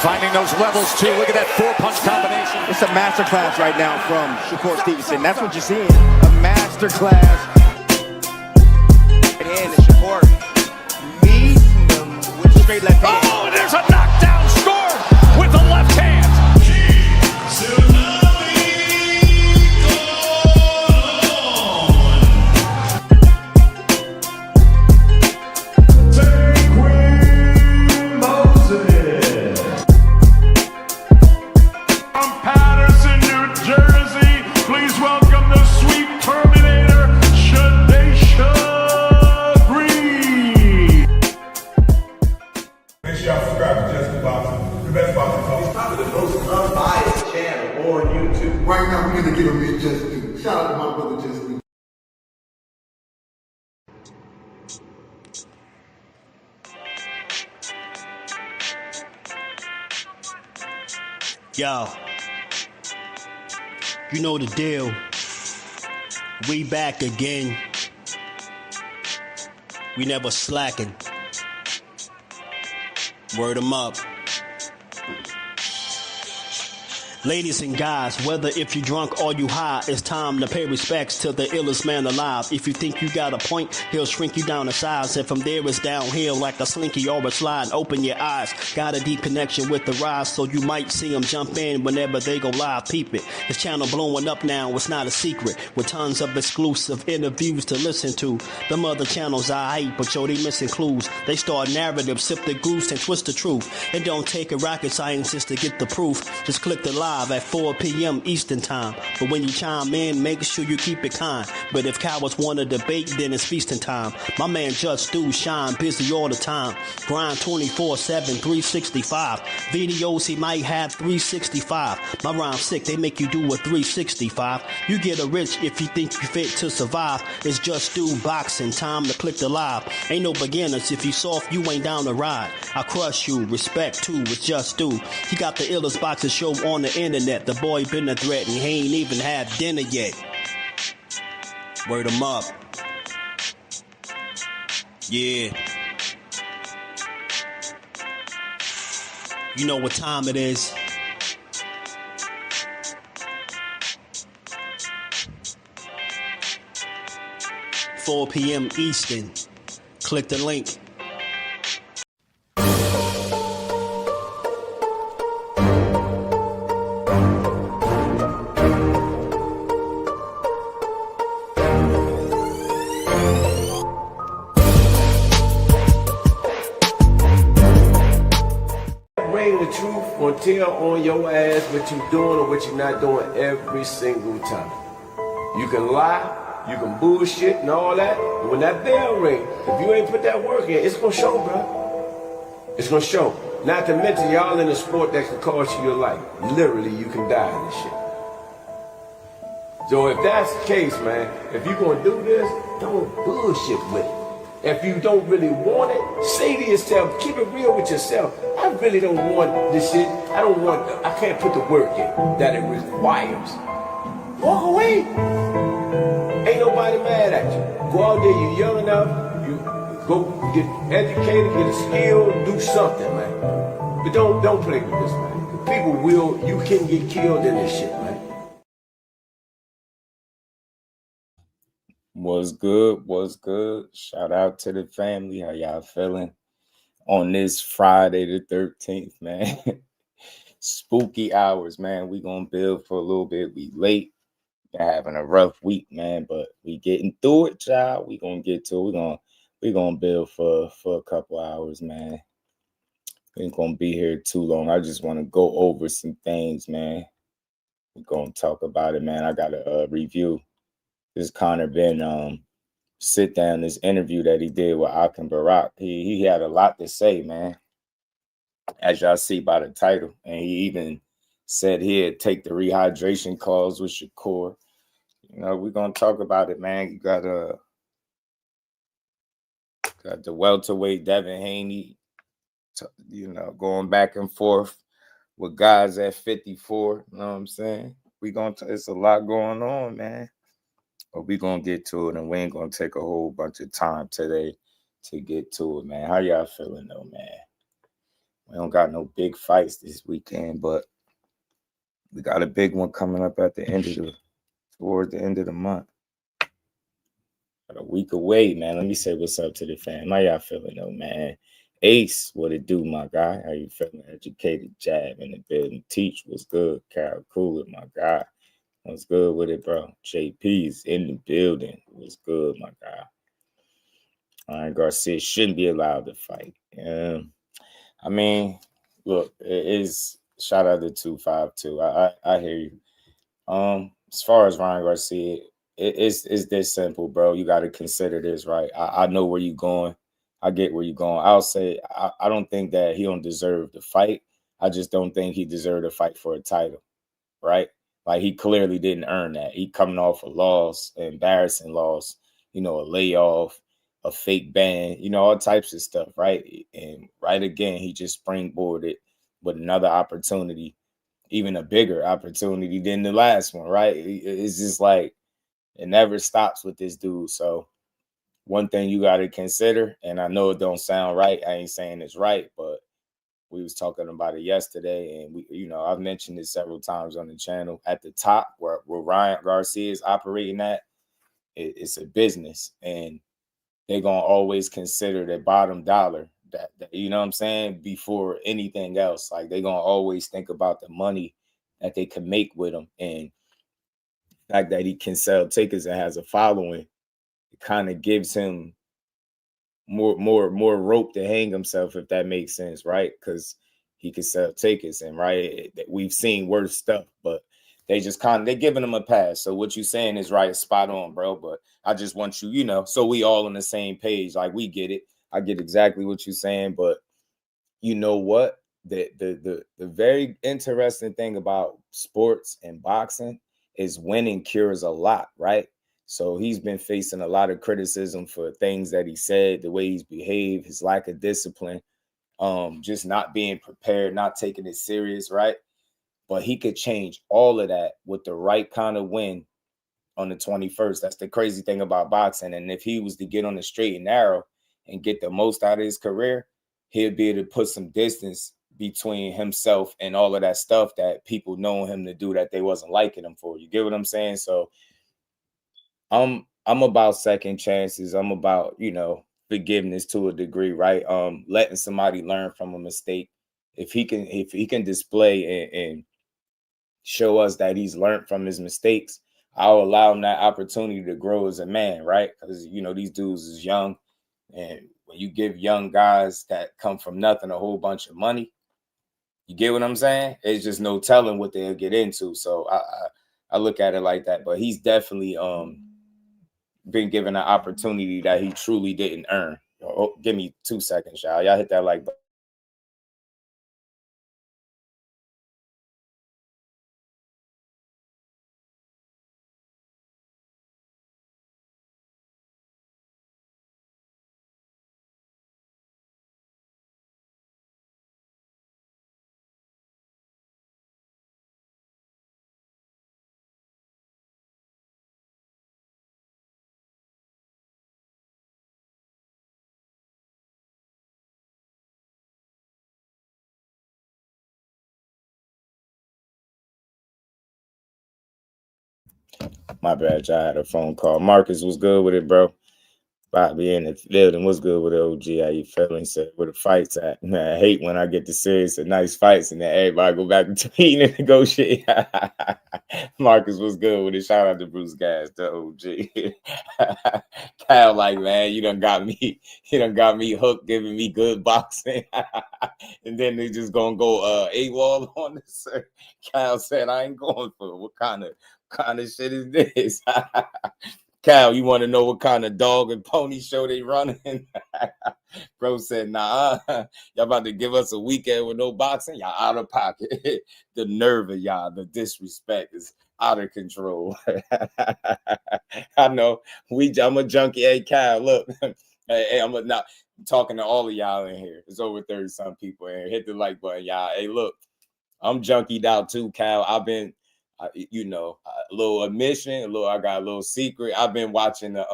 Finding those levels, too. Look at that four-punch combination. It's a masterclass right now from Shakur Stevenson. That's what you're seeing. A masterclass. And Shakur meeting them with straight left hand. Oh, there's a knockdown scored with the left hand. Right now, we're going to give him his just due. Shout out to my brother, Just Due. Yo, you know the deal. We back again. We never slacking. Word 'em up. Ladies and guys, whether if you drunk or you high, it's time to pay respects to the illest man alive. If you think you got a point, he'll shrink you down to size. And from there it's downhill like a slinky or a slide. Open your eyes. Got a deep connection with the rise, so you might see him jump in whenever they go live. Peep it. His channel blowing up now, it's not a secret. With tons of exclusive interviews to listen to. Them other channels I hate, but yo, they missing clues. They start narratives, sip the goose and twist the truth. It don't take a rocket scientist to get the proof. Just click the live at 4 p.m. Eastern time. But when you chime in, make sure you keep it kind. But if cowards want to debate, then it's feasting time. My man Just Do shine busy all the time. Grind 24/7, 365. Videos he might have 365. My rhyme sick, they make you do a 365. You get a rich if you think you fit to survive. It's Just Do boxing, time to click the live. Ain't no beginners, if you soft, you ain't down to ride. I crush you, respect too, it's Just Do. He got the illest boxing show on the internet. The boy been a threat and he ain't even had dinner yet. Word 'em up. Yeah. You know what time it is. $4 p.m. Eastern. Click the link. The truth gonna tell on your ass what you doing or what you're not doing every single time. You can lie, you can bullshit and all that, but when that bell ring, if you ain't put that work in, it's gonna show, bro. It's gonna show. Not to mention y'all in a sport that can cost you your life. Literally, you can die in this shit. So if that's the case, man, if you're gonna do this, don't bullshit with it. If you don't really want it, say to yourself, keep it real with yourself. I really don't want this shit. I can't put the work in that it requires. Walk away. Ain't nobody mad at you. Go out there, you're young enough, you go get educated, get a skill, do something, man. But don't play with this, man. People you can get killed in this shit, man. What's good? What's good? Shout out to the family. How y'all feeling on this Friday the 13th, man? Spooky hours, man. We gonna build for a little bit. We late. Been having a rough week, man, but we getting through it, child. We gonna get to it. We gonna build for a couple hours, man. We ain't gonna be here too long. I just want to go over some things, man. We're gonna talk about it, man. I got a review. This Conor Benn sit down, this interview that he did with Akin Barak. He had a lot to say, man, as y'all see by the title. And he even said he'd take the rehydration clause with Shakur. You know, we're going to talk about it, man. You got the welterweight Devin Haney, going back and forth with guys at 54. You know what I'm saying? It's a lot going on, man. But we're going to get to it, and we ain't going to take a whole bunch of time today to get to it, man. How y'all feeling, though, man? We don't got no big fights this weekend, but we got a big one coming up at the end of towards the end of the month. Got a week away, man. Let me say what's up to the fam. How y'all feeling though, man? Ace, what it do, my guy? How you feeling? Educated Jab in the building. Teach was good. Carol Cooler, my guy. What's good with it, bro? JP's in the building. What's good, my guy? Ryan Garcia shouldn't be allowed to fight. I mean, look, it is shout out to 252. I hear you. As far as Ryan Garcia, it's this simple, bro. You got to consider this, right? I know where you're going. I get where you're going. I'll say I don't think that he don't deserve the fight. I just don't think he deserved to fight for a title, right? Like he clearly didn't earn that. He coming off a loss, an embarrassing loss, a layoff, a fake ban, all types of stuff, right? And right again, he just springboarded with another opportunity, even a bigger opportunity than the last one, right? It's just like it never stops with this dude. So one thing you got to consider, and I know it don't sound right. I ain't saying it's right, but we was talking about it yesterday, and I've mentioned it several times on the channel. At the top, where Ryan Garcia is operating at, it's a business, and they're gonna always consider the bottom dollar. That you know what I'm saying, before anything else. Like they're gonna always think about the money that they can make with him, and the fact that he can sell tickets and has a following, it kind of gives him more rope to hang himself, if that makes sense, right? Because he can sell tickets, and right, we've seen worse stuff, but they just they're giving him a pass. So what you saying is right, spot on, bro. But I just want you, so we all on the same page. Like we get it. I get exactly what you're saying, but you know what? The very interesting thing about sports and boxing is winning cures a lot, right? So he's been facing a lot of criticism for things that he said, the way he's behaved, his lack of discipline, just not being prepared, not taking it serious, right? But he could change all of that with the right kind of win on the 21st. That's the crazy thing about boxing. And if he was to get on the straight and narrow and get the most out of his career, he'll be able to put some distance between himself and all of that stuff that people know him to do that they wasn't liking him for. You get what I'm saying? So I'm about second chances. I'm about, forgiveness to a degree, right? Letting somebody learn from a mistake. If he can display and show us that he's learned from his mistakes, I'll allow him that opportunity to grow as a man, right? Because these dudes is young, and when you give young guys that come from nothing a whole bunch of money, you get what I'm saying? It's just no telling what they'll get into. So I look at it like that. But he's definitely been given an opportunity that he truly didn't earn. Oh, give me 2 seconds, y'all. Y'all hit that like button. My bad, y'all. I had a phone call. Marcus was good with it, bro. Bobby in the building. What's good with it, OG? How you feeling? Said where the fights at? Man, I hate when I get the series of nice fights and then everybody go back to tweeting and negotiate. Marcus was good with it. Shout out to Bruce Gas, the OG. Kyle, like, man, you done got me hooked, giving me good boxing. And then they just gonna go AWOL on this. Kyle said, I ain't going for it. What kind of shit is this? Cal, you want to know what kind of dog and pony show they running? Bro said, nah, y'all about to give us a weekend with no boxing? Y'all out of pocket. The nerve of y'all, the disrespect is out of control. I know. I'm a junkie. Hey, Cal, look. Hey, I'm talking to all of y'all in here. There's over 30-some people in here. Hit the like button, y'all. Hey, look, I'm junkied out too, Cal. I've been... a little admission, I got a little secret. I've been watching the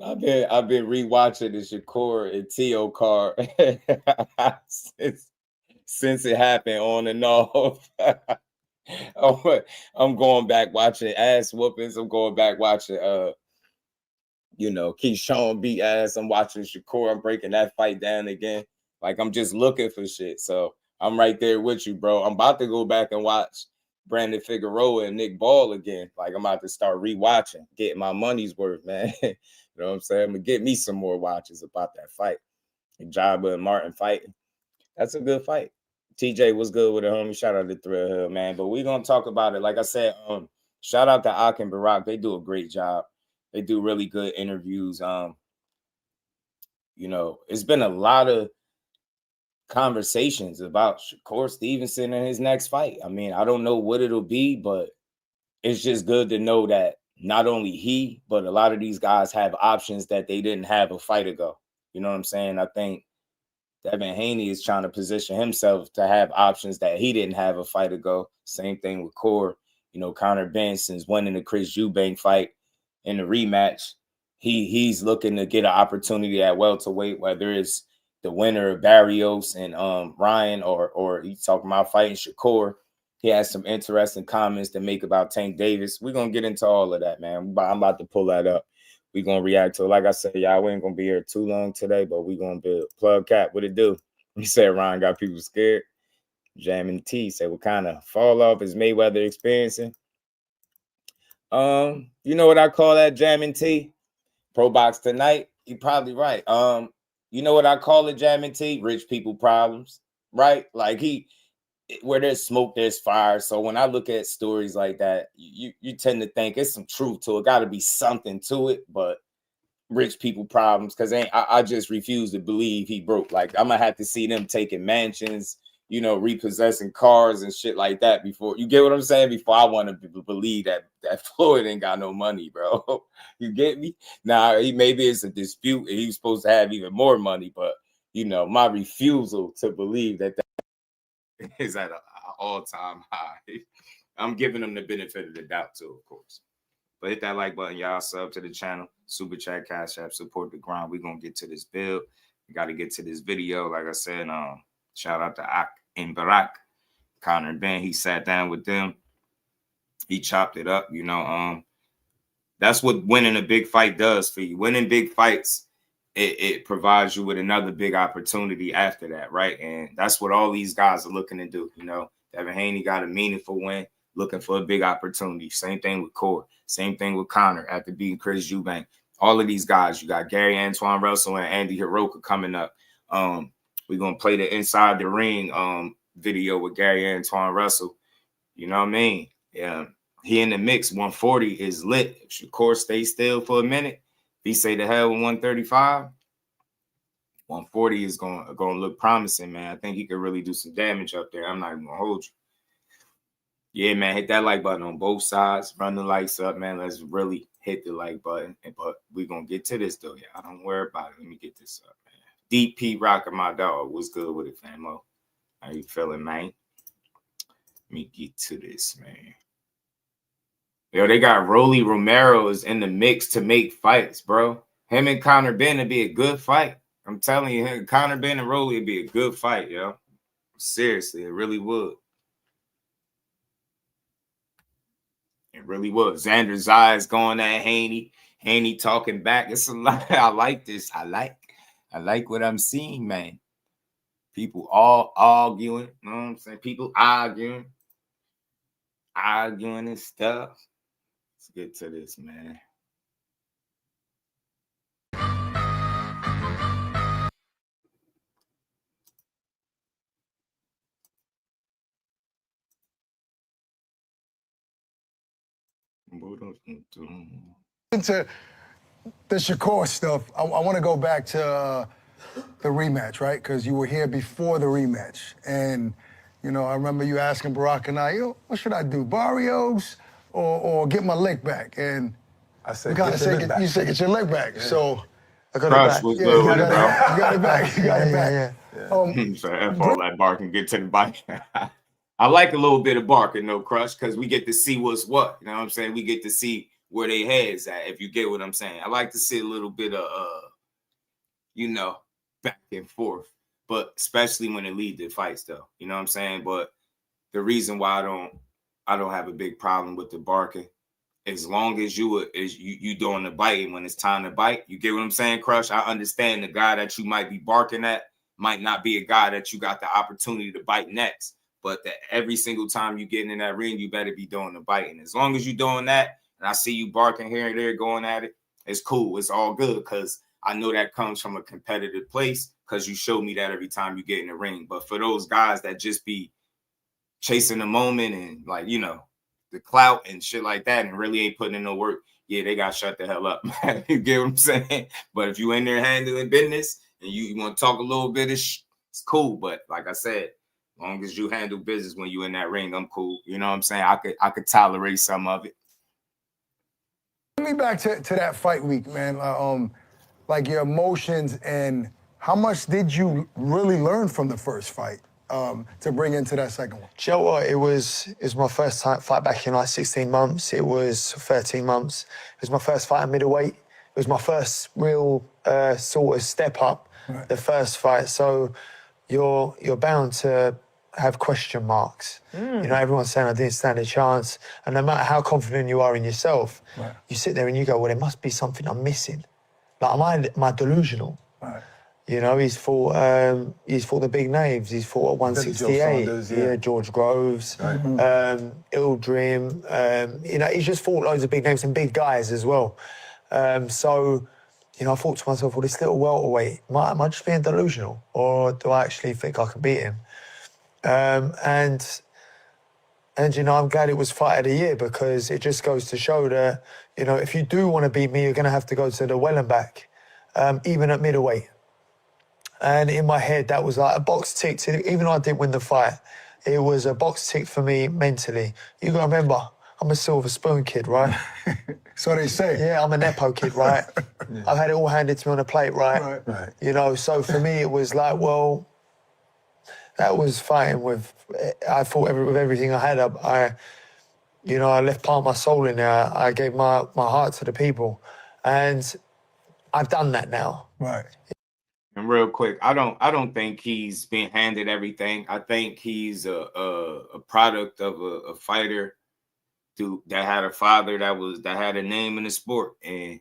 I've been rewatching the Shakur and T.O. card since it happened on and off. I'm going back watching ass whoopings. I'm going back watching Keyshawn beat ass. I'm watching Shakur. I'm breaking that fight down again. Like I'm just looking for shit. So I'm right there with you, bro. I'm about to go back and watch Brandon Figueroa and Nick Ball again. Like I'm about to start rewatching, getting my money's worth, man. You know what I'm saying? I'm gonna get me some more watches about that fight. Jabba and Martin fighting. That's a good fight. TJ, what's good with it, homie? Shout out to Thrill Hill, man. But we're gonna talk about it. Like I said, shout out to Ak and Barack. They do a great job. They do really good interviews. It's been a lot of conversations about Shakur Stevenson and his next fight. I mean, I don't know what it'll be, but it's just good to know that not only he, but a lot of these guys have options that they didn't have a fight ago. You know what I'm saying? I think Devin Haney is trying to position himself to have options that he didn't have a fight ago. Same thing with Core. Conor Benn, since winning the Chris Eubank fight in the rematch, he's looking to get an opportunity at welterweight, whether it's the winner of Barrios and Ryan or he's talking about fighting Shakur. He has some interesting comments to make about Tank Davis. We're going to get into all of that, man. I'm about to pull that up. We're going to react to it. Like I said, y'all, we ain't going to be here too long today, but we're going to build. Plug Cap, what it do? He said Ryan got people scared. Jamming T said, what kind of fall off is Mayweather experiencing? You know what I call that, Jamming T? Pro Box Tonight? You're probably right. You know what I call it, Jamming T? Rich people problems, right? Like where there's smoke, there's fire. So when I look at stories like that, you tend to think it's some truth to it. Got to be something to it, but rich people problems, because I just refuse to believe he broke. Like I'm gonna have to see them taking mansions, repossessing cars and shit like that before, you get what I'm saying? Before I want to believe that Floyd ain't got no money, bro. You get me? Now maybe it's a dispute and he's supposed to have even more money, but my refusal to believe that is at an all-time high. I'm giving them the benefit of the doubt too, of course. But hit that like button, y'all. Sub to the channel. Super chat, cash app, support the grind. We're going to get to this build. We got to get to this video. Like I said, shout out to Ak and Barack. Conor Benn, he sat down with them. He chopped it up. That's what winning a big fight does for you. Winning big fights, it provides you with another big opportunity after that, right? And that's what all these guys are looking to do. Devin Haney got a meaningful win, looking for a big opportunity. Same thing with Core. Same thing with Conor after beating Chris Eubank. All of these guys, you got Gary Antuanne Russell and Andy Hiroka coming up. We're going to play the Inside the Ring video with Gary Antuanne Russell. You know what I mean? Yeah, he in the mix. 140 is lit. If Shakur stays still for a minute, he say the hell with 135, 140 is going to look promising, man. I think he could really do some damage up there. I'm not even going to hold you. Yeah, man, hit that like button on both sides. Run the lights up, man. Let's really hit the like button. But we're going to get to this, though, y'all. Don't worry about it. Let me get this up, man. DP rocking my dog. What's good with it, famo? How you feeling, man? Let me get to this, man. Yo, they got Rolly Romero is in the mix to make fights, bro. Him and Conor Benn would be a good fight. I'm telling you, Conor Benn and Rolly would be a good fight, yo. Seriously, it really would. It really would. Xander Zayas going at Haney. Haney talking back. It's a lot. I like this. I like what I'm seeing, man. People all arguing. You know what I'm saying? People arguing and stuff. Let's get to this, man. Into the Shakur stuff, I want to go back to the rematch, right? Because you were here before the rematch. And, I remember you asking Barack and I, what should I do, Barrios or get my leg back? And I said, you said, get your leg back. Yeah. So I got it back. Was good with it, bro. You got it back. You got it back. Yeah. So F all that bark and get to the bike. I like a little bit of barking, no Crush, because we get to see what's what. You know what I'm saying? We get to see where they heads at, if you get what I'm saying. I like to see a little bit of, back and forth, but especially when it leads to fights, though. You know what I'm saying? But the reason why I don't have a big problem with the barking, as long as you doing the biting when it's time to bite. You get what I'm saying, Crush? I understand the guy that you might be barking at might not be a guy that you got the opportunity to bite next. But that every single time you get in that ring, you better be doing the biting. As long as you're doing that, and I see you barking here and there going at it, it's cool. It's all good because I know that comes from a competitive place because you show me that every time you get in the ring. But for those guys that just be chasing the moment and the clout and shit like that and really ain't putting in no work, yeah, they got to shut the hell up, man. You get what I'm saying? But if you in there handling business and you want to talk a little bit of it's cool. But like I said, as long as you handle business when you in that ring, I'm cool. You know what I'm saying? I could tolerate some of it. Take me back to that fight week, man. Like your emotions and how much did you really learn from the first fight to bring into that second one? Do you know what? It was my first fight back in like 16 months. It was 13 months. It was my first fight at middleweight. It was my first real sort of step up, right. The first fight. So you're bound to have question marks. Everyone's saying I didn't stand a chance. And no matter how confident you are in yourself, right. You sit there and you go, well, there must be something I'm missing. Like, am I delusional? Right. He's fought the big names. He's fought at 168. Sanders, George Groves, right. Ildrim. He's just fought loads of big names and big guys as well. So, I thought to myself, well, this little welterweight, am I just being delusional? Or do I actually think I can beat him? And I'm glad it was fight of the year because it just goes to show that, if you do want to beat me, you're going to have to go to the well and back, even at middleweight. And in my head, that was like a box ticked. Even though I didn't win the fight, it was a box ticked for me mentally. You got to remember, I'm a silver spoon kid, right? So they say. Yeah, I'm a Nepo kid, right? Yeah. I've had it all handed to me on a plate, right? Right. So for me, it was like, well, that was fighting with, I fought with everything I had. I left part of my soul in there. I gave my heart to the people. And I've done that now. Right. And real quick, I don't think he's been handed everything. I think he's a product of a fighter that had a father that had a name in the sport. And,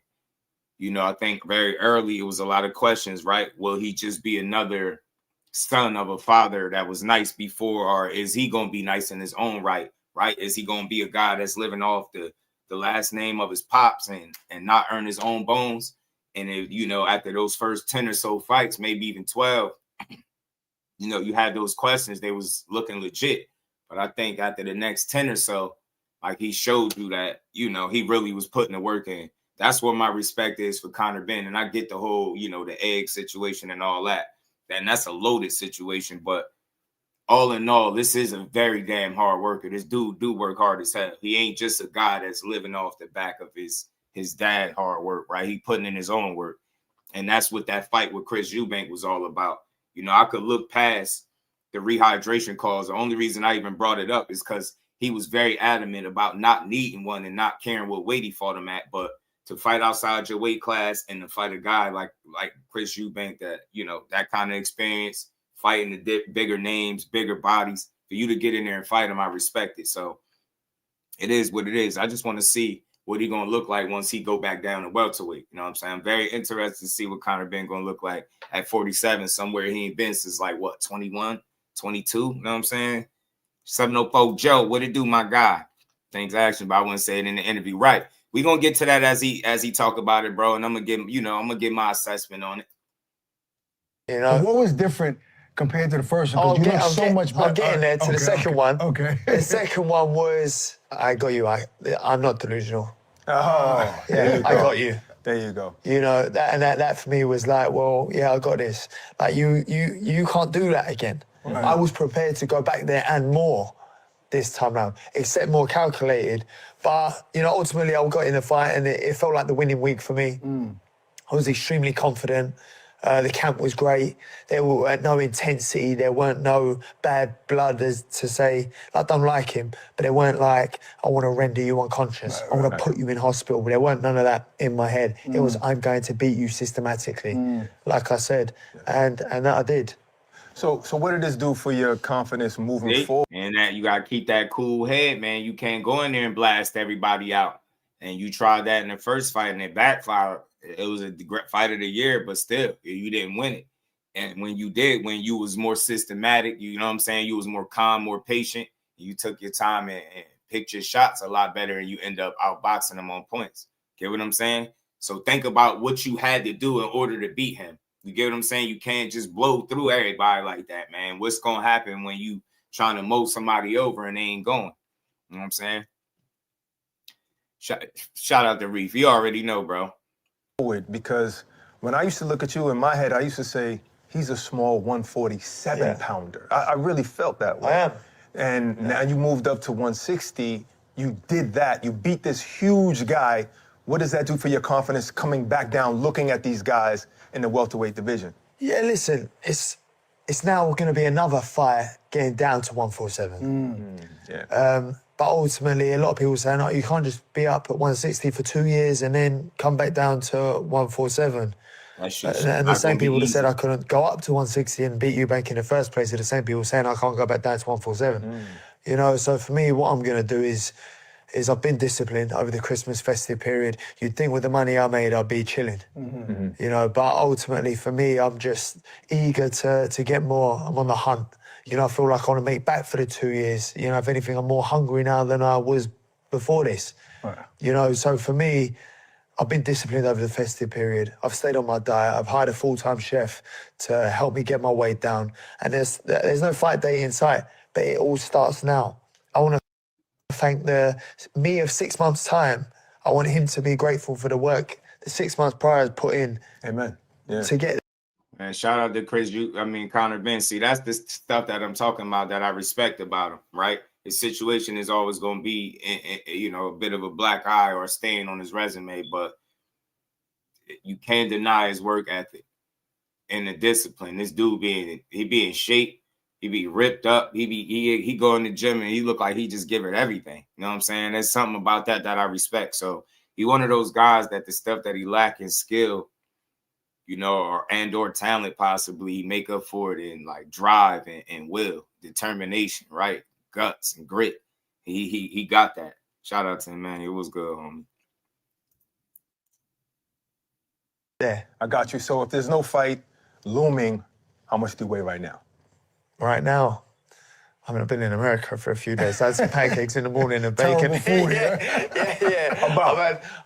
I think very early it was a lot of questions, right? Will he just be another son of a father that was nice before, or is he going to be nice in his own right? Is he going to be a guy that's living off the last name of his pops and not earn his own bones? And if, after those first 10 or so fights, maybe even 12, you had those questions, they was looking legit. But I think after the next 10 or so, like he showed you that, he really was putting the work in. That's what my respect is for Conor Benn. And I get the whole, the egg situation and all that. And that's a loaded situation. But all in all, this is a very damn hard worker. This dude do work hard as hell. He ain't just a guy that's living off the back of his dad hard work, right? He putting in his own work. And that's what that fight with Chris Eubank was all about. I could look past the rehydration calls. The only reason I even brought it up is because he was very adamant about not needing one and not caring what weight he fought him at. But to fight outside your weight class and to fight a guy like Chris Eubank that, that kind of experience, fighting the bigger names, bigger bodies, for you to get in there and fight him, I respect it. So it is what it is. I just want to see what he going to look like once he go back down to welterweight. You know what I'm saying? I'm very interested to see what Conor Benn going to look like at 47, somewhere he ain't been since 21, 22, you know what I'm saying? 704 Joe, what it do, my guy? Things action, but I wouldn't say it in the interview. Right. We're going to get to that as he talk about it, bro, and I'm going to give my assessment on it. What was different compared to the first one? Because you look so much better. I'm getting there to the second one. Okay. The second one was, I got you. I'm not delusional. Oh, yeah, I got you. There you go. That for me was like, well, yeah, I got this. Like you can't do that again. Right. I was prepared to go back there and more this time round, except more calculated. But ultimately, I got in the fight, and it felt like the winning week for me. I was extremely confident. The camp was great. There were no intensity. There weren't no bad blood, as to say, I don't like him, but they weren't like, I want to render you unconscious. I want to put you in hospital. But there weren't none of that in my head. It was, I'm going to beat you systematically, like I said. And that I did. So what did this do for your confidence moving forward? And that you got to keep that cool head, man. You can't go in there and blast everybody out. And you tried that in the first fight and it backfired. It was a fight of the year, but still, you didn't win it. And when you did, when you was more systematic, you know what I'm saying? You was more calm, more patient. You took your time and picked your shots a lot better, and you end up outboxing them on points. Get what I'm saying? So think about what you had to do in order to beat him. You get what I'm saying? You can't just blow through everybody like that, man. What's going to happen when you trying to mow somebody over and they ain't going? You know what I'm saying? Shout out to Reef. You already know, bro. Because when I used to look at you in my head, I used to say, he's a small 147-pounder. I really felt that way. I am. And now you moved up to 160. You did that. You beat this huge guy. What does that do for your confidence coming back down, looking at these guys in the welterweight division? Yeah, listen, it's now going to be another fight getting down to 147. But ultimately, a lot of people saying, oh, you can't just be up at 160 for 2 years and then come back down to 147. And the same people that said I couldn't go up to 160 and beat you back in the first place are the same people saying I can't go back down to 147. You know, so for me, what I'm going to do is I've been disciplined over the Christmas festive period. You'd think with the money I made, I'd be chilling. You know, but ultimately for me, I'm just eager to get more. I'm on the hunt. You know, I feel like I want to make back for the 2 years. You know, if anything, I'm more hungry now than I was before this. You know, so for me, I've been disciplined over the festive period. I've stayed on my diet. I've hired a full-time chef to help me get my weight down. And there's no fight day in sight, but it all starts now. I want to thank the me of 6 months' time. I want him to be grateful for the work the 6 months prior has put in. Amen. To get. Man, shout out to Conor Benn. See, that's the stuff that I'm talking about that I respect about him, right? His situation is always going to be, you know, a bit of a black eye or a stain on his resume, but you can't deny his work ethic and the discipline. This dude he be in shape, he be ripped up, he go in the gym and he look like he just give it everything. You know what I'm saying? There's something about that I respect. So he one of those guys that the stuff that he lack in skill, you know, or talent possibly, make up for it in like drive and will, determination, right? Guts and grit. He got that. Shout out to him, man. It was good, homie. Yeah. I got you. So if there's no fight looming, how much do you weigh right now? Right now, I mean, I've been in America for a few days. I had some pancakes in the morning and bacon. Terrible food,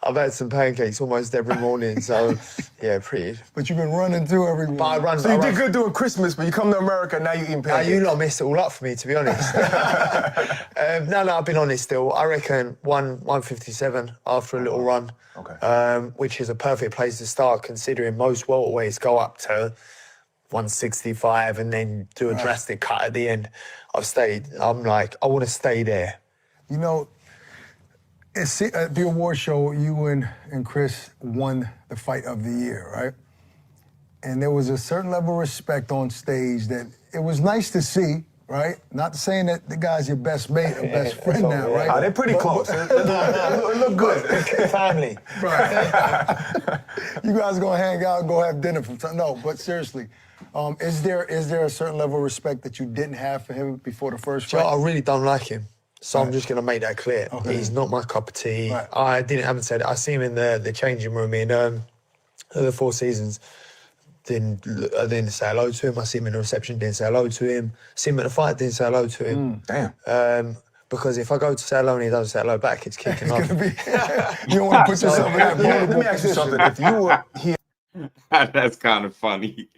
I've had some pancakes almost every morning, so yeah, pretty. But you've been running through every morning. But I run. So you did good doing Christmas, but you come to America, now you eating pancakes. You lot messed it all up for me, to be honest. No, I've been honest still. I reckon 157 after a little run, which is a perfect place to start, considering most welterweights go up to 165 and then do a drastic cut at the end. I'm like, I want to stay there. You know, at the award show, you and Chris won the fight of the year, right? And there was a certain level of respect on stage that it was nice to see, right? Not saying that the guy's your best mate or best friend now, right? They're pretty close. It look good. Family. Right. You guys are going to hang out and go have dinner from time. No, but seriously, is there a certain level of respect that you didn't have for him before the first fight? I really don't like him. So I'm just going to make that clear. He's not my cup of tea. Right. I haven't said it. I see him in the changing room in the Four Seasons. I didn't say hello to him. I see him in the reception, didn't say hello to him. See him at the fight, didn't say hello to him. Damn. Because if I go to say hello and he doesn't say hello back, it's kicking off. You don't want to put yourself in that Let me ask you something. If you were here... That's kind of funny.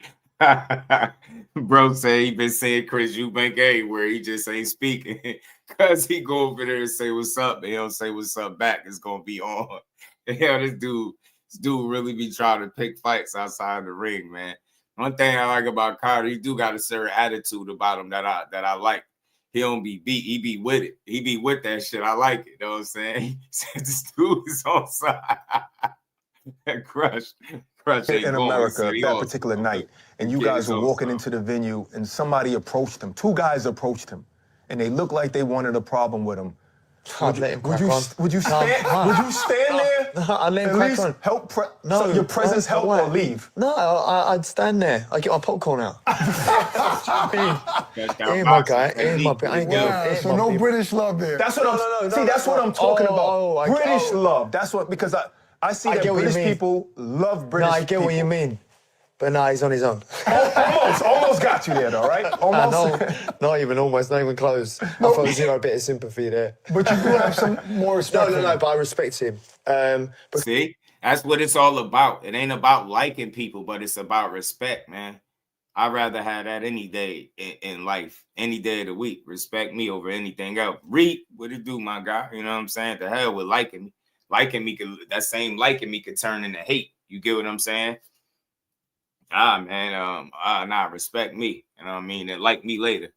Bro say he been saying Chris Eubank everywhere. He just ain't speaking. Because he go over there and say what's up, and he don't say what's up back. It's going to be on. Yeah, this dude really be trying to pick fights outside the ring, man. One thing I like about Carter, he do got a certain attitude about him that I like. He don't be beat. He be with it. He be with that shit. I like it. You know what I'm saying? He said this dude is on side. Crush. Crush hit ain't in going, America so he that awesome. particular night, and you Kid guys is were walking awesome. into the venue, and somebody approached him. Two guys approached him, and they looked like they wanted a problem with him. I'd let him crack on. Would you stand? No. Would you stand there? No, I'd let him at crack least on. help? No, So your presence help why? or leave? No, I'd stand there. I'd get my popcorn out. Touchdown Here, my boxing guy. Here, my technique. I ain't Wow, here, so my no people. British love there. That's what that's what I'm talking about. British love. That's what because I see I that get what you British mean. people love British. No, I get what you people. mean. But no, he's on his own. Almost got you there, though, right? Almost. No, not even almost, not even close. I felt zero bit of sympathy there. But you do have some more respect. No, but I respect him. See, that's what it's all about. It ain't about liking people, but it's about respect, man. I'd rather have that any day in life, any day of the week. Respect me over anything else. Read what it do, my guy. You know what I'm saying? The hell with liking me. Liking me could turn into hate. You get what I'm saying? Respect me. You know what I mean? And like me later.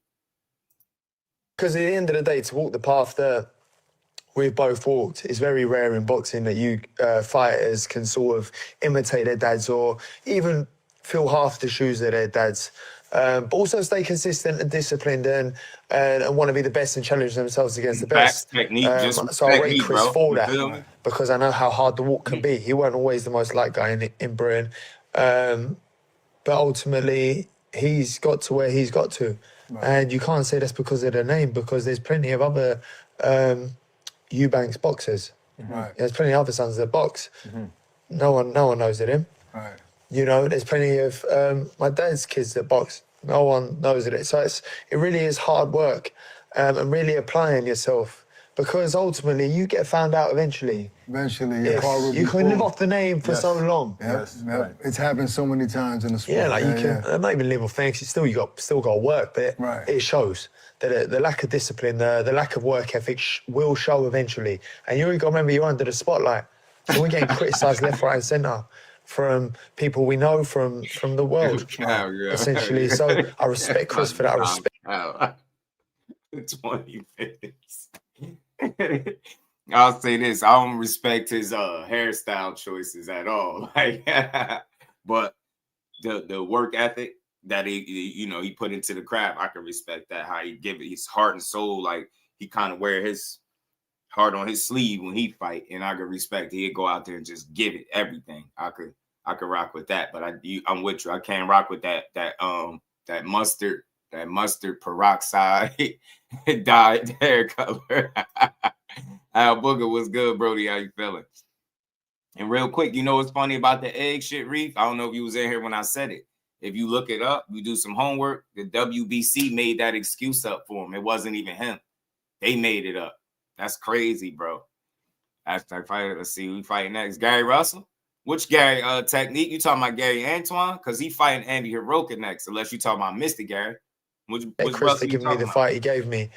Because at the end of the day, to walk the path that we've both walked, it's very rare in boxing that you fighters can sort of imitate their dads or even fill half the shoes of their dads. But also stay consistent and disciplined and want to be the best and challenge themselves against the best. Technique, so I rate Chris for You feel that me? because I know how hard the walk can be. He weren't always the most liked guy in Britain. But ultimately, he's got to where he's got to. Right. And you can't say that's because of the name, because there's plenty of other Eubanks boxers. Right. There's plenty of other sons that box. Mm-hmm. No one knows of him. Right. You know, there's plenty of my dad's kids that box. No one knows of it. So it really is hard work and really applying yourself. Because ultimately, you get found out eventually. Eventually, you can live off the name for so long. Yes, right. It's happened so many times in the sport. Yeah, like you can not even live off things. You still got to work, but it shows that the lack of discipline, the lack of work ethic will show eventually. And you got to remember, you're under the spotlight, so we're getting criticised left, right, and centre from people we know from the world, essentially. So I respect Chris for that. I respect. 20 minutes. I'll say this: I don't respect his hairstyle choices at all. Like, but the work ethic that he put into the craft, I can respect that. How he give it his heart and soul, like he kind of wear his heart on his sleeve when he fight, and I can respect he'd go out there and just give it everything. I could rock with that, but I'm with you. I can't rock with that mustard peroxide dyed hair color. Al Booger was good, Brody. How you feeling? And real quick, you know what's funny about the egg shit, Reef? I don't know if you was in here when I said it. If you look it up, you do some homework, the WBC made that excuse up for him. It wasn't even him. They made it up. That's crazy, bro. Hashtag fight. Let's see who we fighting next. Gary Russell? Which Gary technique? You talking about Gary Antuanne? Because he fighting Andy Hiroka next, unless you talking about Mr. Gary. Which Chris for giving me the fight he gave me.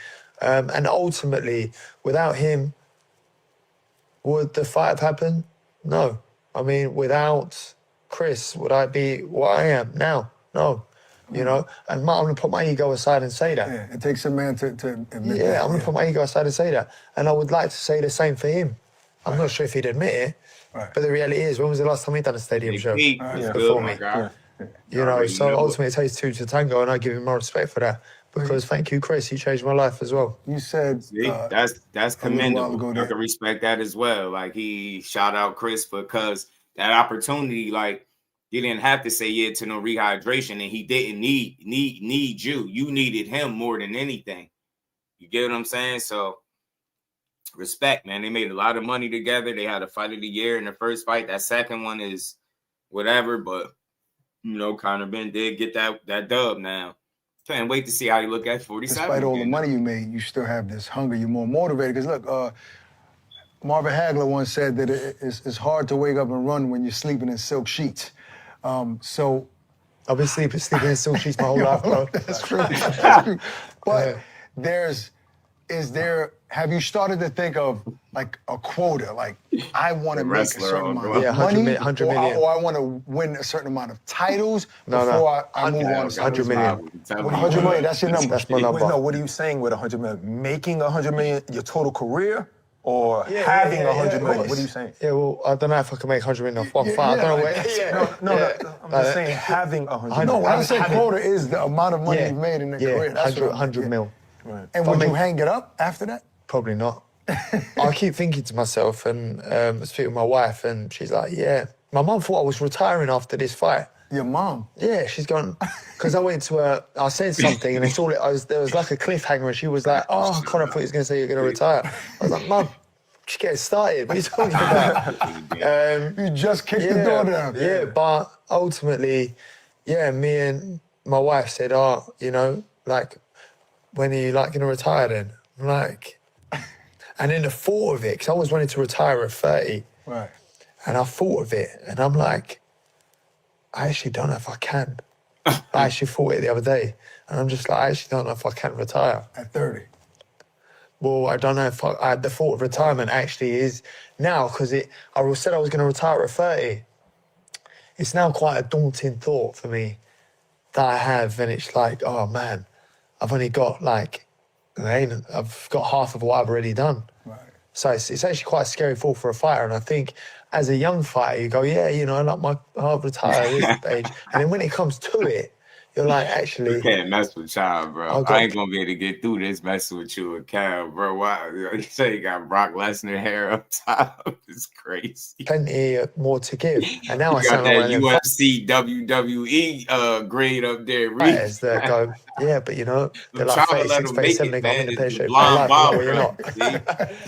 And ultimately, without him, would the fight have happened? No. I mean, without Chris, would I be what I am now? No. You know? And I'm going to put my ego aside and say that. Yeah, it takes a man to admit that. Yeah, I'm going to put my ego aside and say that. And I would like to say the same for him. I'm not sure if he'd admit it, but the reality is, when was the last time he done a stadium show? Before me. You know, so ultimately it takes two to tango, and I give him my respect for that. Because thank you, Chris, you changed my life as well. You said that's commendable. I can respect that as well. Like he shout out Chris because that opportunity, like he didn't have to say yeah to no rehydration, and he didn't need you. You needed him more than anything. You get what I'm saying? So respect, man. They made a lot of money together. They had a fight of the year in the first fight. That second one is whatever, but you know, Conor Benn did get that dub now. Can't wait to see how you look at 47. Despite all the money you made, you still have this hunger. You're more motivated. Because look, Marvin Hagler once said that it's hard to wake up and run when you're sleeping in silk sheets. So I've been sleeping in silk sheets my whole life, bro. That's true. That's true. But have you started to think of like a quota? Like I want to make a certain amount of money, 100 million. or I want to win a certain amount of titles before I move on to 100 million. 100 million, that's your number. That's my number. No, what are you saying with 100 million? Making 100 million your total career? or having 100 million? What are you saying? Yeah, well, I don't know if I can make 100 million off one fight. I don't know where. I'm just saying having 100 million. No, when I say quota is the amount of money you've made in a career. That's 100 mil. Right. And would you hang it up after that? Probably not. I keep thinking to myself, and I was speaking with my wife, and she's like, yeah. My mum thought I was retiring after this fight. Your mom? Yeah, she's gone. Because I went to her, I said something, and it's all there was like a cliffhanger, and she was like, oh, Conor, I thought he was going to say you're going to retire. I was like, Mum, just get started. What are you talking about? You just kicked the door down. Yeah, but ultimately, me and my wife said, oh, you know, like, when are you like going to retire then? I'm like, and then the thought of it, because I always wanted to retire at 30. Right. And I thought of it, and I'm like, I actually don't know if I can. I actually thought it the other day, and I'm just like, I actually don't know if I can retire. At 30? Well, I don't know if the thought of retirement actually is now, because I said I was going to retire at 30. It's now quite a daunting thought for me that I have, and it's like, oh man, I've only got I've got half of what I've already done. Right. So it's actually quite a scary thought for a fighter, and I think as a young fighter, you go, yeah, you know, I'll retire at this age. And then when it comes to it, you're like, actually... You can't mess with Child, bro. I ain't going to be able to get through this messing with you and Cal, bro. Why? You say you got Brock Lesnar hair up top. It's crazy. Plenty more to give. And now I got sound that like UFC, WWE grade up there. Fighters that go, yeah, but you know, they're like 36, 37, they got in the pay shape. You're not.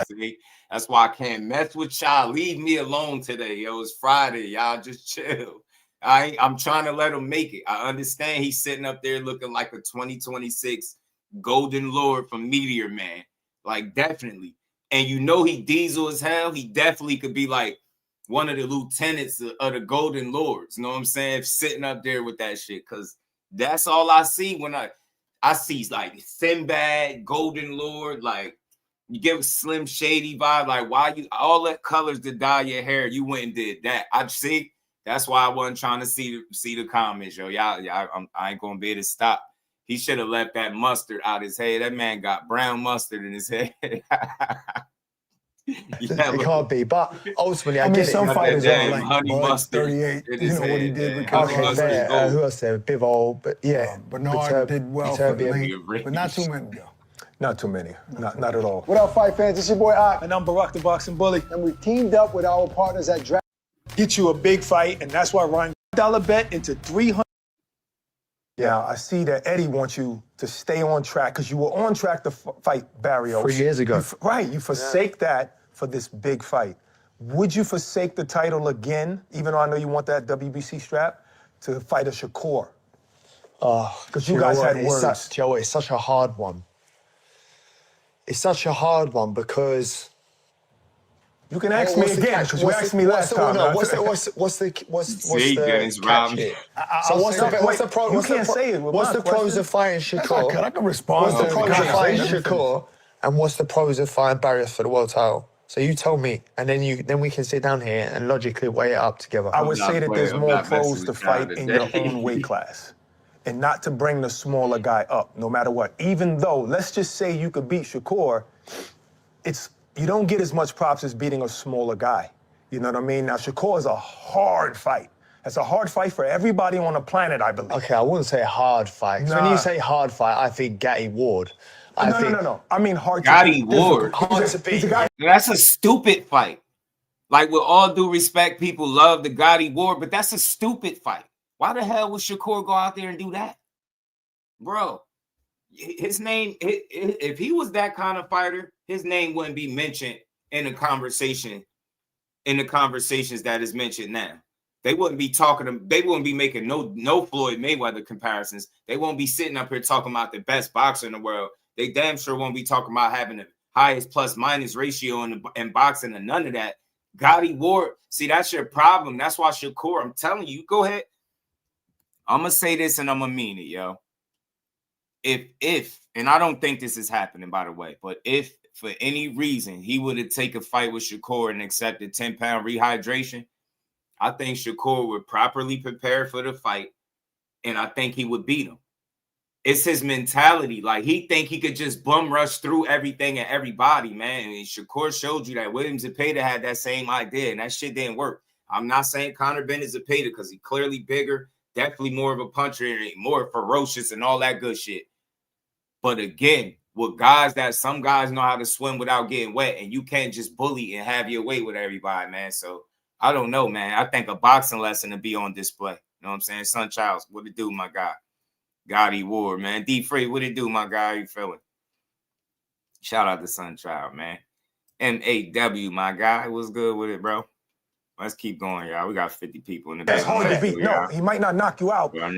See? That's why I can't mess with y'all. Leave me alone today. Yo, it's Friday. Y'all just chill. I'm trying to let him make it. I understand he's sitting up there looking like a 2026 Golden Lord from Meteor Man. Like, definitely. And you know he diesel as hell. He definitely could be like one of the lieutenants of the Golden Lords. You know what I'm saying? Sitting up there with that shit. Because that's all I see when I see like Sinbad, Golden Lord, like, you give a Slim Shady vibe, like why you all that colors to dye your hair, you went and did that. I see. That's why I wasn't trying to see the comments, yo. Y'all, I ain't gonna be able to stop. He should have left that mustard out his head. That man got brown mustard in his head. It can't be, but ultimately, I get some it. fighters are like honey mustard. 38. You know what he did with Okay, there. Who else there? Bivol, but yeah. Bernard did well for the league, but not too many, though. Not too many. Not at all. What up, fight fans? It's your boy Ak. And I'm Barack the Boxing Bully. And we teamed up with our partners at Draft. Get you a big fight, and that's why Ryan $1 bet into 300. Yeah, I see that Eddie wants you to stay on track because you were on track to fight Barrios 3 years ago. You forsake that for this big fight. Would you forsake the title again, even though I know you want that WBC strap, to fight a Shakur? Because you guys had words. Joe, it's such a hard one. It's such a hard one because you can ask me again because you asked me last time. What's the catch here? So what's the pro? You can't say it. What's the pros of fighting Shakur? I can respond. What's the pros of fighting Shakur? And what's the pros of fighting Barrios for the world title? So you tell me, and then we can sit down here and logically weigh it up together. I would say that there's more pros to fight in your own weight class. And not to bring the smaller guy up, no matter what. Even though, let's just say you could beat Shakur, you don't get as much props as beating a smaller guy. You know what I mean? Now, Shakur is a hard fight. It's a hard fight for everybody on the planet, I believe. Okay, I wouldn't say hard fight. Nah. When you say hard fight, I think Gatti Ward. No. I mean hard Gatti Ward. Hard to beat. That's a stupid fight. Like, with all due respect, people love the Gatti Ward, but that's a stupid fight. Why the hell would Shakur go out there and do that? Bro, his name, if he was that kind of fighter, his name wouldn't be mentioned in the conversations that is mentioned now. They wouldn't be making no Floyd Mayweather comparisons. They won't be sitting up here talking about the best boxer in the world. They damn sure won't be talking about having the highest plus-minus ratio in boxing and none of that. Gatti Ward, see, that's your problem. That's why Shakur, I'm telling you, go ahead. I'm going to say this and I'm going to mean it, yo. If, and I don't think this is happening, by the way, but if for any reason he would have taken a fight with Shakur and accepted 10-pound rehydration, I think Shakur would properly prepare for the fight, and I think he would beat him. it's his mentality. Like, he think he could just bum rush through everything and everybody, man. And Shakur showed you that. William Zepeda had that same idea, and that shit didn't work. I'm not saying Conor Benn is Zepeda because he's clearly bigger, definitely more of a puncher, and more ferocious and all that good shit. But again, with guys that some guys know how to swim without getting wet, and you can't just bully and have your way with everybody, man. So I don't know, man. I think a boxing lesson to be on display. You know what I'm saying? Son Childs, what it do, my guy? Gotti Ward, man. D Free, what it do, my guy? How you feeling? Shout out to Son Child, man. MAW, my guy. What's good with it, bro? Let's keep going, y'all. We got 50 people in the That's hard to beat. No, he might not knock you out, but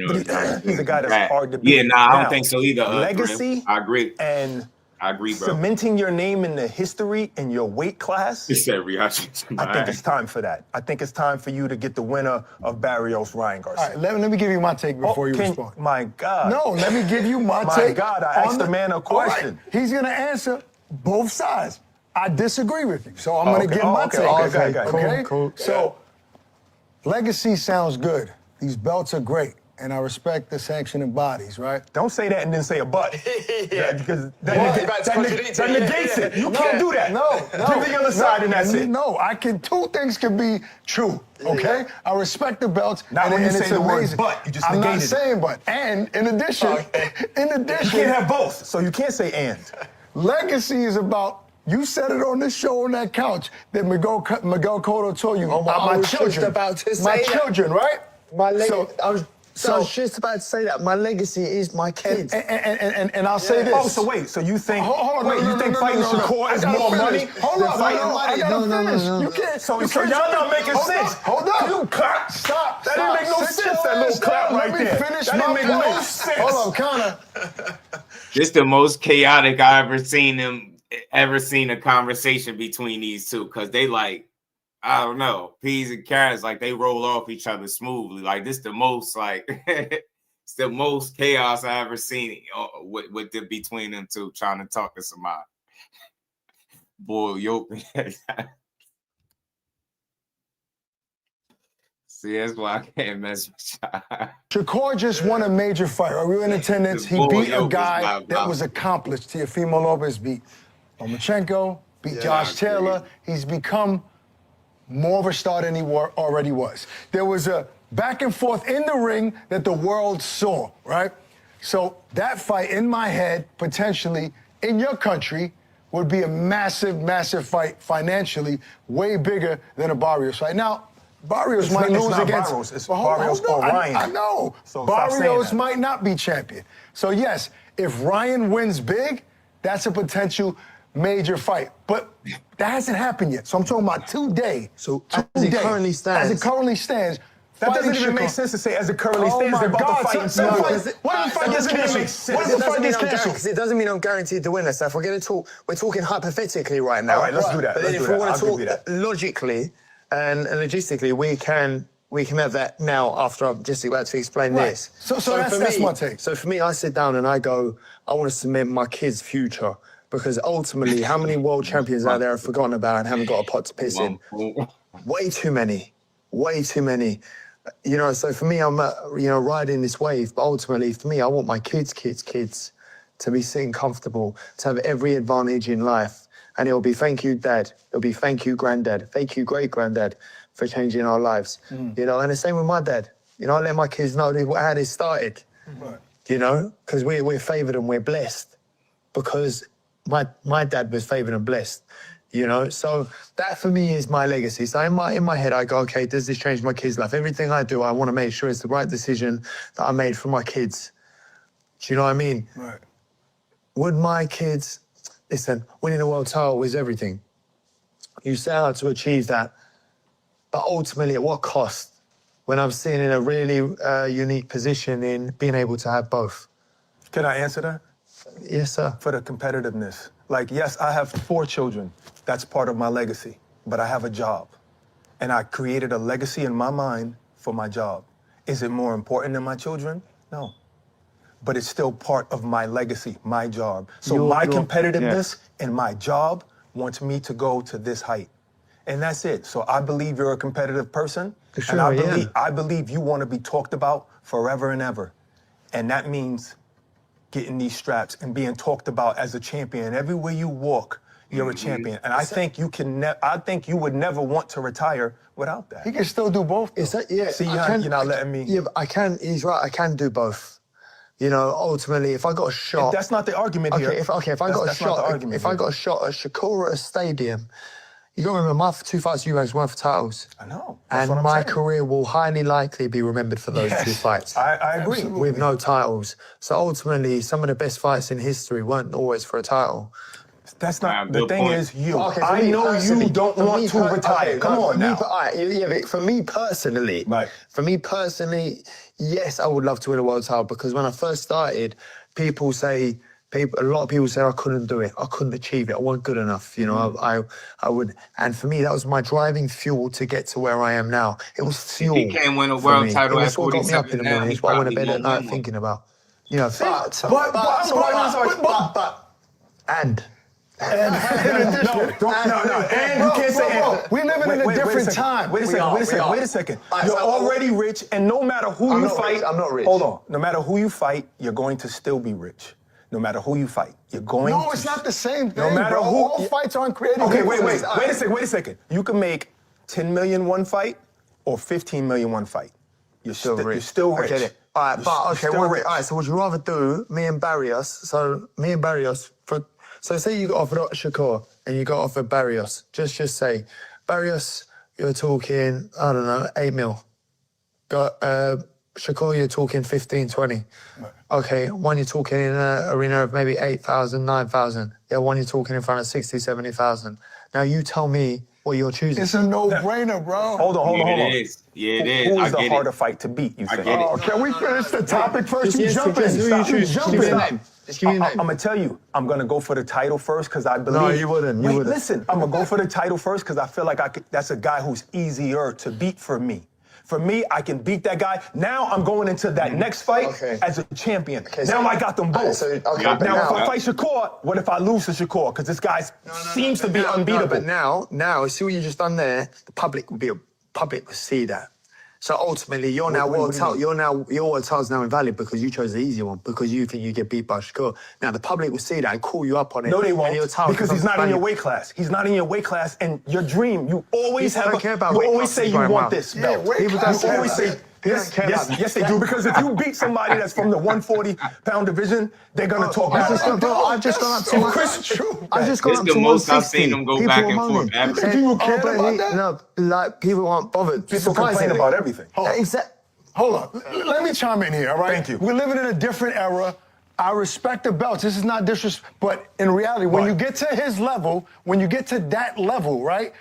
he's a guy that's hard to beat. Yeah, nah, I don't think so either. Legacy, I agree. And I agree, bro. Cementing your name in the history in your weight class. I think it's time for that. I think it's time for you to get the winner of Barrios, Ryan Garcia. All right, let me give you my take before you respond. My God. No, let me give you my take. My God, I asked the man a question. Right. He's going to answer both sides. I disagree with you, so I'm going to give my take. Okay, cool. So, legacy sounds good. These belts are great. And I respect the sanctioning bodies, right? Don't say that and then say a but. Because that negates it. You can't do that. No. Give the other side and that's it. No, two things can be true, okay? I respect the belts. Not when you say the word amazing. but, you just I'm negated not saying but. And in addition, you can't have both, so you can't say and. Legacy is about, you said it on this show on that couch that Miguel Cotto told you about my children. About to say my that. children, right? My legacy. I was just about to say that. My legacy is my kids. And I'll say this. Oh, so wait. So you think? Hold on. You think fighting Shakur is more money? Hold on. I gotta finish. No. You can't. So y'all not making sense. Hold on. You clap. Stop. That didn't make no sense. That little clap right there. Let me finish that my didn't make point. no sense. Hold on, Conor. This the most chaotic I ever seen a conversation between these two, because they like, I don't know, peas and carrots, like they roll off each other smoothly. Like, this the most, like, it's the most chaos I ever seen between them two trying to talk to somebody. Boy, yo. See, that's why I can't mess with y'all. Shakur just won a major fight. Right? We were in attendance. He beat a guy that was accomplished. Teofimo Lopez beat Lomachenko, beat Josh Taylor. He's become more of a star than he already was. There was a back and forth in the ring that the world saw, right? So that fight in my head, potentially in your country, would be a massive, massive fight financially, way bigger than a Barrios fight. Now, Barrios might lose against... Barrios, it's Barrios or Ryan. I know. So Barrios might not be champion. So yes, if Ryan wins big, that's a potential major fight. But that hasn't happened yet. So I'm talking about today. So as it currently stands. As it currently stands. That doesn't even make sense to say as it currently stands. They're about to fight in What if the fight gets canceled? What if the fight gets canceled? Because it doesn't mean I'm guaranteed to win this. So if we're going to talk, we're talking hypothetically right now. All right, let's do that. But then if we want to talk logically and logistically, we can have that now after I'm just about to explain this. So that's my take. So for me, I sit down and I go, I want to cement my kids' future. Because ultimately, how many world champions out there have forgotten about and haven't got a pot to piss in? Way too many. Way too many. You know, so for me, I'm, riding this wave. But ultimately, for me, I want my kids to be sitting comfortable, to have every advantage in life. And it'll be thank you, Dad. It'll be thank you, Granddad. Thank you, great-granddad, for changing our lives. You know, and the same with my dad. You know, I let my kids know how this started. Right. You know, because we're favoured and we're blessed. Because my dad was favoured and blessed, you know? So that for me is my legacy. So in my head, I go, okay, does this change my kids' life? Everything I do, I want to make sure it's the right decision that I made for my kids. Do you know what I mean? Right. Would my kids, listen, winning a world title is everything. You set out to achieve that, but ultimately at what cost? When I'm sitting in a really unique position in being able to have both. Can I answer that? Yes, sir. For the competitiveness. Like, yes, I have 4 children. That's part of my legacy. But I have a job. And I created a legacy in my mind for my job. Is it more important than my children? No. But it's still part of my legacy, my job. So my competitiveness and my job wants me to go to this height. And that's it. So I believe you're a competitive person. Sure, and I believe you want to be talked about forever and ever. And that means getting these straps and being talked about as a champion. Everywhere you walk, you're a champion. And I think you can. I think you would never want to retire without that. He can still do both. Is that, yeah? See, you're not letting me. Yeah, but I can. He's right. I can do both. You know, ultimately, if I got a shot. That's not the argument here. If I got a shot, if I got a shot at Shakur at a stadium, you got to remember my 2 fights you guys won for titles. I know. And my career will highly likely be remembered for those 2 fights. I agree. Absolutely. With no titles. So ultimately, some of the best fights in history weren't always for a title. That's not the thing. Is you? Okay, I know you don't want to retire. Okay, Come on now. Yeah, but for me personally, yes, I would love to win a world title because when I first started, a lot of people say I couldn't do it, I couldn't achieve it, I wasn't good enough. You know, I would, and for me that was my driving fuel to get to where I am now. It was fuel. He can't win a world title at 47 what got me up in the morning. It's what I went to bed at night thinking about. You know, And you can't say and. We live in a different time. Wait a second. You're already rich, and no matter who you fight, I'm not rich. Hold on. No matter who you fight, you're going to still be rich. No matter who you fight, you're going to. No, it's not the same thing. No matter bro. who. All fights aren't created. Okay, wait a second. You can make 10 million one fight or 15 million one fight. You're still rich. You're still rich. I get it. All right, all right. So would you rather do me and Barrios? So say you got offered Shakur and you got offered Barrios. Just say, Barrios, you're talking, I don't know, 8 mil. Got Shakur, you're talking 15, 20. Right. Okay, one you're talking in an arena of maybe 8,000, 9,000. Yeah, one you're talking in front of 60, 70,000. Now you tell me what you're choosing. It's a no-brainer, bro. Hold on. It is. Yeah, it is. Who is the harder fight to beat, you think? I get it. Can we finish the topic first? You jumping. Just give me a name. Just give me a name. I'm going to tell you, I'm going to go for the title first because I believe... No, you wouldn't. Listen, I'm going to go for the title first because I feel like that's a guy who's easier to beat for me. For me, I can beat that guy. Now I'm going into that next fight as a champion. Okay, now I got them both. Now if I fight Shakur, what if I lose to Shakur? Because this guy seems to be unbeatable. But now, see what you just done there? The public will see that. So ultimately, your world title's now invalid because you chose the easy one because you think you get beat by Shakur. Now the public will see that and call you up on it. No, they won't because he's not in your weight class. He's not in your weight class, and your dream. You always say you want this belt. People don't always say. Yes, they do. Because if you beat somebody that's from the 140-pound division, they're gonna talk about it. I've just gone up to 160. I've just gone up to 160. Most I've seen them go back and forth. People care about that? No, like people aren't bothered. People complain about everything. Hold on. Let me chime in here, all right? Thank you. We're living in a different era. I respect the belts. This is not disrespect. But in reality, when you get to his level, when you get to that level, right?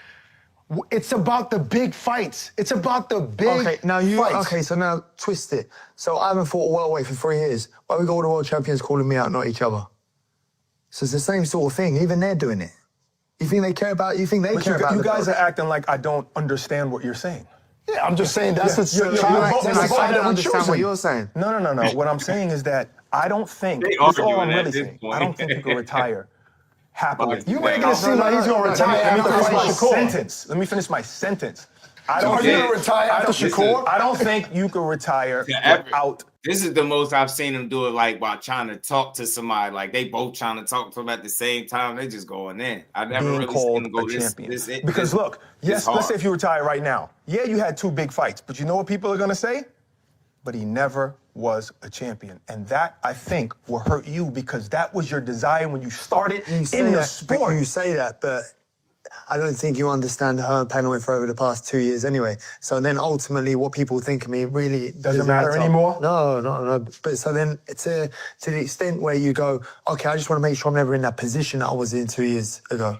It's about the big fights. It's about the big fights. Okay, so now twist it. So I haven't fought a welterweight for 3 years. Why we got all the world champions calling me out, not each other? So it's the same sort of thing. Even they're doing it. You think they care about? You think they care about? You guys are acting like I don't understand what you're saying. Yeah, I'm just saying that's I don't understand what you're saying. No. What I'm saying is that I don't think. That's all I'm really saying. I don't think you can retire happily. You making it seem like he's gonna retire after Shakur. Let me finish my sentence. Are you gonna retire after Shakur? I don't think you can retire without. This is the most I've seen him do it, like while trying to talk to somebody. Like they both trying to talk to him at the same time. They just going in. I never really seen him go this. Because look, yes, let's say if you retire right now. Yeah, you had 2 big fights, but you know what people are gonna say? But he never was a champion. And that, I think, will hurt you because that was your desire when you started in the sport. You say that, but I don't think you understand how pain I went for over the past 2 years anyway. So then ultimately what people think of me really doesn't matter anymore? No. But so then to the extent where you go, okay, I just want to make sure I'm never in that position that I was in 2 years ago.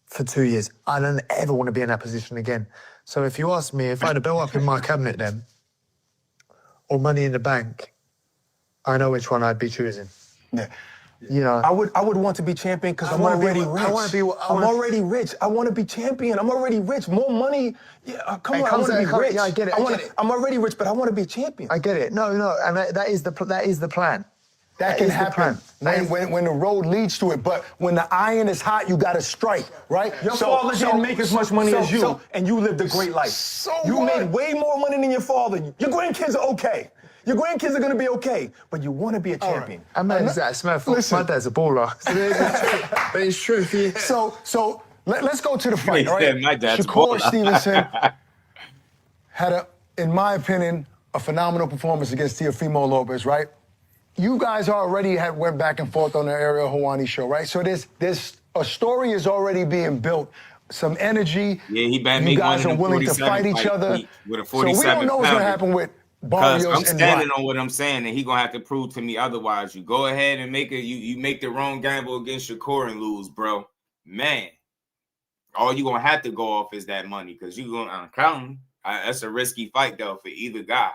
For 2 years. I don't ever want to be in that position again. So if you ask me if I had a belt up in my cabinet then, or Money in the Bank, I know which one I'd be choosing. Yeah. You know, I would want to be champion because I'm already rich. I'm already rich. I want to be champion. I'm already rich. More money. Yeah, come on. I want to be rich. Yeah, I get it. I'm already rich, but I want to be champion. I get it. No, and that is the plan. That can happen when the road leads to it. But when the iron is hot, you got to strike, right? Your father didn't make as much money as you, and you lived a great life. You made way more money than your father. Your grandkids are okay. Your grandkids are going to be okay, but you want to be a champion. I mean, my dad's a baller. But it's true. So let's go to the fight, He all said, right? "My dad's Shakur baller." Stevenson had in my opinion, a phenomenal performance against Teofimo Lopez, right? You guys already went back and forth on the Ariel Helwani show, right? So there's a story is already being built. Some energy. Yeah, he better You make guys one are of them willing to 47 fight each other. with a So we 47 don't know what's going to happen with Barrios I'm and standing Rock. on what I'm saying, and he gonna have to prove to me otherwise. You go ahead and you make the wrong gamble against Shakur and lose, bro. Man, all you gonna have to go off is that money because you gonna count. That's a risky fight though for either guy.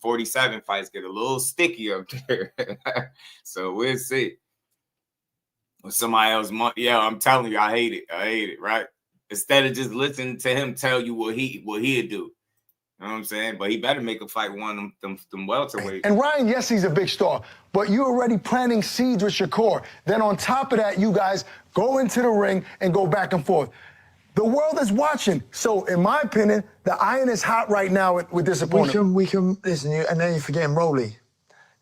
47 fights get a little sticky up there, so we'll see. With somebody else, yeah, I'm telling you, I hate it, right? Instead of just listening to him tell you what he'd do. You know what I'm saying? But he better make a fight one of them welterweights. And Ryan, yes, he's a big star, but you're already planting seeds with Shakur. Then on top of that, you guys go into the ring and go back and forth. The world is watching. So, in my opinion, the iron is hot right now with this opponent. We can listen, and then you're forgetting Rolly.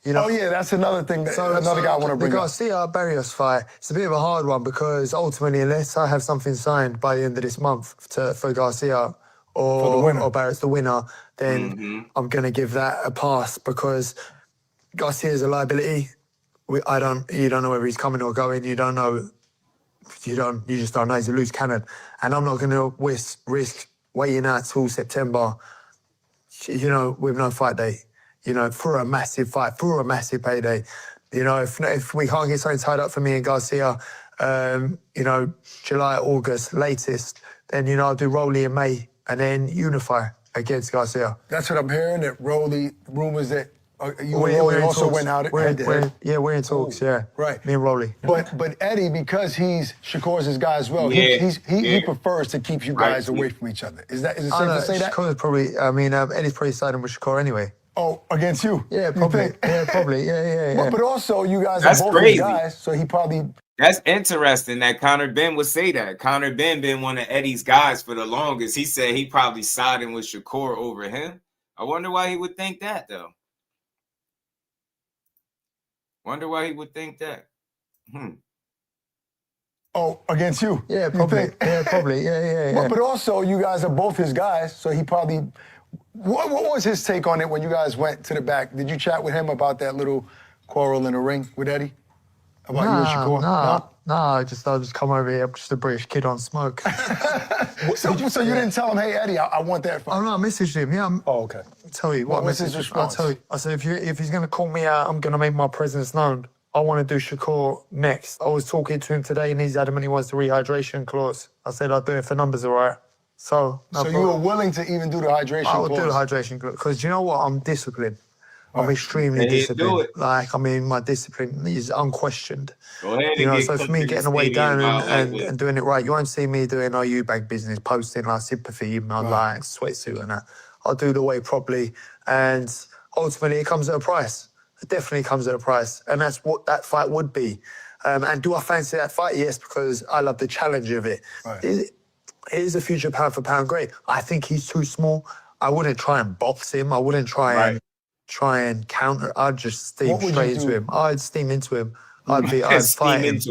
You know? Oh, yeah, that's another thing, another guy I want to bring up. The Garcia Barrios fight, it's a bit of a hard one because ultimately, unless I have something signed by the end of this month for Garcia or Barrios, the winner, then I'm going to give that a pass because Garcia's a liability. You don't know whether he's coming or going. You just don't know. He's a loose cannon. And I'm not going to risk waiting out till September, with no fight day. For a massive fight, for a massive payday. If we can't get something tied up for me and Garcia, July, August, latest, then, I'll do Rolly in May and then unify against Garcia. That's what I'm hearing, that Rolly, rumors that you and Rolly also went out head-to-head. We're in talks, yeah. Right. Me and Rolly. But Eddie, because Shakur's his guy as well, he prefers to keep you guys away from each other. Is it safe to say that? Shakur's probably, Eddie's probably siding with Shakur anyway. Oh, against you? Yeah, probably. Yeah. But also, you guys are both his guys, so he probably... That's interesting that Conor Benn would say that. Conor Benn been one of Eddie's guys for the longest. He said he probably siding with Shakur over him. I wonder why he would think that, though. Wonder why he would think that. Oh, against you? Yeah, probably. Yeah. But also, you guys are both his guys, so he probably... What was his take on it when you guys went to the back? Did you chat with him about that little quarrel in the ring with Eddie? About you and Shakur? No, I just come over here. I'm just a British kid on smoke. So you didn't tell him, hey, Eddie, I want that fight? Oh, no, I messaged him, yeah. Okay. I'll tell you what was his response? I'll tell you. I said, if he's going to call me out, I'm going to make my presence known. I want to do Shakur next. I was talking to him today and he's adamant he wants the rehydration clause. I said, I'll do it if the numbers are right. So you were willing to even do the hydration clause? I would do the hydration clause because you know what? I'm disciplined. I'm extremely disciplined. My discipline is unquestioned. Go ahead so for me, getting the weight down and doing it right, you won't see me doing RU bank business, posting like sympathy, my like sweatsuit and that. I'll do the weight properly, and ultimately it comes at a price. It definitely comes at a price, and that's what that fight would be. And do I fancy that fight? Yes, because I love the challenge of it. Right. It is a future pound for pound great. I think he's too small. I wouldn't try and box him. I wouldn't try and counter. I'd just steam straight into him. I'd steam into him. I'd fight him.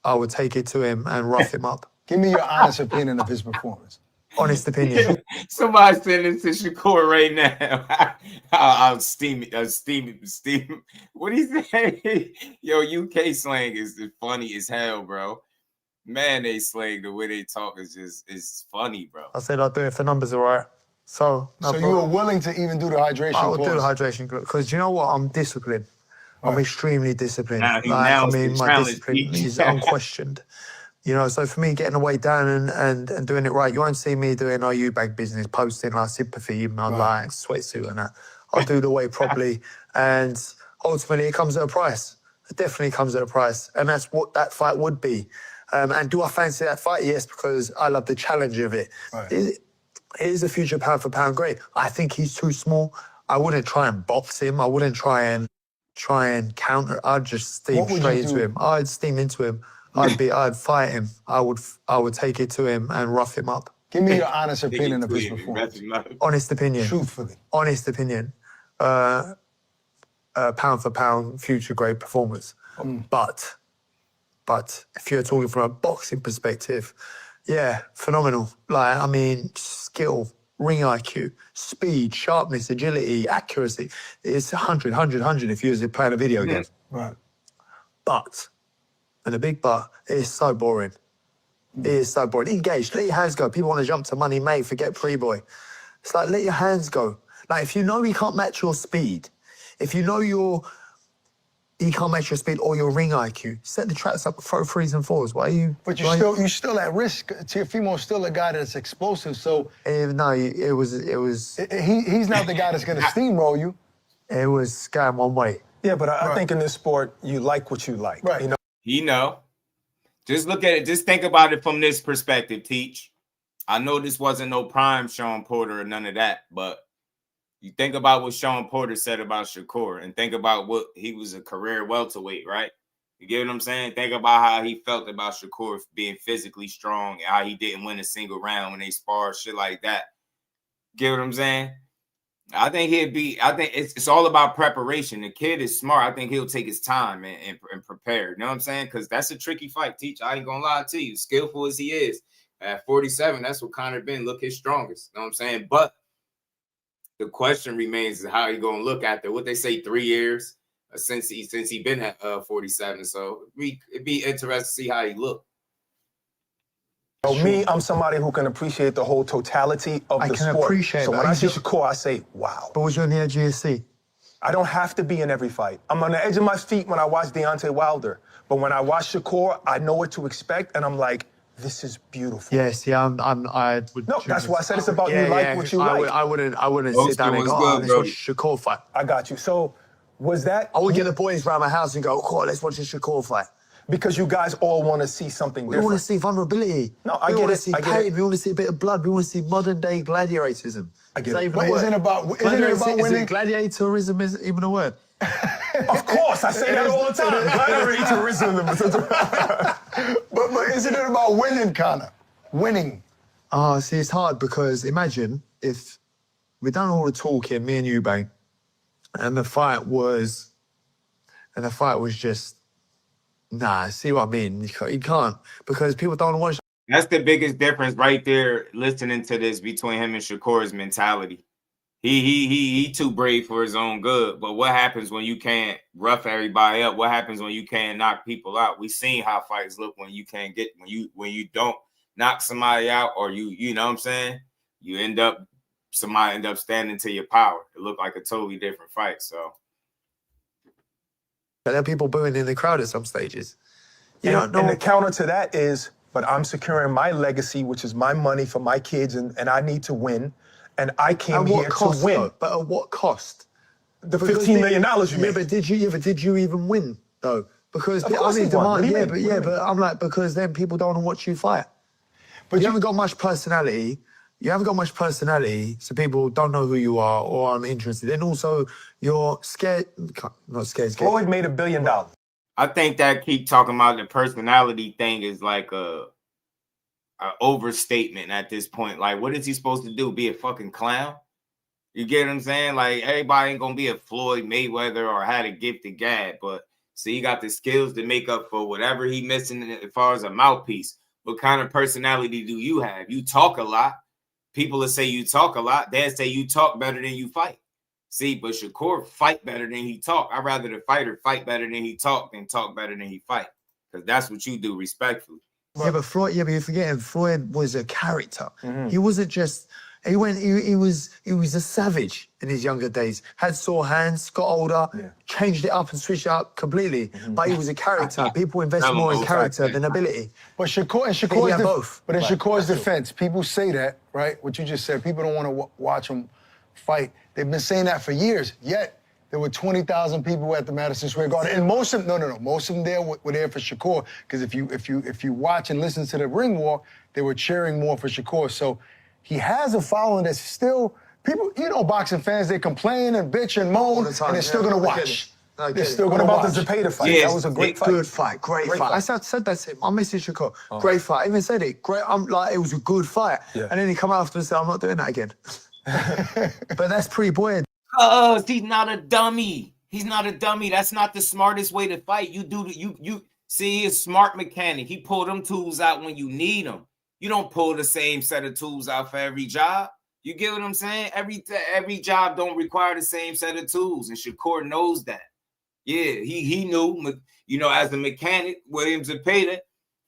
I would take it to him and rough him up. Give me your honest opinion of his performance. Honest opinion. Somebody send it to Shakur right now. I'll steam. What do you say? Yo, UK slang is funny as hell, bro. Man, they slang, the way they talk is funny, bro. I said I'll do it if the numbers are right. So you were willing to even do the hydration clause? I would do the hydration clause because you know what? I'm disciplined. I'm extremely disciplined. My discipline is unquestioned. So for me, getting the weight down and doing it right, you won't see me doing RU bank business, posting like sympathy, my like sweatsuit and that. I'll do the weight properly, and ultimately it comes at a price. It definitely comes at a price, and that's what that fight would be. And do I fancy that fight? Yes, because I love the challenge of it. Right. It is a future pound for pound great. I think he's too small. I wouldn't try and box him. I wouldn't try and counter. I'd just steam straight into him. I'd steam into him. I'd fight him. I would take it to him and rough him up. Give me your honest opinion of his performance. Honest opinion. Truthfully. Honest opinion. pound for pound, future grade performance. But if you're talking from a boxing perspective, yeah, phenomenal. Like, I mean, skill, ring IQ, speed, sharpness, agility, accuracy. It's 100, 100, 100 if you was playing a video game. Right. But, and a big but, it is so boring. It is so boring. Engage, let your hands go. People want to jump to money made, forget pre-boy. It's like, let your hands go. Like, if you know he can't match your speed, if you know he can't match your speed or your ring IQ, set the traps up, throw threes and fours. Why are you... But you're still at risk. Teofimo's still a guy that's explosive, so... No, it was... He's not the guy that's going to steamroll you. It was going one way. Yeah, but I think in this sport, you like what you like. Right. You know, just look at it. Just think about it from this perspective, Teach. I know this wasn't no prime Sean Porter or none of that, but you think about what Sean Porter said about Shakur and think about what he was a career welterweight, right? You get what I'm saying? Think about how he felt about Shakur being physically strong and how he didn't win a single round when they sparred, shit like that. Get what I'm saying? I think it's all about preparation. The kid is smart. I think he'll take his time and prepare. You know what I'm saying? Because that's a tricky fight, Teach. I ain't gonna lie to you. Skillful as he is, at 47, that's what Conor Benn look his strongest. You know what I'm saying? But the question remains how he gonna look after what they say 3 years since he been at 47. So it'd be interesting to see how he look. Me, I'm somebody who can appreciate the whole totality of the sport. I can appreciate so that. when I see Shakur, I say, wow. But was you on the edge of your seat? I don't have to be in every fight. I'm on the edge of my feet when I watch Deontay Wilder. But when I watch Shakur, I know what to expect, and I'm like, this is beautiful. Yeah, see, I would... No, that's why I said it's about you like what you like. I wouldn't sit down and go, let's watch a Shakur fight. I got you. So, was that... I would get the boys around my house and go, oh, let's watch a Shakur fight. Because you guys all want to see something different. We want to see vulnerability. No, I get it. We want to see pain. We want to see a bit of blood. We want to see modern-day gladiatorism. I get it. But isn't it about winning? Gladiatorism isn't even a word. Of course, I say that all the time. Gladiatorism. But isn't it about winning, Conor? Winning. See, it's hard because imagine if we'd done all the talking, me and you, Bang, and the fight was just... Nah, see what I mean? You can't, because people don't watch. That's the biggest difference right there, listening to this, between him and Shakur's mentality. He too brave for his own good. But what happens when you can't rough everybody up? What happens when you can't knock people out? We've seen how fights look when you can't get when you don't knock somebody out, or you know what I'm saying? Somebody end up standing to your power. It looked like a totally different fight. So there are people booing in the crowd at some stages. And the counter to that is, but I'm securing my legacy, which is my money for my kids, and I need to win. And I came here to win. Though? But at what cost? The $15 million you made. But did you even win, though? Because, of course he won. But I'm like, because then people don't want to watch you fight. But you haven't got much personality. You haven't got much personality, so people don't know who you are or aren't interested. And also, you're scared. Not scared. Floyd made $1 billion. I think that keep talking about the personality thing is like a overstatement at this point. Like, what is he supposed to do? Be a fucking clown? You get what I'm saying? Like, everybody ain't gonna be a Floyd Mayweather or had a gifted gab, but see, he got the skills to make up for whatever he missing as far as a mouthpiece. What kind of personality do you have? You talk a lot. People that say you talk a lot, they say you talk better than you fight. See, but Shakur fight better than he talk. I'd rather the fighter fight better than he talk than talk better than he fight. Because that's what you do, respectfully. Yeah, but you're forgetting Floyd was a character. Mm-hmm. He wasn't just... He was a savage in his younger days. Had sore hands, got older, changed it up and switched it up completely. Mm-hmm. But he was a character. People invest more in character than ability. But Shakur's defense, people say that, right? What you just said, people don't want to watch him fight. They've been saying that for years. Yet there were 20,000 people at the Madison Square Garden, and most of them there were there for Shakur. Because if you watch and listen to the ring walk, they were cheering more for Shakur. So he has a following that's still, people, boxing fans, they complain and bitch and moan, and they're still going to watch. They're still going to watch. What about the Zepeda fight? That was a great fight. Good fight, great fight. I said that to him. I messaged Shakur. Great fight. I even said it. Great. I'm like, it was a good fight. Yeah. And then he come after and said, I'm not doing that again. But that's pretty buoyant. He's not a dummy. He's not a dummy. That's not the smartest way to fight. You see, he's a smart mechanic. He pull them tools out when you need them. You don't pull the same set of tools out for every job. You get what I'm saying? Every job don't require the same set of tools, and Shakur knows that. Yeah, he knew. You know, as a mechanic, Williams and Payton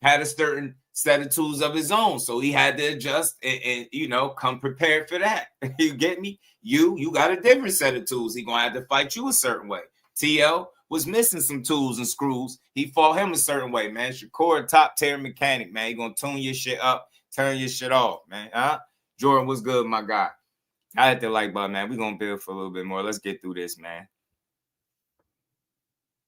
had a certain set of tools of his own, so he had to adjust and you know, come prepared for that. You get me? You got a different set of tools. He gonna have to fight you a certain way. TL was missing some tools and screws. He fought him a certain way, man. Shakur, top tier mechanic, man. He gonna tune your shit up, turn your shit off, man. Jordan, what's good, my guy? I had to like, but man, we gonna build for a little bit more. Let's get through this, man.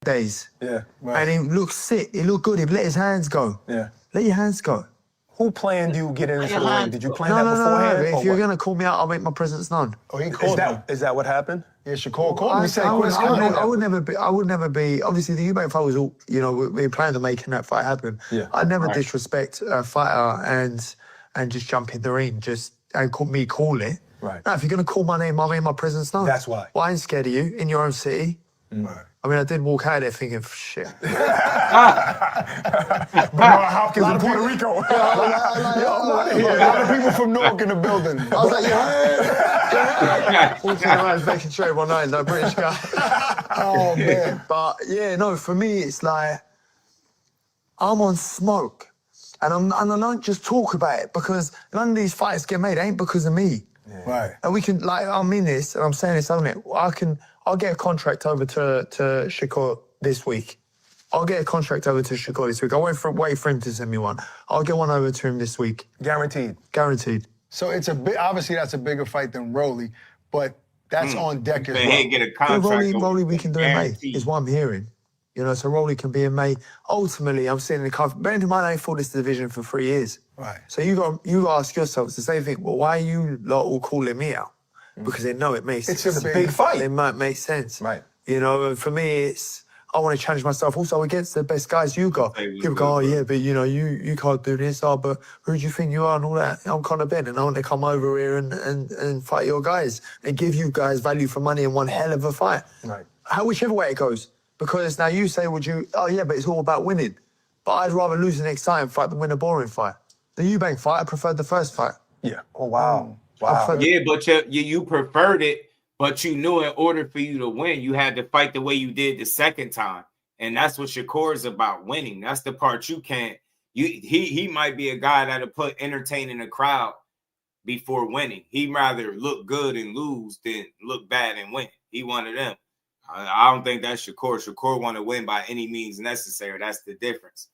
Days. Yeah. Right. And he looked sick. He looked good. He let his hands go. Yeah. Let your hands go. Who planned you getting into the ring? Did you plan that beforehand? No. If you're going to call me out, I'll make my presence known. Oh, he called Is that what happened? Yeah, Shakur called me. I would never be. Obviously, the Eubank fight was all, you know, we planned on making that fight happen. Yeah. I'd never disrespect a fighter and just jump in the ring, and call it. Right. No, if you're going to call my name, I'll make my presence known. That's why. Well, I ain't scared of you in your own city. Right. I mean, I did walk out there thinking, shit. Bernard Hopkins in Puerto Rico. A lot of people from Newark in the building. I was like, yeah. Walking around making sure everyone knows I'm a British guy. Oh, man. But, yeah, no, for me, it's like, I'm on smoke. And I don't just talk about it because none of these fights get made. It ain't because of me. Yeah. Right. And we can, like, I mean this, and I'm saying this on it. I'll get a contract over to Shakur this week. I'll get a contract over to Shakur this week. I won't wait for him to send me one. I'll get one over to him this week. Guaranteed. Guaranteed. So it's obviously that's a bigger fight than Rolly, but that's on deck as well. Hey, get a contract. Rolly, we can do in May, is what I'm hearing. You know, so Rolly can be in May. Ultimately, I'm sitting in the car. Bearing in mind, I ain't fought this division for 3 years. Right. So you ask yourselves the same thing. Well, why are you lot all calling me out? Because they know it makes sense. It's a big fight. It might make sense. Right. You know, for me, I want to challenge myself also against the best guys you got. People go, oh, yeah, but, you know, you can't do this. Oh, but who do you think you are and all that? I'm Conor Benn, and I want to come over here and fight your guys and give you guys value for money in one hell of a fight. Right. Whichever way it goes. Because now you say, oh, yeah, but it's all about winning. But I'd rather lose an exciting fight than win a boring fight. The Eubank fight, I preferred the first fight. Yeah. Oh, wow. Wow. Yeah, but you preferred it, but you knew in order for you to win, you had to fight the way you did the second time. And that's what Shakur is about, winning. That's the part you can't. He might be a guy that'll put entertaining the crowd before winning. He'd rather look good and lose than look bad and win. He one of them. I don't think that's Shakur. Shakur want to win by any means necessary. That's the difference.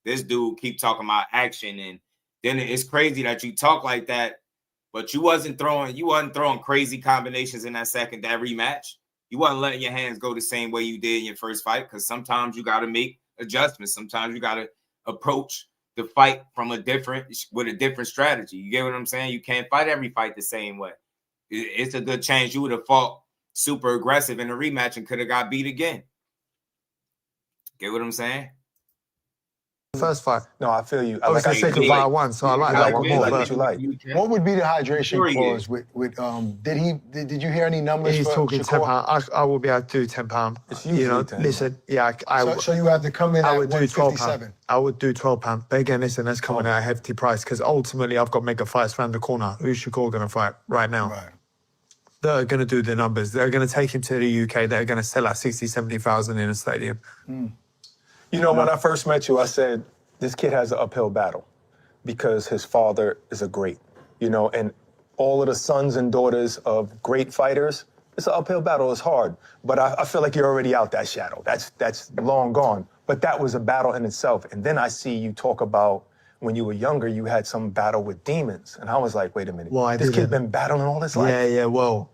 This dude keep talking about action, and then it's crazy that you talk like that, but you wasn't throwing crazy combinations in that rematch. You wasn't letting your hands go the same way you did in your first fight, because sometimes you got to make adjustments. Sometimes you got to approach the fight with a different strategy. You get what I'm saying? You can't fight every fight the same way. It's a good chance you would have fought super aggressive in a rematch and could have got beat again. Get what I'm saying? First fight. No, I feel you. Like I said, I won, so I like that one more. What you like? What would be the hydration clause with did you hear any numbers? He's for talking Shakur? £10. I will be able to do £10. It's usually you know, 10. listen, yeah, So you have to come in I at would do £157. I would do £12. But again, listen, that's coming at a hefty price because ultimately I've got mega fights around the corner. Who's Shakur going to fight right now? Right. They're going to do the numbers. They're going to take him to the UK. They're going to sell out 60, 70,000 in a stadium. You know, when I first met you, I said, this kid has an uphill battle because his father is a great, you know, and all of the sons and daughters of great fighters, it's an uphill battle. It's hard. But I feel like you're already out that shadow. That's long gone. But that was a battle in itself. And then I see you talk about when you were younger, you had some battle with demons. And I was like, wait a minute. Well, this kid been battling all his life? Yeah, well,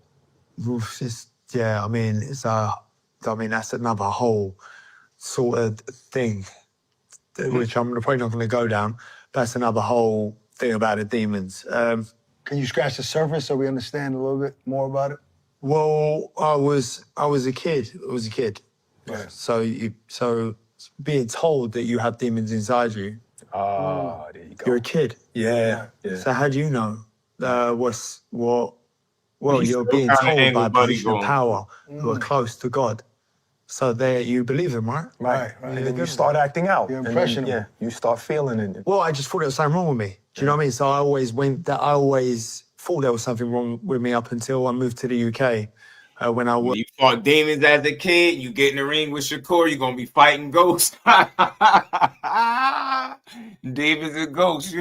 I mean, that's another whole sort of thing, which I'm probably not going to go down. That's another whole thing about the demons. Can you scratch the surface so we understand a little bit more about it? Well, I was a kid. Right. So being told that you have demons inside you. There you go. You're a kid. Yeah. So how do you know what well, He's you're still being kinda told angle by a buddy position of going. power who are close to God. So there, you believe them, right? Right. Yeah, And then you good. start acting out. You're And then, impressionable. yeah, you start feeling it. Well, I just thought there was something wrong with me. Do you know what I mean? So I always thought there was something wrong with me up until I moved to the UK. When I When was you fought demons as a kid, you get in the ring with Shakur, you're gonna be fighting ghosts. Demons and ghosts.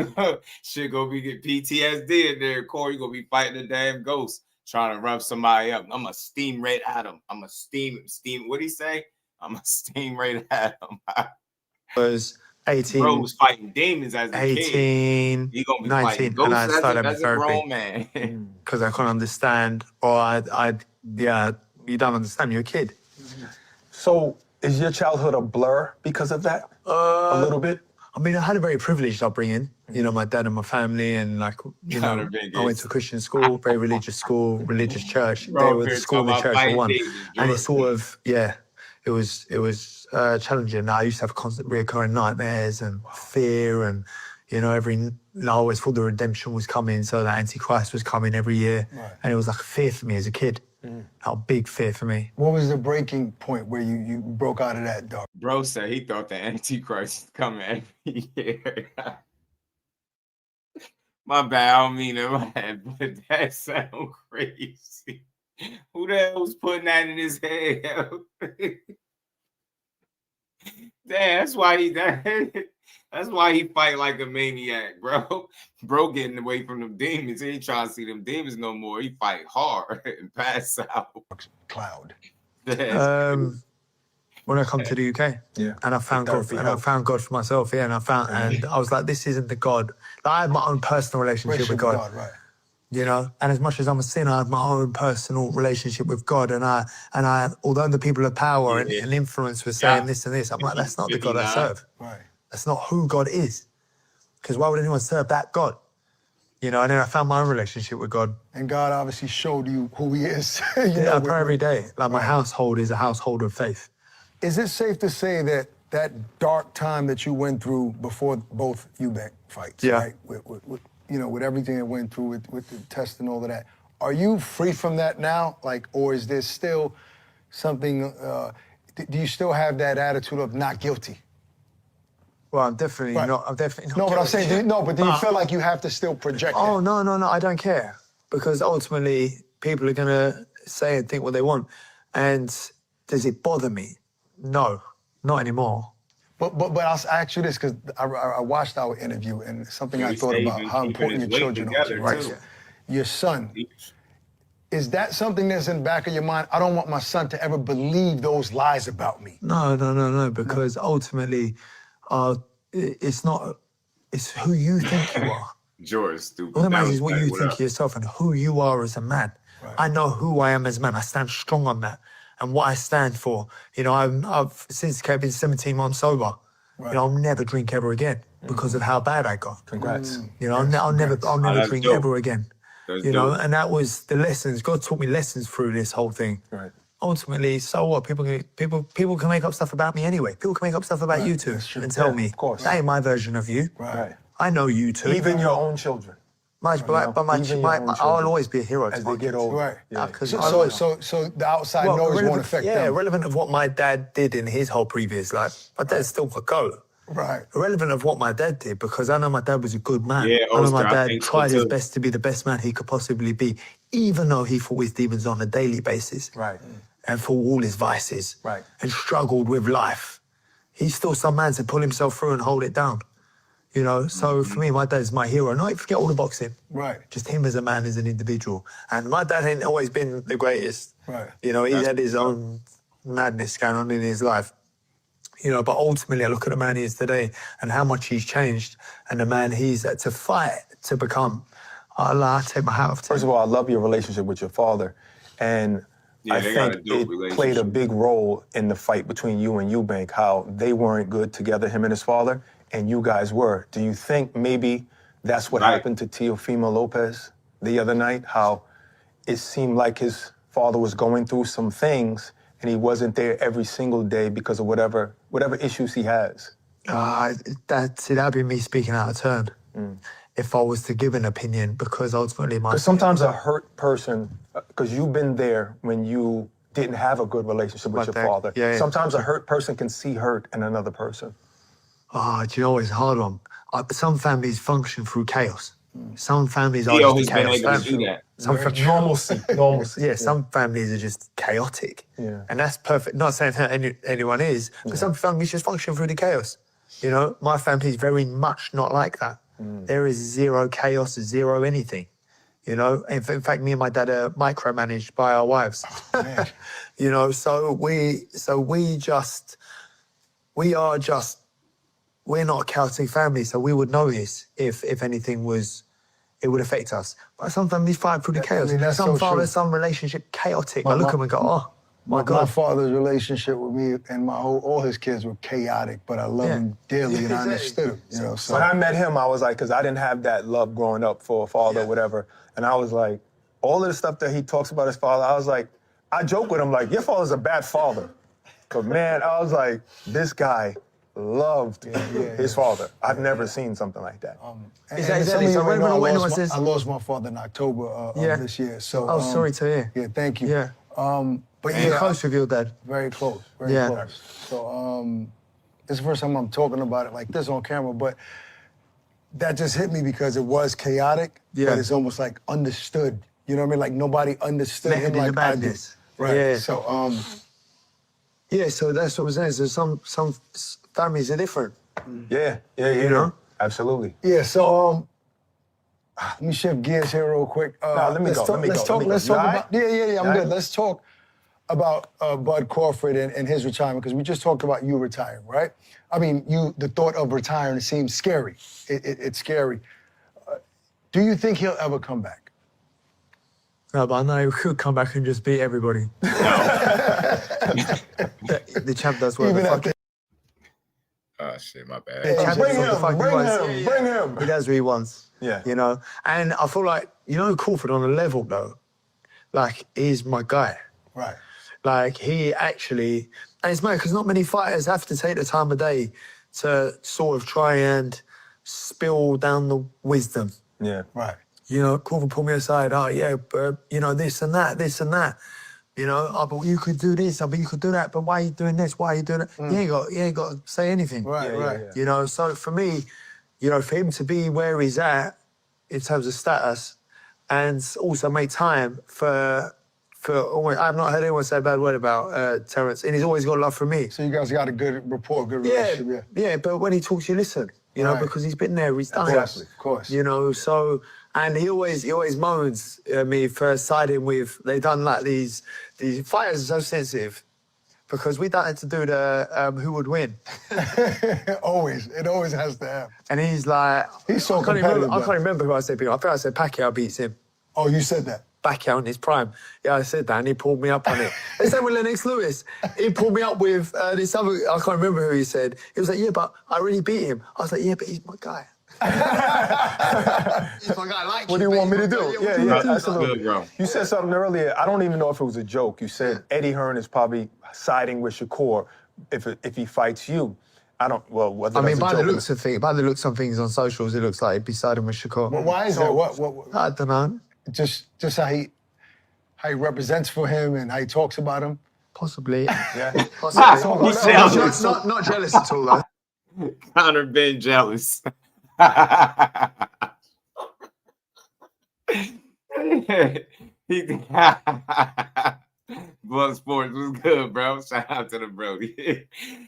Shit gonna be get PTSD in there. Corey, you're gonna be fighting a damn ghost, trying to rough somebody up. I'm a steam right at him. I'm a steam. What'd he say? I'm a steam right at him. was 18, Bro was fighting demons as a kid. 18, He gonna be 19, fighting and ghosts I started as a grown man. because I couldn't understand, or you don't understand. You're a kid. So is your childhood a blur because of that? A little bit? I mean, I had a very privileged upbringing. You know, my dad and my family, and I went to a Christian school, very religious school, religious church. Bro, they were the school and the church for one, and it's sort of it was challenging. I used to have constant reoccurring nightmares and fear, and I always thought the redemption was coming, so that Antichrist was coming every year, and it was like a fear for me as a kid. A big fear for me. What was the breaking point where you broke out of that, dog? Bro said he thought the Antichrist was coming every year. My bad, I don't mean it, but that sounds crazy. Who the hell was putting that in his head? Damn, that's why he fight like a maniac, bro. Bro getting away from them demons. He ain't trying to see them demons no more. He fight hard and pass out. Cloud. When I come to the UK, and I found God, I found God for myself, and I was like, this isn't the God. Like, I had my own personal relationship with God, right? And as much as I'm a sinner, I have my own personal relationship with God, and I, although the people of power and influence were saying this and this, I'm like, that's not the God I serve. Right. That's not who God is. Because why would anyone serve that God? And then I found my own relationship with God. And God obviously showed you who He is. I pray every day. Like, my household is a household of faith. Is it safe to say that that dark time that you went through before both Eubank fights, right? With everything that went through with the test and all of that, are you free from that now? Like, or is there still something? Do you still have that attitude of not guilty? Well, I'm definitely not. I'm definitely not. No, but I'm saying, but do you feel like you have to still project? Oh, no, I don't care, because ultimately people are gonna say and think what they want. And does it bother me? No, not anymore. But I'll ask you this, because I watched our interview, and something I thought about how important your children are to you, right? Your son. Is that something that's in the back of your mind? I don't want my son to ever believe those lies about me. No, because ultimately, it's who you think you are. George, stupid. What matters is what you think of yourself and who you are as a man. Right. I know who I am as a man. I stand strong on that and what I stand for. I've since been 17 months sober. Right. I'll never drink ever again because of how bad I got. Congrats. I'll never drink ever again. That's And that was the lessons. God taught me lessons through this whole thing. Right. Ultimately, so what? People can make up stuff about me anyway. People can make up stuff about you too and tell me, of course, that ain't my version of you. Right. I know you too. Even your own children. I'll always be a hero as they get older. Right. Yeah. So the outside noise won't affect them. Yeah, irrelevant of what my dad did in his whole previous life. My dad's still a go. Right. Irrelevant of what my dad did, because I know my dad was a good man. Yeah, I know my Oscar, I dad think so tried his too. best to be the best man he could possibly be, even though he fought his demons on a daily basis. Right. And for all his vices. Right. And struggled with life. He's still some man to pull himself through and hold it down. So for me, my dad's my hero. Not forget all the boxing. Right. Just him as a man, as an individual. And my dad ain't always been the greatest. Right. He had his own madness going on in his life. But ultimately I look at the man he is today and how much he's changed and the man he's had to fight to become. I take my hat off to him. First of all, I love your relationship with your father. And I think it played a big role in the fight between you and Eubank, how they weren't good together, him and his father, and you guys were. Do you think maybe that's what happened to Teofimo Lopez the other night? How it seemed like his father was going through some things and he wasn't there every single day because of whatever issues he has? That'd be me speaking out of turn. If I was to give an opinion, because ultimately Because sometimes a hurt person, because you've been there when you didn't have a good relationship with your father. Yeah. Sometimes a hurt person can see hurt in another person. Oh, do you know it's a hard one? Some families function through chaos. Some families are He just always a been chaos able to family. do that. Normalcy. Yeah, some families are just chaotic. Yeah. And that's perfect. Not saying how anyone is, but some families just function through the chaos. You know, my family is very much not like that. There is zero chaos, zero anything. You know, in fact, me and my dad are micromanaged by our wives. You know, we're not a chaotic family, so we would know this if anything was, it would affect us. But some families fight through the chaos. I mean, that's some so fathers, true. some relationship chaotic. I look at them and go, oh, my My God. father's relationship with me and all his kids were chaotic, but I love him dearly and I understood him. You know, so When I met him, I was like, because I didn't have that love growing up for a father or whatever. And I was like, all of the stuff that he talks about his father, I was like, I joke with him like, your father's a bad father. But man, I was like, this guy loved his father. I've never seen something like that. I lost my father in October of this year. So sorry to hear. Yeah, thank you. Yeah. But You're close with your dad. Very close. Very close. So it's the first time I'm talking about it like this on camera, but that just hit me because it was chaotic, but it's almost like understood. You know what I mean? Like nobody understood him like I did. Right. Yeah. So yeah, so that's what I'm saying. So some families are different. Yeah. You know? Absolutely. yeah, so let me shift gears here real quick. let me go. Let's talk about I'm right? good. Let's talk about Bud Crawford and his retirement, because we just talked about you retiring, right? I mean, the thought of retiring seems scary. It's scary. Do you think he'll ever come back? No, but I know he could come back and just beat everybody. The champ does what the fuck. Oh shit, my bad. Bring him. He does what he wants. Yeah. You know? And I feel like, you know, Crawford on a level though, like, he's my guy. Right. Like, he actually, and it's mad because not many fighters have to take the time of day to sort of try and spill down the wisdom. Yeah. Right. You know, Crawford pulled me aside. Oh, yeah, but, you know, this and that. You know, oh, but you could do this, oh, but you could do that, but why are you doing this? Why are you doing that? You ain't got to say anything. Right. You know, so for me, you know, for him to be where he's at in terms of status and also make time for I've not heard anyone say a bad word about Terence, and he's always got love for me. So you guys got a good rapport, good relationship, Yeah, but when he talks, you listen, you know, because he's been there, he's done it. Of course. You know, so, and he always moans at me for siding with, they done like these fighters are so sensitive because we don't have to do the who would win. It always has to happen. And he's like, He's so I can't competitive. remember who I said, I think I said Pacquiao beats him. Oh, you said that? Pacquiao in his prime. Yeah, I said that, and he pulled me up on it. The same with Lennox Lewis. He pulled me up with this other, I can't remember who he said. He was like, yeah, but I really beat him. I was like, yeah, but he's my guy. He's my guy, I like What do you want me to do? Yeah, absolutely. Good, bro. You said something earlier. I don't even know if it was a joke. You said Eddie Hearn is probably siding with Shakur if he fights you. I don't. Well, whether I mean, that's by a the joke looks of things on socials, it looks like he'd be siding with Shakur. Well, why is that? What? I don't know. Just how he represents for him and how he talks about him. Possibly. Yeah. Possibly. He's jealous. Not jealous at all, though. Conor Benn jealous. Blood Sports was good, bro. Shout out to the Brody.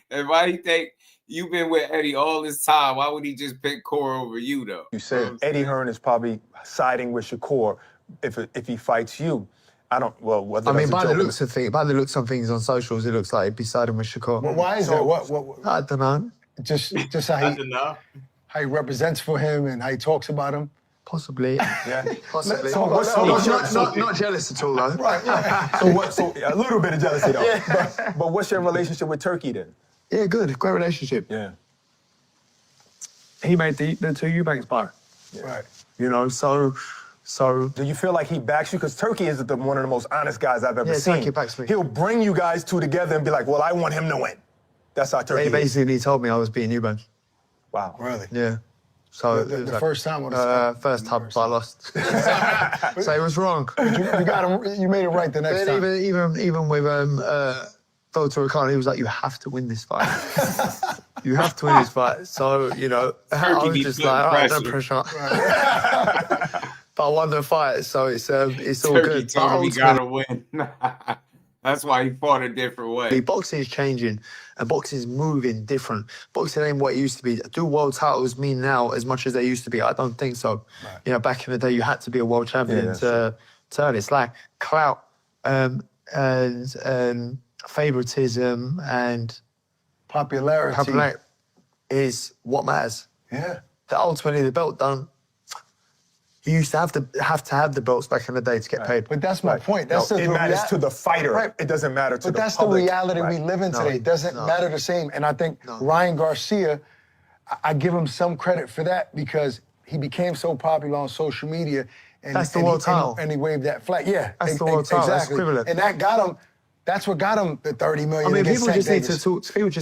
And why he think you've been with Eddie all this time? Why would he just pick Core over you, though? You said Eddie Hearn is probably siding with Shakur if he fights you. I don't. Well, whether I mean, that's by a the joke. looks of things on socials, it looks like he'd be siding with Shakur. Well, why is that? What? I don't know. Just how he represents for him and how he talks about him. Possibly. Yeah. Possibly. So what's Not jealous at all, though. Right. So a little bit of jealousy though. Yeah. But what's your relationship with Turkey then? Yeah, good. Great relationship. Yeah. He made the two Eubanks bar. Yeah. Right. You know, so do you feel like he backs you? Because Turkey is one of the most honest guys I've ever seen. Turkey backs me. He'll bring you guys two together and be like, well, I want him to win. That's how Turkey He is. basically told me I was beating Eubanks. Wow. Really? Yeah. So The first time or the first time I lost. So it was wrong. you got him. You made it right the next time. Even with Volta O'Connor, he was like, "You have to win this fight. You have to win this fight." So I was just like, "All right, no pressure." But I won the fight, so it's all Turkey good. told him he gotta win. That's why he fought a different way. Boxing is changing, and boxing is moving different. Boxing ain't what it used to be. Do world titles mean now as much as they used to be? I don't think so. Right. Back in the day, you had to be a world champion to earn. It's like clout and favoritism and popularity is what matters. Yeah. Ultimately, the belt don't. You used to have the belts back in the day to get paid. But that's my point. That's it matters to the fighter. Right. It doesn't matter to the public. But that's the reality we live in today. It doesn't matter the same. And I think Ryan Garcia, I give him some credit for that because he became so popular on social media. And, that's the world title. And he waved that flag. Yeah. That's the world title. That's equivalent. And that got him, that's what got him the $30 million. I mean, people just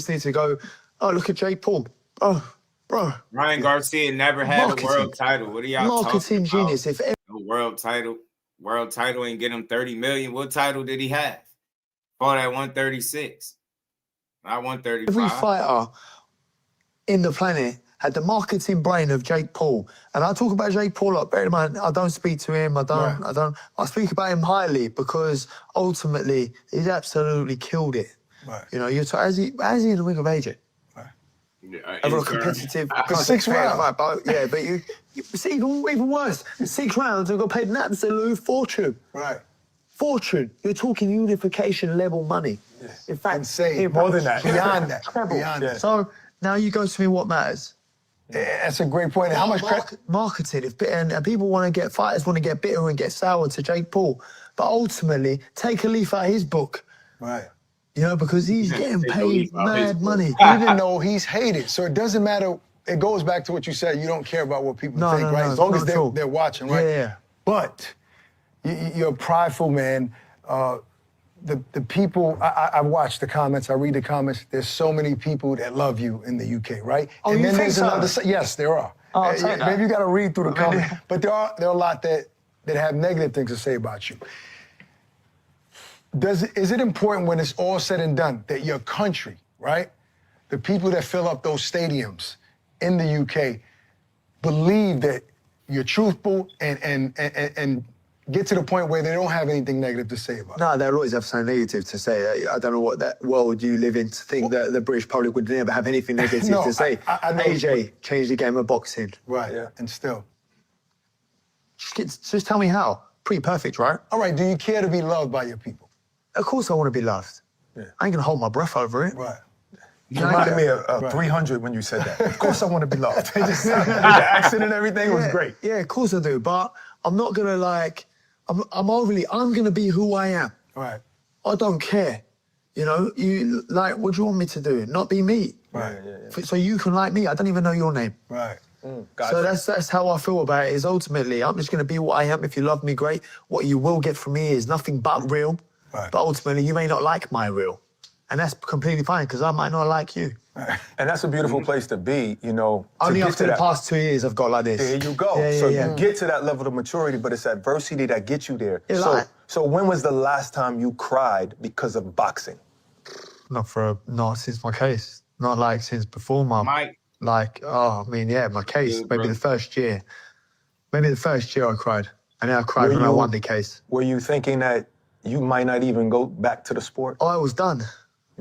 need to go, oh, look at Jake Paul. Oh, bro. Ryan Garcia never had a world title. What are y'all talking about? Marketing genius. If no world title ain't get him 30 million. What title did he have? Fought at 136. Not 135. Every fighter in the planet had the marketing brain of Jake Paul. And I talk about Jake Paul, bear in mind, I don't speak to him, I speak about him highly because ultimately he's absolutely killed it. Right. How's he in the ring of AJ? Over a competitive, for 6 rounds. But you see, even worse. 6 rounds, and got paid an absolute fortune. Right. Fortune. You're talking unification level money. Yes. In fact, insane. More than that. Beyond that. Beyond that. So now you go to me, what matters? That's a great point. How much marketing? And people fighters want to get bitter and get sour to Jake Paul, but ultimately take a leaf out of his book. Right. Because he's getting paid mad money. Even though he's hated. So it doesn't matter. It goes back to what you said. You don't care about what people think, right? As long as they're watching, right? Yeah. But you're a prideful man. The people, I watch the comments, I read the comments. There's so many people that love you in the UK, right? Oh, and you then think there's so? another side. Yes, there are. Oh, maybe you got to read through the comments. But there are a lot that have negative things to say about you. Is it important when it's all said and done that your country, right, the people that fill up those stadiums in the UK believe that you're truthful and get to the point where they don't have anything negative to say about it? No, they'll always have something negative to say. I don't know what that world you live in to think that the British public would never have anything negative to say. I know, AJ changed the game of boxing. Right, yeah. And still. Just tell me how. Pretty perfect, right? All right, do you care to be loved by your people? Of course I want to be loved. Yeah. I ain't going to hold my breath over it. Right. You reminded me of 300 when you said that. Of course I want to be loved. The accent and everything was great. Yeah, of course I do. But I'm not going to I'm going to be who I am. Right. I don't care. What do you want me to do? Not be me. Right. So you can like me. I don't even know your name. Right. So that's how I feel about it, is ultimately I'm just going to be what I am. If you love me, great. What you will get from me is nothing but real. Right. But ultimately, you may not like my real. And that's completely fine, because I might not like you. And that's a beautiful place to be, Only after the past 2 years I've got like this. There you go. You get to that level of maturity, but it's adversity that gets you there. So when was the last time you cried because of boxing? Not since my case. Not since before my... my case. Maybe the first year. Maybe the first year I cried. And then I cried when I won the case. Were you thinking that you might not even go back to the sport? I was done.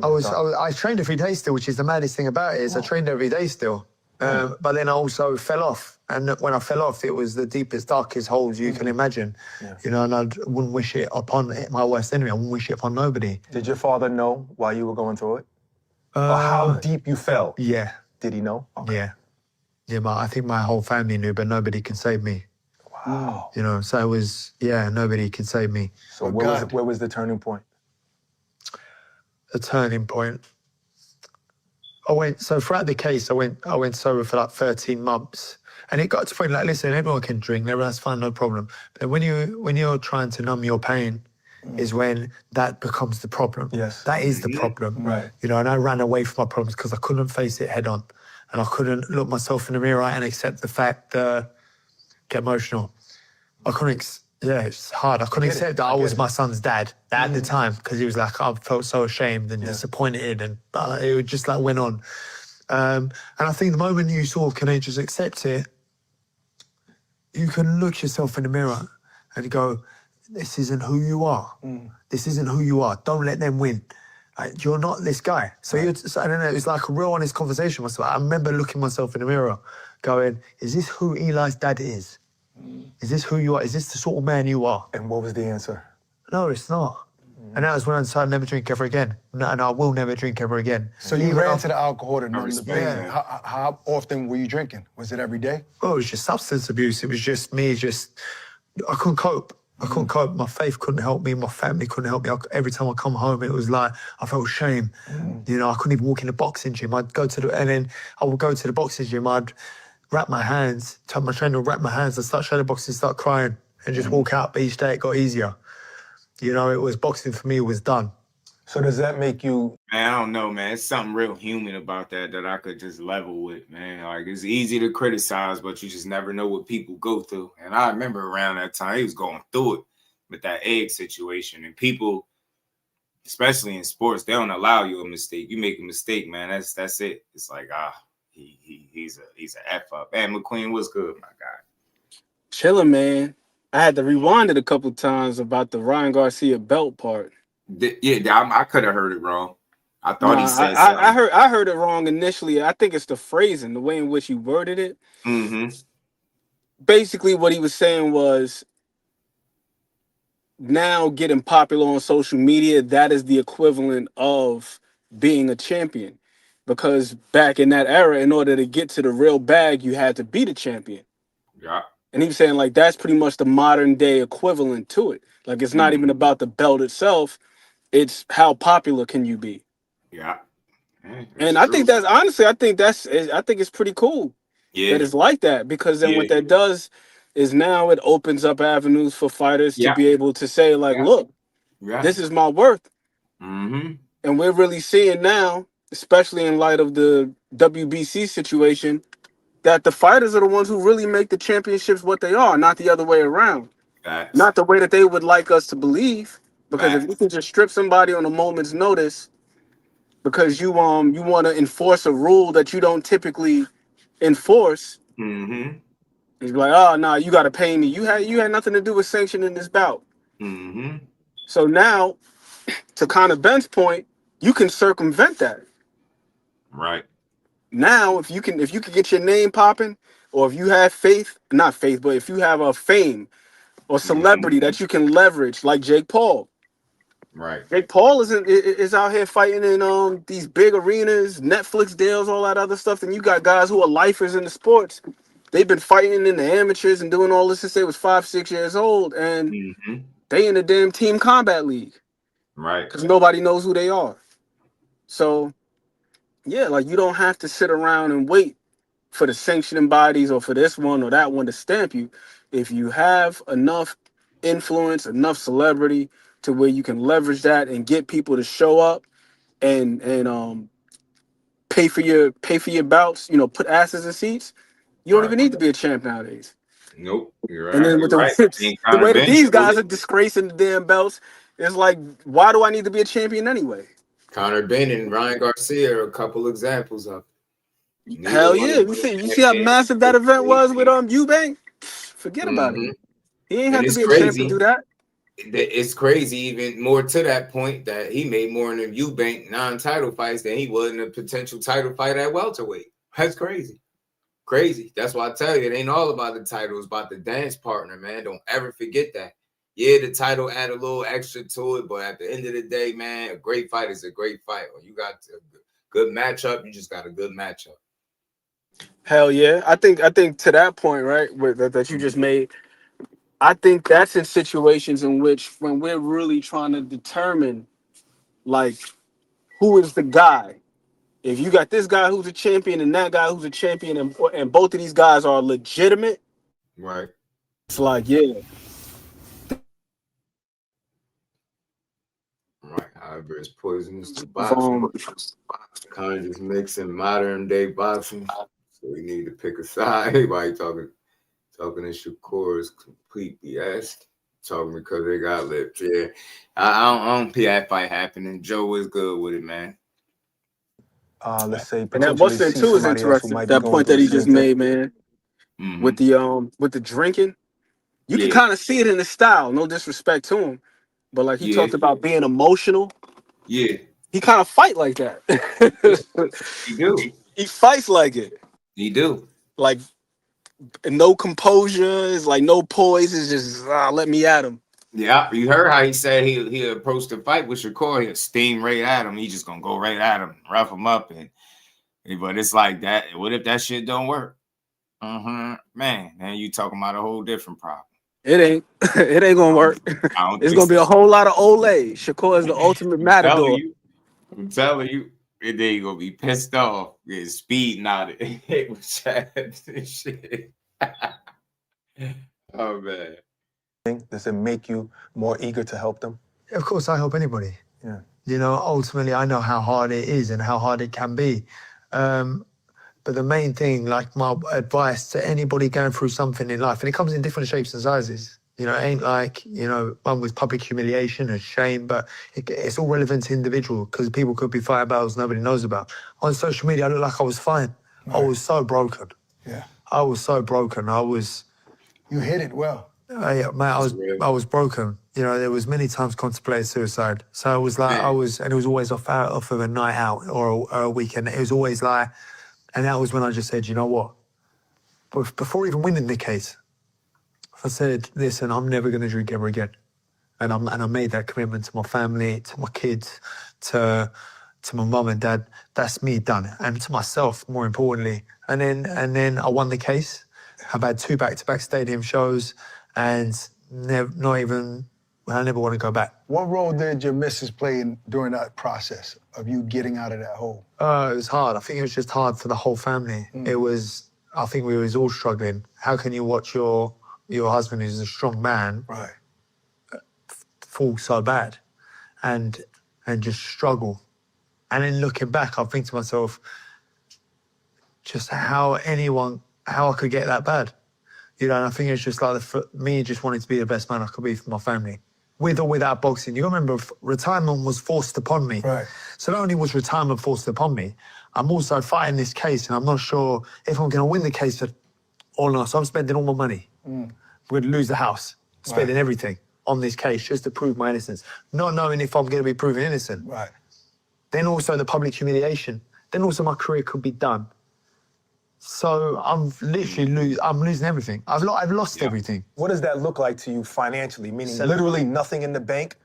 I trained every day still, which is the maddest thing about it, is I trained every day still. But then I also fell off. And when I fell off, it was the deepest, darkest holes you can imagine. Yeah. And I wouldn't wish it upon my worst enemy. I wouldn't wish it upon nobody. Did your father know while you were going through it? Or how deep you fell? Yeah. Did he know? Okay. Yeah. Yeah, I think my whole family knew, but nobody could save me. Wow. So it was, nobody could save me. So where was the turning point? The turning point. Throughout the case, I went sober for 13 months. And it got to the point listen, everyone can drink, that's fine, no problem. But when you're trying to numb your pain is when that becomes the problem. Yes. That is the problem. Right. And I ran away from my problems because I couldn't face it head on. and I couldn't look myself in the mirror and accept the fact that get emotional. I couldn't. It's hard. I couldn't accept that I was my son's dad at the time because he was like, I felt so ashamed and disappointed, and it just like went on. And I think the moment you sort of can just accept it, you can look yourself in the mirror and go, this isn't who you are. This isn't who you are. Don't let them win. Like, you're not this guy. So, I don't know, it was like a real honest conversation with myself. I remember looking myself in the mirror going, is this who Eli's dad is? Is this who you are? Is this the sort of man you are? And what was the answer? No, it's not. And that was when I decided never drink ever again. And I will never drink ever again. So you ran to the alcohol to numb the pain. that. How often were you drinking? Was it every day? Oh, it was just substance abuse. It was just me, I couldn't cope. I couldn't cope. My faith couldn't help me. My family couldn't help me. Every time I come home, it was like, I felt shame. You know, I couldn't even walk in the boxing gym. And then I would go to the boxing gym. I'd wrap my hands, tell my trainer to wrap my hands. I'd start shadow boxing, start crying, and just walk out. But each day it got easier. You know, it was boxing for me was done. So does that make you... Man, I don't know, man. It's something real human about that I could just level with, man. Like, it's easy to criticize, but you just never know what people go through. And I remember around that time, he was going through it with that egg situation. And people, especially in sports, they don't allow you a mistake. You make a mistake, man, that's it. It's like, he's an F up. Man, McQueen, what's good, my guy? Chilling, man. I had to rewind it a couple times about the Ryan Garcia belt part. I could have heard it wrong. I thought he said something. I heard it wrong initially. I think it's the phrasing, the way in which he worded it. Basically, what he was saying was, now getting popular on social media, that is the equivalent of being a champion. Because back in that era, in order to get to the real bag, you had to beat a champion. Yeah. And he was saying, like, that's pretty much the modern day equivalent to it. Like, it's not even about the belt itself. It's how popular can you be. Yeah. And I think that's, honestly, I think it's pretty cool that it's like that. Because then what that does is now it opens up avenues for fighters to be able to say, like, look, this is my worth. And we're really seeing now, especially in light of the WBC situation, that the fighters are the ones who really make the championships what they are, not the other way around. Not the way that they would like us to believe. Because if you can just strip somebody on a moment's notice because you want to enforce a rule that you don't typically enforce, he's like, oh no, you got to pay me. You had nothing to do with sanctioning this bout. So now, to Conor Benn's point, you can circumvent that. Right. Now, if you can get your name popping, or if you have not faith, but if you have a fame or celebrity that you can leverage, like Jake Paul. Right. Jake Paul is out here fighting in these big arenas, Netflix deals, all that other stuff. And you got guys who are lifers in the sports. They've been fighting in the amateurs and doing all this since they was 5-6 years old, and they in the damn team combat league. Right. Because nobody knows who they are. So, yeah, like, you don't have to sit around and wait for the sanctioning bodies or for this one or that one to stamp you. If you have enough influence, enough celebrity to where you can leverage that and get people to show up and pay for your bouts, you know, put asses in seats, you don't even need to be a champ nowadays. Nope, you're right. And then with the way that these guys are disgracing the damn belts, it's like, why do I need to be a champion anyway? Conor Benn and Ryan Garcia are a couple examples of it. Hell yeah. You see how massive that event was with Eubank? Forget about it. He ain't have to be a champ to do that. It's crazy, even more to that point, that he made more in the Eubank non-title fights than he was in a potential title fight at welterweight. That's crazy. Crazy. That's why I tell you, it ain't all about the title. It's about the dance partner, man. Don't ever forget that. Yeah, the title add a little extra to it, but at the end of the day, man, a great fight is a great fight. When you got a good matchup, you just got a good matchup. Hell yeah. I think to that point, right, that you just made, I think that's in situations in which when we're really trying to determine, like, who is the guy. If you got this guy who's a champion and that guy who's a champion, and both of these guys are legitimate, right? It's like, yeah. Right. remember it's poisonous to boxing. Kind of just mixing modern day boxing. So we need to pick a side. Everybody talking to Shakur is complete BS. Talking because they got lips. Yeah. I don't see that fight happening. Joe is good with it, man. Let's say And that potentially Boston see too is somebody else who interesting. might be That going point through that the he same just thing. made, man, with the drinking, you can Yeah. kind of see it in his style. No disrespect to him, but like he talked about being emotional. Yeah. He kind of fight like that. He do. He fights like it. He do. Like no composure. It's like no poise. It's just let me at him. Yeah, you heard how he said he approached the fight with Shakur. He'll steam right at him. He just gonna go right at him, rough him up, but it's like that. What if that shit don't work? Man, then you talking about a whole different problem. It ain't gonna work. It's gonna be a whole lot of Olay. Shakur is the ultimate matador. I'm telling you, and then you gonna be pissed off, getting speeding out of it with Chad and shit. Oh man. Does it make you more eager to help them? Of course, I help anybody. Yeah. You know, ultimately, I know how hard it is and how hard it can be. But the main thing, like my advice to anybody going through something in life, and it comes in different shapes and sizes. You know, it ain't like, you know, one with public humiliation and shame, but it's all relevant to individual because people could be fighting battles nobody knows about. On social media, I looked like I was fine. Right. I was so broken. Yeah. I was so broken. You hit it well. Yeah, man, I was broken. You know, there was many times contemplated suicide. So it was like and it was always off of a night out or a weekend. It was always like, and that was when I just said, you know what? Before even winning the case, I said, listen, I'm never going to drink ever again. And I made that commitment to my family, to my kids, to my mum and dad. That's me done. And to myself, more importantly. And then I won the case. I've had 2 back-to-back stadium shows and I never want to go back. What role did your missus play during that process of you getting out of that hole? It was hard. I think it was just hard for the whole family. I think we was all struggling. How can you watch your husband, who's a strong man, right, fall so bad and just struggle? And then looking back, I think to myself, just how I could get that bad. You know, and I think it's just like me just wanting to be the best man I could be for my family. With or without boxing. You remember, retirement was forced upon me. Right. So not only was retirement forced upon me, I'm also fighting this case, and I'm not sure if I'm going to win the case or not. So I'm spending all my money. We're going to lose the house, spending everything on this case just to prove my innocence, not knowing if I'm going to be proven innocent. Right. Then also the public humiliation. Then also my career could be done. So I'm literally I'm losing everything. I've lost everything. What does that look like to you financially? Meaning literally nothing in the bank?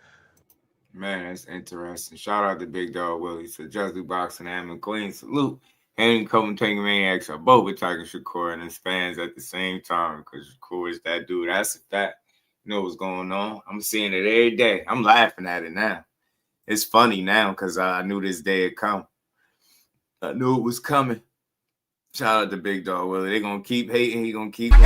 Man, that's interesting. Shout out to Big Dog Willie for Just Boxing and McQueen. Salute. And commentating maniacs are both attacking Shakur and his fans at the same time because Shakur is that dude. That's a fact. You know what's going on. I'm seeing it every day. I'm laughing at it now. It's funny now because I knew this day had come. I knew it was coming. Shout out to Big Dog Willie. They're going to keep hating. He's going to keep my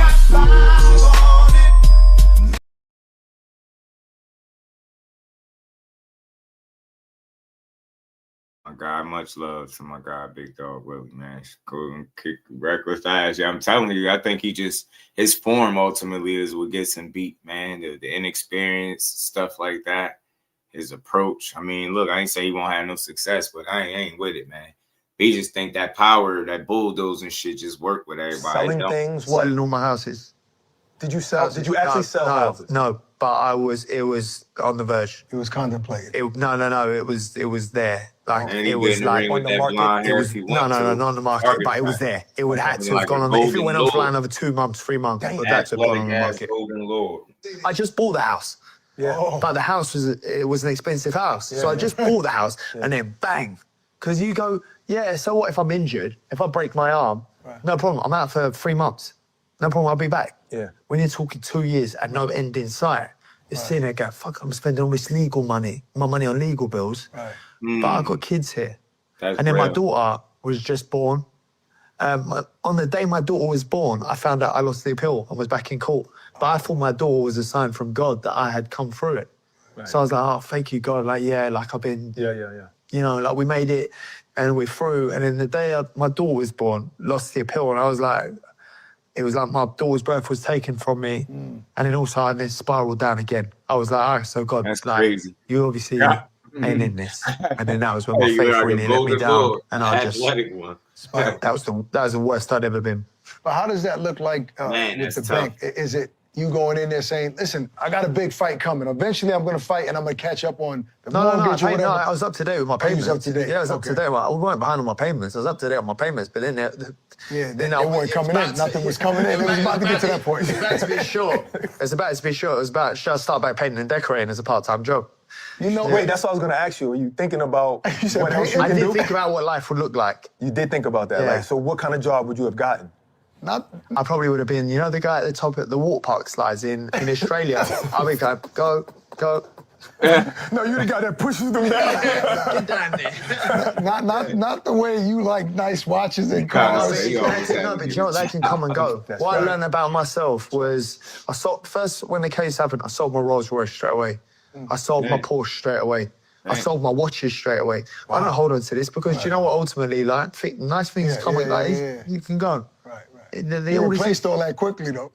guy, much love to my guy, Big Dog Willie, man. Go and kick reckless ass. Yeah, I'm telling you, I think his form ultimately is what gets him beat, man. The inexperience, stuff like that, his approach. I mean, look, I ain't say he won't have no success, but I ain't with it, man. He just think that power, that bulldozing shit just work with everybody. Selling things? Selling all my houses. Did you sell? Did you actually sell houses? No, but it was on the verge. It was contemplated. No. It was there. Like and it was like on the market. It was not on the market, but it was there. It would have to have gone on. If it went on for another 2 months, 3 months, it would have to have gone on the market. I just bought the house. Yeah. But the house was an expensive house, so I just bought the house and then bang. Because you go, so what if I'm injured? If I break my arm, no problem. I'm out for 3 months. No problem, I'll be back. Yeah. When you're talking 2 years and no end in sight, you're sitting there going, fuck, I'm spending all this legal money, my money on legal bills. Right. But I've got kids here. That's and then real. my daughter was just born. On the day my daughter was born, I found out I lost the appeal and was back in court. But I thought my daughter was a sign from God that I had come through it. Right. So I was like, oh, thank you, God. Like, yeah, like I've been, you know, like we made it and we're through. And then the day my daughter was born, lost the appeal, and I was like, it was like my daughter's birth was taken from me. And then also I then spiraled down again. I was like, all right, so God, that's like, crazy. you obviously ain't in this. And then that was when my faith really let me down. And I just, that was the worst I'd ever been. But how does that look like with the bank? Is it you going in there saying, listen, I got a big fight coming. Eventually I'm going to fight and I'm going to catch up on the mortgage or whatever? No, I was up to date with my payments. You was up to date? Yeah, I was up to date. I wasn't behind on my payments. I was up to date on my payments. But then they weren't coming in. Nothing was coming in. It was about to get to that point. It's about to be short. It's about to be short. It was about, should I start back painting and decorating as a part-time job? You know, wait, that's what I was going to ask you. Are you thinking about what else you I can did do? think about what life would look like. You did think about that. Yeah. Like, so what kind of job would you have gotten? I probably would have been, you know, the guy at the top of the water park slides in Australia. I would go, go. No, you're the guy that pushes them down. Get down there. Not the way you like nice watches and cars. But you know what, that can come and go. What I learned about myself was, first when the case happened, I sold my Rolls Royce straight away. I sold my Porsche straight away. I sold my watches straight away. I don't hold on to this because you know what, ultimately, like, nice things come and go. You can go. You replaced all that quickly, though.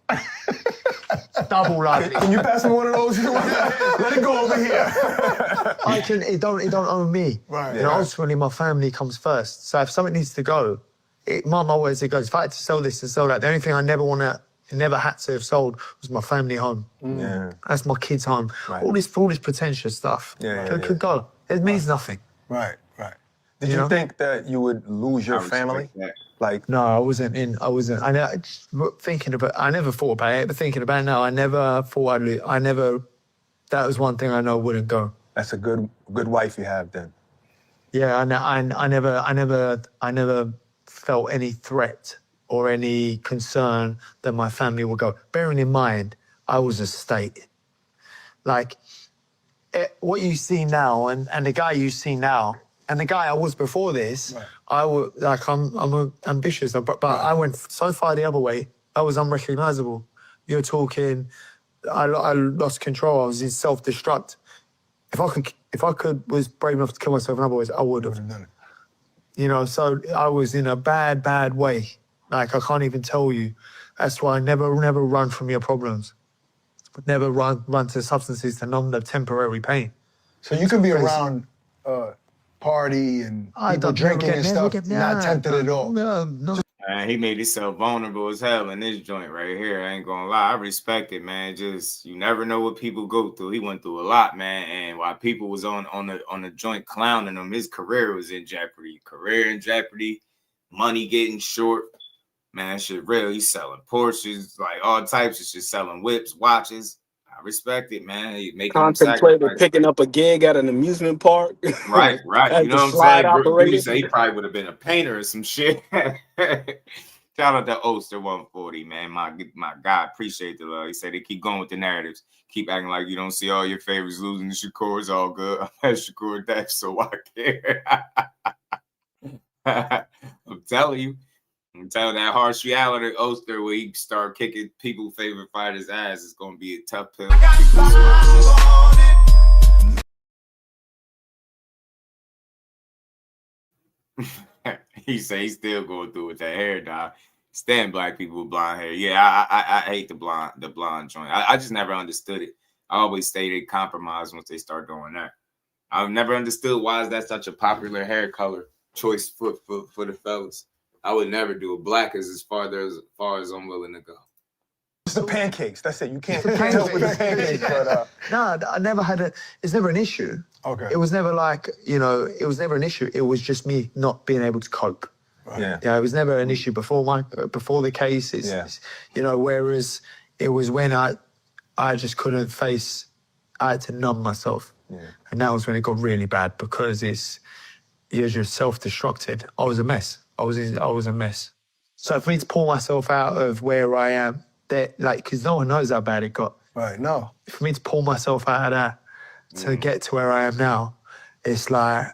Double like. Can you pass me one of those? Let it go over here. It don't own me. Right. You know, ultimately, my family comes first. So if something needs to go, my words, it goes. If I had to sell this and sell that, the only thing I never had to have sold was my family home. Yeah. That's my kids' home. Right. All this pretentious stuff could go. It means nothing. Right. Did you think that you would lose your family? Like, no, I wasn't. I never thought about it, but thinking about it now, I never thought I'd lose. That was one thing I know wouldn't go. That's a good wife you have then. Yeah, I never felt any threat or any concern that my family would go. Bearing in mind, I was a state. Like, what you see now and the guy you see now, and the guy I was before this, I'm ambitious, but I went so far the other way, I was unrecognizable. You're talking, I lost control, I was in self-destruct. If I was brave enough to kill myself in other ways, I would have. Done it. You know, so I was in a bad way. Like, I can't even tell you. That's why I never run from your problems. Never run to substances to numb the temporary pain. So you can be around party and people drinking and stuff, not tempted at all. No. Man, he made himself vulnerable as hell in this joint right here. I ain't gonna lie. I respect it, man. Just, you never know what people go through. He went through a lot, man. And while people was on the joint clowning him, his career was in jeopardy. Money getting short. Man, that shit real. He's selling Porsches, like all types of shit, selling whips, watches. I respect it, man. He making contemplated picking up a gig at an amusement park. Right. You know what I'm saying? Bruce, he probably would have been a painter or some shit. Shout out to Oster 140, man. My guy, appreciate the love. He said they keep going with the narratives. Keep acting like you don't see all your favorites losing to Shakur. It's all good. I had Shakur death, so I care. I'm telling you. I'm telling that harsh reality, Oster, where he start kicking people's favorite fighters' ass, is going to be a tough pill. He say he's still going through with that hair dye. Stand black people with blonde hair. Yeah, I hate the blonde joint. I just never understood it. I always say they compromise once they start doing that. I've never understood why is that such a popular hair color choice for the fellas. I would never do it. Black is as far as I'm willing to go. It's the pancakes. That's it. You can't help with the pancakes. But, no, I never had it's never an issue. Okay. It was never like, it was never an issue. It was just me not being able to cope. Yeah. Yeah, it was never an issue before the case. It's, whereas it was when I just couldn't face, I had to numb myself. Yeah. And that was when it got really bad because you're just self-destructed. I was a mess. I was a mess. So for me to pull myself out of where I am, because no one knows how bad it got. Right, no. For me to pull myself out of that to get to where I am now, it's like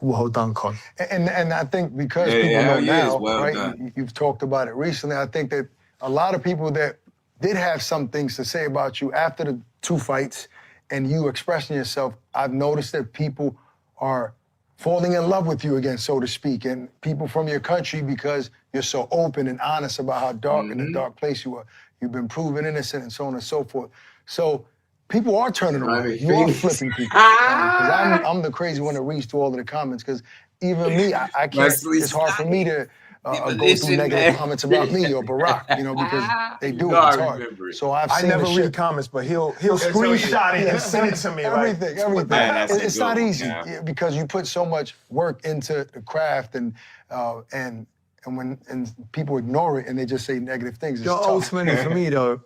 well done, Con. And I think because people know now, right? You've talked about it recently. I think that a lot of people that did have some things to say about you after the 2 fights and you expressing yourself, I've noticed that people are falling in love with you again, so to speak, and people from your country because you're so open and honest about how dark in a dark place you are. You've been proven innocent and so on and so forth. So people are turning around. You are flipping people. Because I'm the crazy one that reads through all of the comments because even me, I can't, it's hard for me to go through negative comments about me or Barack, because they do it. It's hard. So I never read comments, but he'll screenshot it and send it to me. Everything. It's not easy because you put so much work into the craft and when people ignore it and they just say negative things. It's tough. Ultimately, for me though,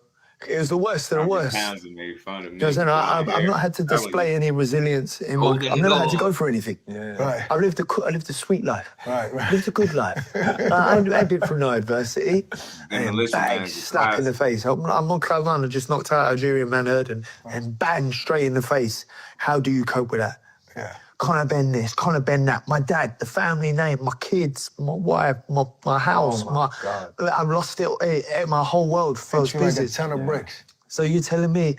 it was the worst of the worst. Made fun of me. Because I've not had to display any resilience in my. I've never had to go for anything. Right. I've lived a sweet life. Right. Lived a good life. I've been through no adversity. Bang, slap in the face. I'm on cloud nine. I just knocked out Algerian manhood and bang straight in the face. How do you cope with that? Yeah. Conor Benn this, Conor Benn that. My dad, the family name, my kids, my wife, my house. I've lost it. My whole world froze like a ton of bricks. So you're telling me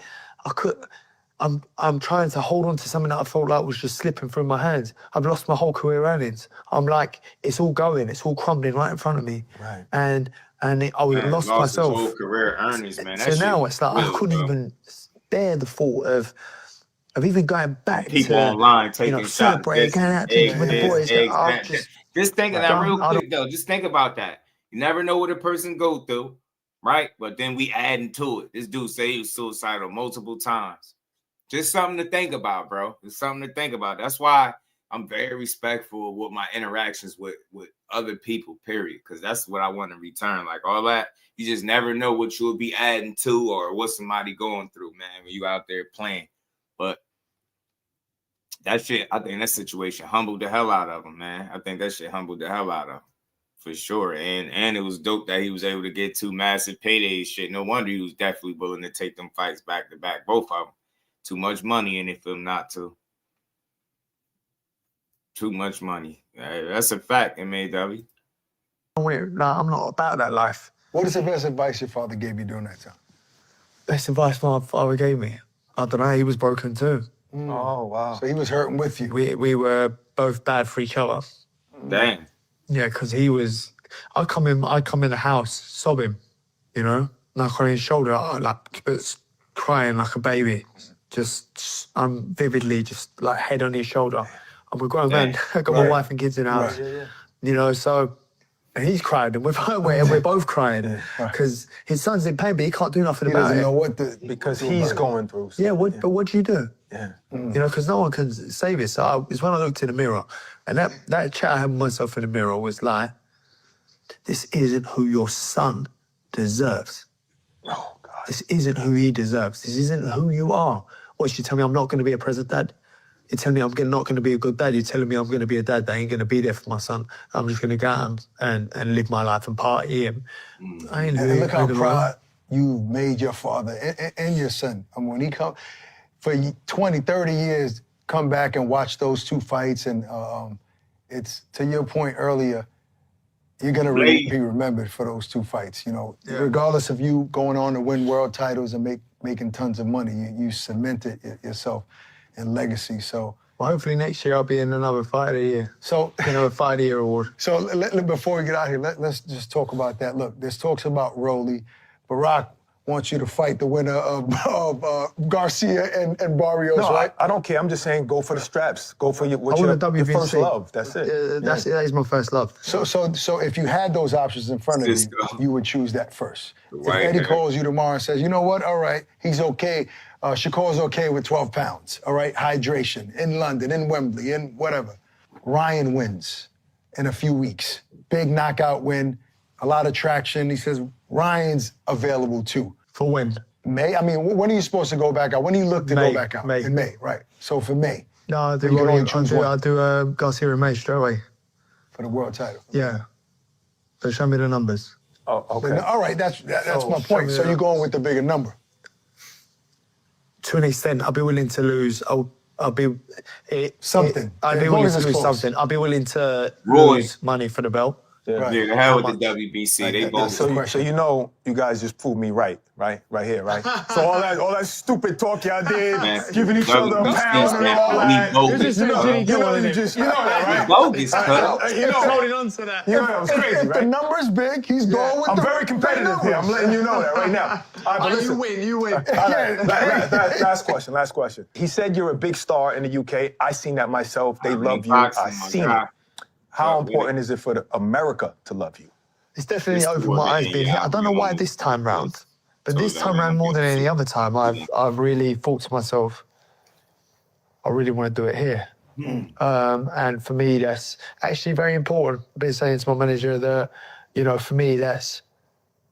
I'm trying to hold on to something that I felt like was just slipping through my hands. I've lost my whole career earnings. I'm like, it's all going, it's all crumbling right in front of me. Right. And I lost myself. His whole career earnings, man. So now it's like I couldn't even bear the thought of even going back people to online taking shots. Celebrating, going out to with the boys. Just think of that real quick though. Just think about that. You never know what a person go through, right? But then we adding to it. This dude say he was suicidal multiple times. Just something to think about, bro. It's something to think about. That's why I'm very respectful of what my interactions with other people, period. Because that's what I want to return. Like all that, you just never know what you'll be adding to or what somebody going through, man, when you out there playing. But that shit, I think that situation humbled the hell out of him, man. I think that shit humbled the hell out of him, for sure. And it was dope that he was able to get 2 massive paydays. Shit, no wonder he was definitely willing to take them fights back to back, both of them. Too much money in it for him not to. Too much money. That's a fact, MAW. I'm not about that life. What is the best advice your father gave you during that time? Best advice my father gave me? I don't know, he was broken too. Oh, wow. So he was hurting with you. We were both bad for each other. Dang. Yeah, because he was... I'd come in the house sobbing, like on his shoulder, crying like a baby. I'm vividly just like head on his shoulder. I'm a grown man. I got my wife and kids in the house. So... And he's crying, and we're both crying because his son's in pain, but he can't do nothing about it. He doesn't know because he's going through something. Yeah, but what do you do? Yeah. Because no one can save it. So it's when I looked in the mirror, and that chat I had with myself in the mirror was like, this isn't who your son deserves. Oh, God. This isn't who he deserves. This isn't who you are. What, you tell me I'm not going to be a present dad? You're telling me I'm not going to be a good dad. You're telling me I'm going to be a dad that ain't going to be there for my son. I'm just going to go out and live my life and party. And look how proud you made your father and your son. I mean, when he come for 20, 30 years, come back and watch those 2 fights. And it's, to your point earlier, you're going to be remembered for those 2 fights. Regardless of you going on to win world titles and making tons of money, you cemented yourself and legacy. So hopefully next year I'll be in another Fight of the Year. So a Fight of the Year award. So before we get out here, let's just talk about that. Look, there's talks about Rolly. Barack wants you to fight the winner of Garcia and Barrios, right? I don't care. I'm just saying, go for the straps. Go for your first love. That's it. That is my first love. So if you had those options in front of you, you would choose that first. If Eddie calls you tomorrow and says, you know what? All right, he's okay. Shakur's okay with 12 pounds, all right? Hydration, in London, in Wembley, in whatever. Ryan wins in a few weeks. Big knockout win, a lot of traction. He says Ryan's available too. For when? May? I mean, when are you supposed to go back out? When do you look to go back out? May. In May, right. So for May. No, I'll do Garcia and May straight away. For the world title? Yeah. So show me the numbers. Oh, okay. All right, that's my point. So you're going with the bigger number? To an extent, I'll be willing to lose. I'll be something. I'll be willing to lose something. I'll be willing to lose money for the belt. Yeah, the hell with the WBC. They both. So you know, you guys just proved me right here, right? So all that stupid talk y'all did, giving each other a pound and all that. You know that, right? Bogus, holding on to that. You know that was crazy, If right? the number's big, he's going with I'm the very competitive here. I'm letting you know that right now. All right, but listen. You win. All right, last question. He said you're a big star in the UK. I seen that myself. They love you. I seen it. How important is it for America to love you? It's definitely opened my eyes being here. I don't know why this time round, but this time round more than any other time, I've really thought to myself, I really want to do it here. And for me, that's actually very important. I've been saying to my manager that, you know, for me, that's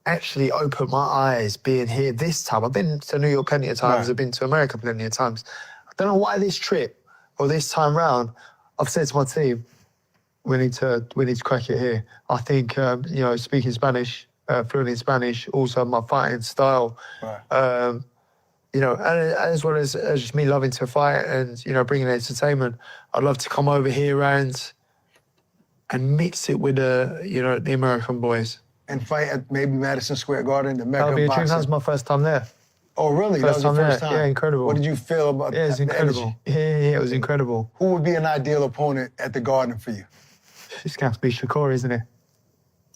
actually opened my eyes being here this time. I've been to New York plenty of times. I've been to America plenty of times. I don't know why this trip or this time round, I've said to my team, we need to crack it here. I think, you know, speaking Spanish, fluent in Spanish, also my fighting style, you know, and as well as just me loving to fight and, you know, bringing entertainment, I'd love to come over here and mix it with the American boys. And fight at maybe Madison Square Garden, the Mecca That'll be a dream. boxing. That was my first time there. Oh, really? That was your first time? Yeah, incredible. What did you feel about it was incredible. Yeah, it was incredible. Who would be an ideal opponent at the Garden for you? It's going to have to be Shakur, isn't it?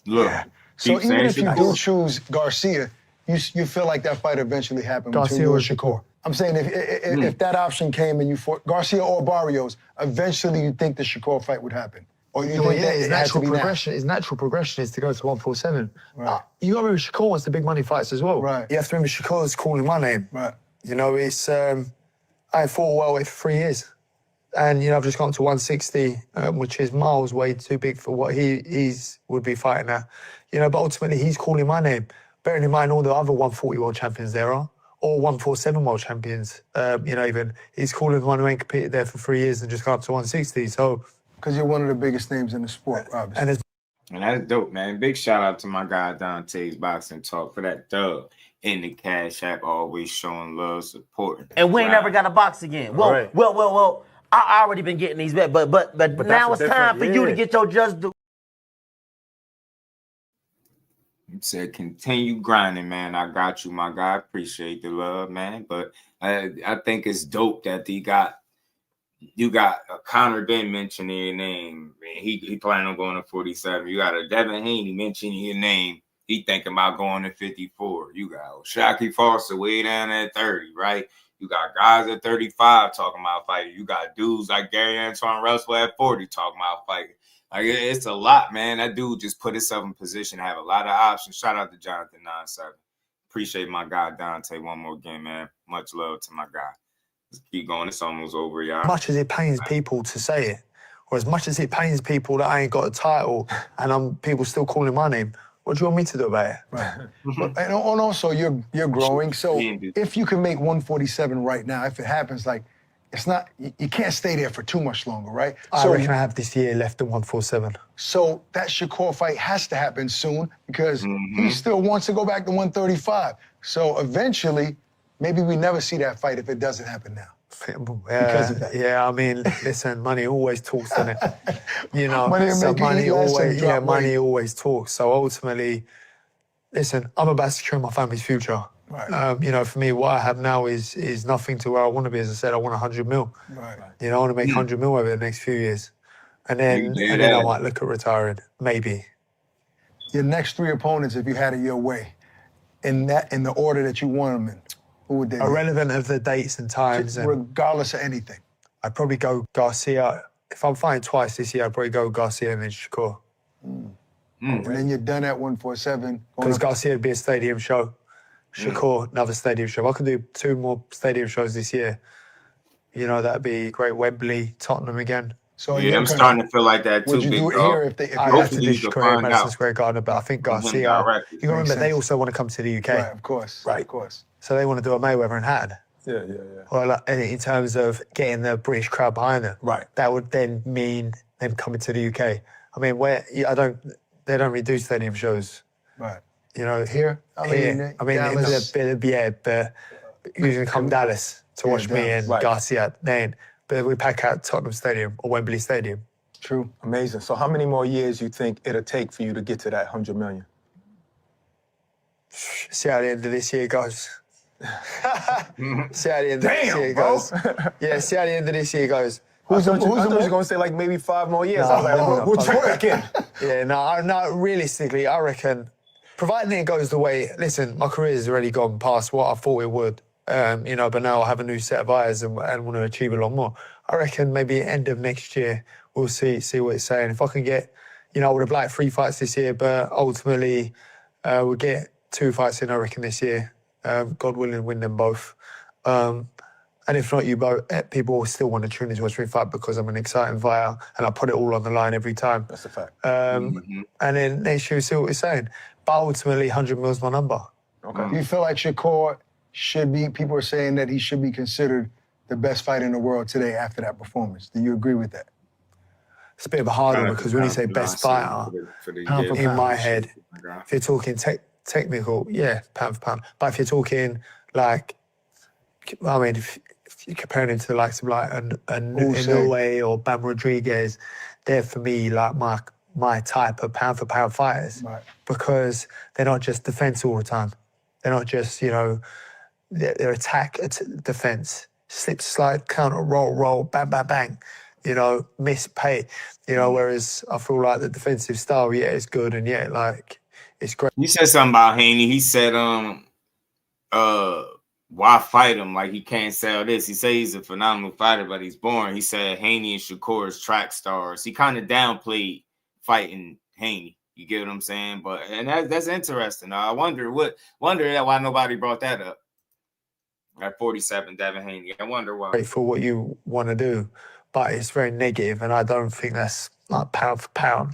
Look. So even if you do choose Garcia, you feel like that fight eventually happened between you and Shakur. I'm saying if that option came and you fought Garcia or Barrios, eventually you think the Shakur fight would happen. Or you think that his natural progression. His natural progression is to go to 147. Right. You got to remember Shakur wants the big money fights as well. Right. You have to remember Shakur's calling my name. Right. You know, it's I fought welterweight for 3 years, and you know I've just gone to 160, which is miles way too big for what he's would be fighting at. You know, but ultimately he's calling my name. Bearing in mind all the other 140 world champions there are, or 147 world champions. You know, even he's calling one who ain't competed there for 3 years and just got up to 160. So. Because you're one of the biggest names in the sport, obviously. And that's dope, man. Big shout out to my guy Dante's Boxing Talk for that dub in the Cash App, always showing love, supporting. And we ain't never got a box again. Well. I already been getting these bets, but now it's time for you to get your just due. You said continue grinding, man. I got you, my guy. Appreciate the love, man. But I think it's dope that you got a Conor Benn mentioning your name. He planning on going to 47. You got a Devin Haney mentioning your name. He thinking about going to 54. You got Shakur Foster way down at 30, right? You got guys at 35 talking about fighting. You got dudes like Antuanne Russell at 40 talking about fighting. Like, it's a lot, man. That dude just put himself in position to have a lot of options. Shout out to Jonathan 97. Appreciate my guy Dante one more game, man. Much love to my guy. Keep going. It's almost over, y'all. As much as it pains people to say it, or as much as it pains people that I ain't got a title and people still calling my name, what do you want me to do about it? Right. And also, you're growing. So if you can make 147 right now, if it happens, like, it's not, you can't stay there for too much longer, right? I reckon I have this year left in 147. So that Shakur fight has to happen soon because he still wants to go back to 135. So eventually, maybe we never see that fight if it doesn't happen now. Because of that. Yeah, I mean, listen, money always talks, doesn't it? You know, money always talks. So ultimately, listen, I'm about securing my family's future. Right. You know, for me, what I have now is nothing to where I want to be. As I said, I want 100 mil. Right. You know, I want to make 100 mil over the next few years. And then I might look at retiring, maybe. Your next 3 opponents, if you had it your way, in the order that you want them in, who would they be? Irrelevant of the dates and times. Regardless of anything. I'd probably go Garcia. If I'm fighting twice this year, I'd probably go Garcia and then Shakur. And then you're done at 147. Because Garcia would be a stadium show. Shakur, another stadium show. If I could do 2 more stadium shows this year, you know, that'd be great. Wembley, Tottenham again. So yeah, I'm starting to feel like that too. Would you do it here if I have to do Shakur in Madison Square Garden, but I think Garcia, you got to remember, they also want to come to the UK. Right, of course. Right. Of course. So they want to do a Mayweather and Hatton. Yeah. Or like, in terms of getting the British crowd behind them. Right. That would then mean them coming to the UK. I mean, they don't really do stadium shows. Right. You know, here? Dallas. But usually come Dallas to watch me and Garcia then. But we pack out Tottenham Stadium or Wembley Stadium. True. Amazing. So how many more years you think it'll take for you to get to that 100 million? See how the end of this year goes. See how the end of this year bro. goes. Yeah, see how the end of this year goes. I thought you were going to say like maybe 5 more years. I was like, we'll check back in. Yeah, no, realistically, I reckon, providing it goes the way, listen, my career's already gone past what I thought it would, you know, but now I have a new set of eyes and want to achieve a lot more. I reckon maybe end of next year, we'll see what it's saying. If I can get, you know, I would have liked 3 fights this year, but ultimately we'll get 2 fights in, I reckon, this year. God willing, win them both. And if not, people will still want to tune into a street fight because I'm an exciting fighter and I put it all on the line every time. That's a fact. And then next year, we'll see what it's saying. But ultimately, 100 mil is my number. Okay. Do you feel like Shakur should be, people are saying that he should be considered the best fighter in the world today after that performance? Do you agree with that? It's a bit of a hard one because when you say best fighter, in my head, if you're talking technical, yeah, pound for pound. But if you're talking like, I mean, if you're comparing him to the likes of like Inoue or Bam Rodriguez, they're for me like my type of pound for pound fighters, right? Because they're not just defense all the time. They're not just, you know, their attack, defense, slip, slide, counter, roll, bang, bang, bang. You know, miss, pay. You know, whereas I feel like the defensive style, yeah, it's good and yeah, like it's great. You said something about Haney. He said, why fight him? Like he can't sell this. He said he's a phenomenal fighter, but he's boring. He said Haney and Shakur is track stars. He kind of downplayed fighting Haney. You get what I'm saying? But and that's interesting. I wonder why nobody brought that up. At 47, Devin Haney. I wonder why. For what you want to do, but it's very negative, and I don't think that's like pound for pound.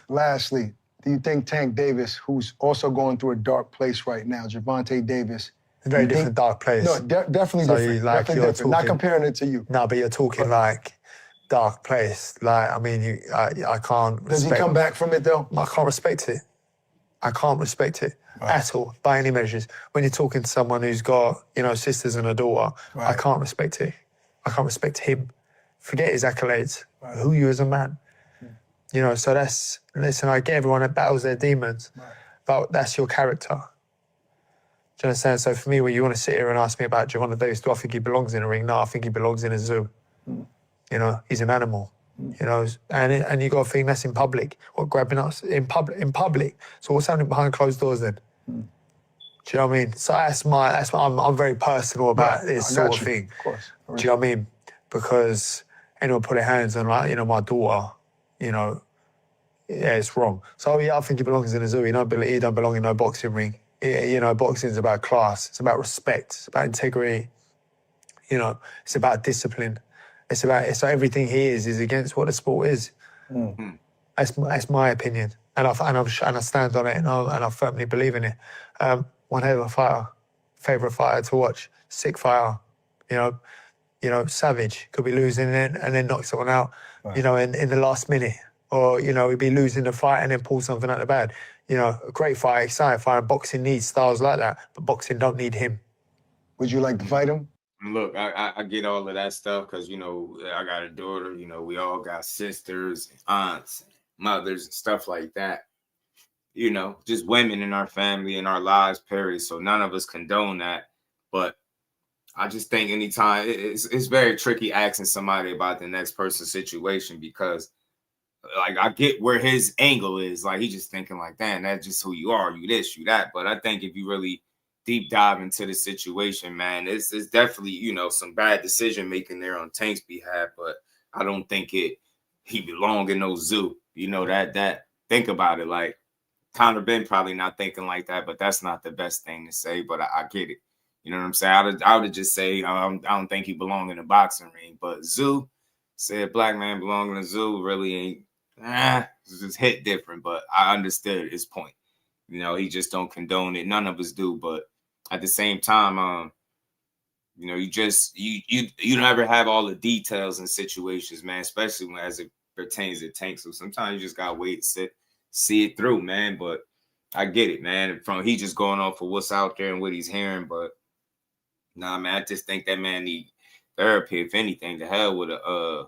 Lastly, do you think Tank Davis, who's also going through a dark place right now, Gervonta Davis, very different dark place. No, definitely so different. Like definitely different. Not comparing it to you. No, but you're talking like dark place. Like, I mean, I can't. Does he come back from it though? I can't respect it. I can't respect it at all, by any measures. When you're talking to someone who's got, you know, sisters and a daughter, I can't respect it. I can't respect him. Forget his accolades. Who you as a man. You know, so listen, I get everyone that battles their demons, but that's your character. Do you understand? So for me, when you want to sit here and ask me about Gervonta Davis, do I think he belongs in a ring? No, I think he belongs in a zoo. You know, he's an animal. You know, and you got to think that's in public. Or grabbing us in public. So what's happening behind closed doors then? Do you know what I mean? So I'm very personal about this sort of thing. Of course. Do you know what I mean? Because anyone put their hands on, like, you know, my daughter, you know, yeah, it's wrong. So yeah, I think he belongs in a zoo. He don't belong in no boxing ring. You know, boxing's about class. It's about respect. It's about integrity. You know, it's about discipline. It's everything he is against what the sport is. That's my opinion, and I stand on it, and I firmly believe in it. One hell of a fighter, favorite fighter to watch, sick fighter. You know, savage. Could be losing and then knock someone out. You know, in the last minute, or you know, he'd be losing the fight and then pull something out the bag. You know, a great fight, exciting fight. Boxing needs styles like that, but boxing don't need him. Would you like to fight him? Look, I get all of that stuff because, you know, I got a daughter. You know, we all got sisters, aunts, mothers, and stuff like that. You know, just women in our family and our lives, period. So none of us condone that. But I just think anytime it's very tricky asking somebody about the next person's situation because, like, I get where his angle is. Like, he's just thinking like, damn, that's just who you are. You this, you that. But I think if you really deep dive into the situation, man, it's definitely, you know, some bad decision making there on Tank's behalf. But I don't think he belong in no zoo. You know, that think about it. Like, Conor Benn probably not thinking like that, but that's not the best thing to say. But I get it. You know what I'm saying? I would just say, I don't think he belong in a boxing ring. But zoo, say a black man belong in a zoo really ain't. It's just hit different, but I understood his point. You know, he just don't condone it. None of us do, but at the same time, you know, you never have all the details in situations, man, especially when as it pertains to Tank. So sometimes you just gotta wait, see it through, man. But I get it, man. He just going off of what's out there and what he's hearing, but nah, man, I just think that man need therapy, if anything. To hell with a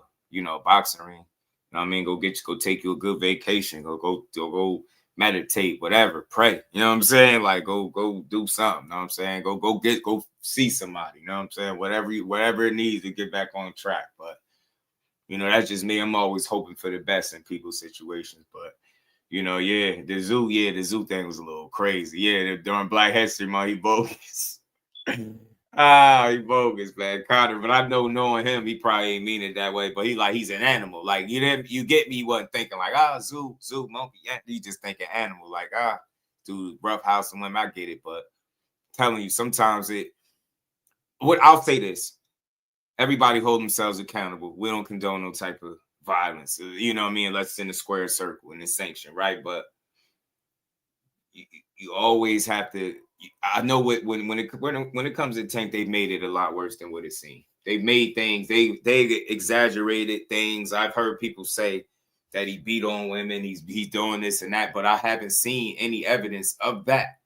boxing ring. know what I mean? Go take you a good vacation. Go meditate, whatever, pray. You know what I'm saying? Like go do something. You know what I'm saying? Go see somebody. You know what I'm saying? Whatever it needs to get back on track. But that's just me. I'm always hoping for the best in people's situations. But the zoo thing was a little crazy. Yeah, during Black History Month, he bogus. He bogus, man, Conor. But I know, knowing him, he probably ain't mean it that way. But he's an animal. Like you get me. He wasn't thinking like zoo, monkey. Yeah, he just thinking animal. Like dude, rough house and women. I get it, but I'm telling you, sometimes I'll say this: everybody hold themselves accountable. We don't condone no type of violence. You know what I mean? Unless it's in the square circle and it's sanctioned, right? But you always have to. I know when it comes to Tank, they've made it a lot worse than what it seemed. They've made things, they exaggerated things. I've heard people say that he beat on women, he's doing this and that, but I haven't seen any evidence of that.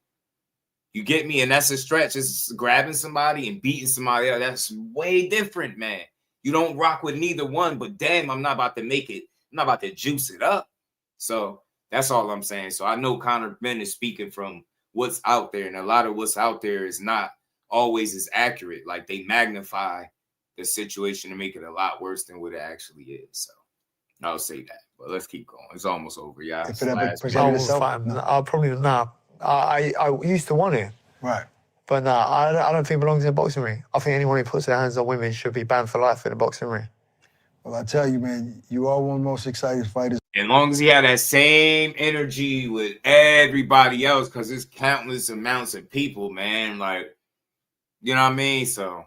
You get me? And that's a stretch. It's grabbing somebody and beating somebody else. That's way different, man. You don't rock with neither one, but damn, I'm not about to make it. I'm not about to juice it up. So that's all I'm saying. So I know Conor Benn is speaking from what's out there, and a lot of what's out there is not always as accurate. Like they magnify the situation to make it a lot worse than what it actually is. So I'll say that. But let's keep going. It's almost over, y'all. If it ever presented itself, I'll probably not. I used to want it. Right. But no, I don't think it belongs in a boxing ring. I think anyone who puts their hands on women should be banned for life in a boxing ring. Well, I tell you, man, you are one of the most exciting fighters. As long as he had that same energy with everybody else, because there's countless amounts of people, man. Like, you know what I mean? So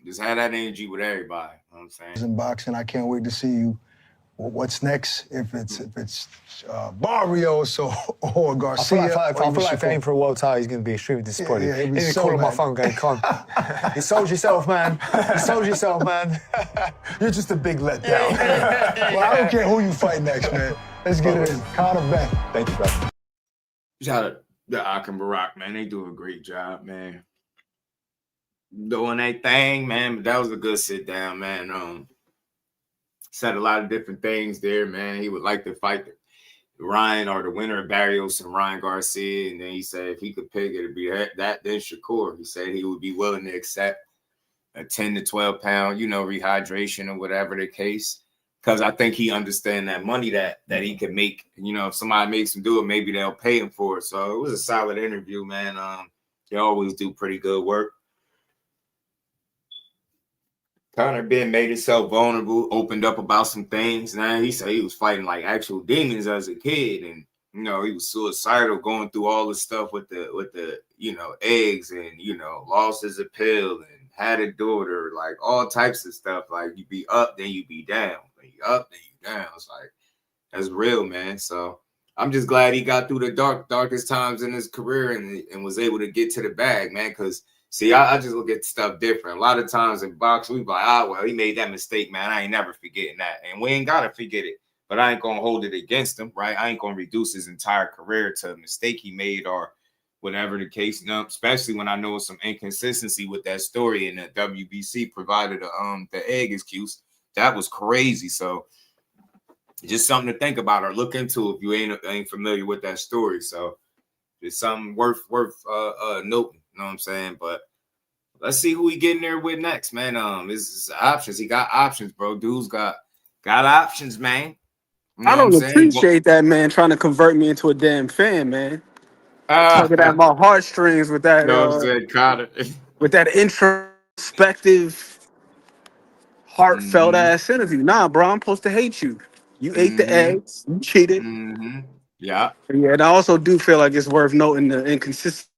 just have that energy with everybody. You know what I'm saying? In boxing, I can't wait to see you. What's next? If it's Barrios or Garcia. I feel like if he ain't for a world title, he's going to be extremely disappointed. Yeah, he's so calling my phone going, "Con, you sold yourself, man. You sold yourself, man." You're just a big letdown. Well, I don't care who you fight next, man. Let's get it in. Conor Benn. Thank you, brother. Shout out to Ak and Barack, man. They do a great job, man. Doing their thing, man. But that was a good sit down, man. Said a lot of different things there, man. He would like to fight Ryan or the winner of Barrios and Ryan Garcia. And then he said if he could pick, it'd be that then Shakur. He said he would be willing to accept a 10 to 12 pound, rehydration or whatever the case. Because I think he understands that money that he can make. If somebody makes him do it, maybe they'll pay him for it. So it was a solid interview, man. They always do pretty good work. Conor Benn made himself vulnerable, opened up about some things. Now he said he was fighting like actual demons as a kid, and he was suicidal, going through all the stuff with the eggs, and lost his appeal and had a daughter, like all types of stuff. Like you be up, then you be down. When you up, then you down. It's like that's real, man. So I'm just glad he got through the darkest times in his career and was able to get to the bag, man. Because see, I just look at stuff different. A lot of times in boxing, we be like, well, he made that mistake, man. I ain't never forgetting that. And we ain't got to forget it. But I ain't going to hold it against him, right? I ain't going to reduce his entire career to a mistake he made or whatever the case. Especially when I know some inconsistency with that story and the WBC provided the egg excuse. That was crazy. So just something to think about or look into if you ain't familiar with that story. So it's something worth noting. You know what I'm saying? But let's see who he getting there with next, man. This is options. He got options, bro. Dude's got options, man. You know I don't appreciate that, man, trying to convert me into a damn fan, man. Tugging at my heartstrings with that. You know what I'm saying, Conor? With that introspective, heartfelt ass interview. Nah, bro, I'm supposed to hate you. You ate the eggs. You cheated. Yeah. Yeah, and I also do feel like it's worth noting the inconsistency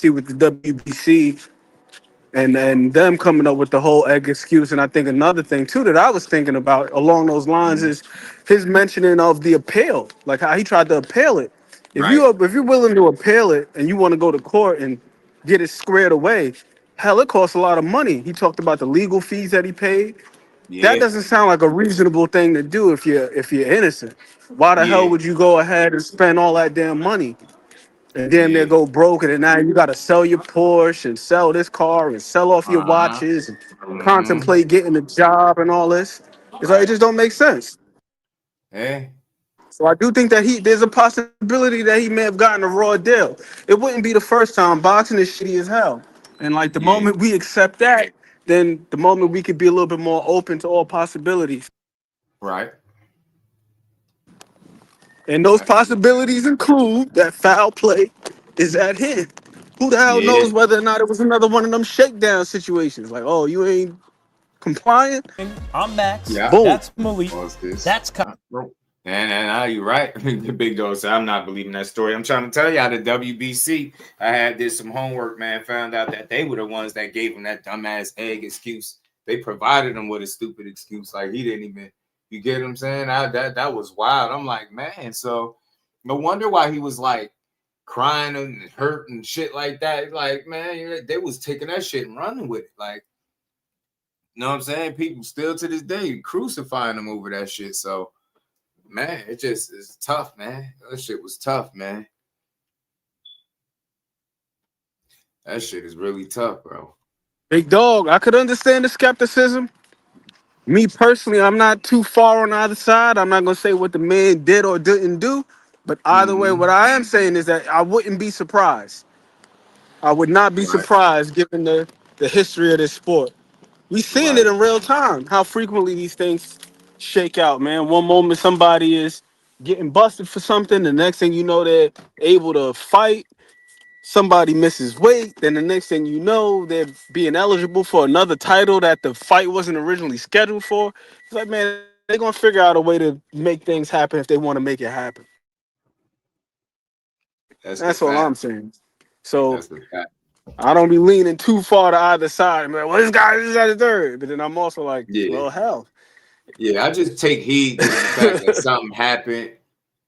with the WBC and them coming up with the whole egg excuse. And I think another thing too that I was thinking about along those lines is his mentioning of the appeal, like how he tried to appeal it. If you're willing to appeal it and you want to go to court and get it squared away, hell, it costs a lot of money. He talked about the legal fees that he paid. Yeah. That doesn't sound like a reasonable thing to do if you're innocent. Why the hell would you go ahead and spend all that damn money? And damn near go broke, and now you got to sell your Porsche and sell this car and sell off your watches and contemplate getting a job and all this. It's like it just don't make sense. Eh? So I do think that there's a possibility that he may have gotten a raw deal. It wouldn't be the first time. Boxing is shitty as hell. And like the moment we accept that, then the moment we could be a little bit more open to all possibilities. Right. And those possibilities include that foul play is at hand. Who the hell Yeah. knows whether or not it was another one of them shakedown situations? Like, oh, you ain't compliant? I'm Max. Yeah. Boom. That's Malik. What's this? That's And you're right. The big dog said, I'm not believing that story. I'm trying to tell you, the WBC, I did some homework, man. Found out that they were the ones that gave him that dumbass egg excuse. They provided him with a stupid excuse. Like, he didn't even, you get what I'm saying? That was wild. I'm like, man, so no wonder why he was like crying and hurt and shit like that. Like, man, they was taking that shit and running with it. Like, you know what I'm saying? People still to this day crucifying him over that shit. So, man, it's tough, man. That shit was tough, man. That shit is really tough, bro. Big dog, I could understand the skepticism. Me personally, I'm not too far on either side. I'm not going to say what the man did or didn't do. But either way, what I am saying is that I wouldn't be surprised. I would not be surprised given the history of this sport. We seeing it in real time, how frequently these things shake out, man. One moment somebody is getting busted for something. The next thing you know, they're able to fight. Somebody misses weight. Then the next thing you know, they're being eligible for another title that the fight wasn't originally scheduled for. It's like, man, they're going to figure out a way to make things happen if they want to make it happen. That's all I'm saying. So I don't be leaning too far to either side. I'm like, well, this guy is at the third. But then I'm also like, well, hell. Yeah, I just take heed to the fact that something happened.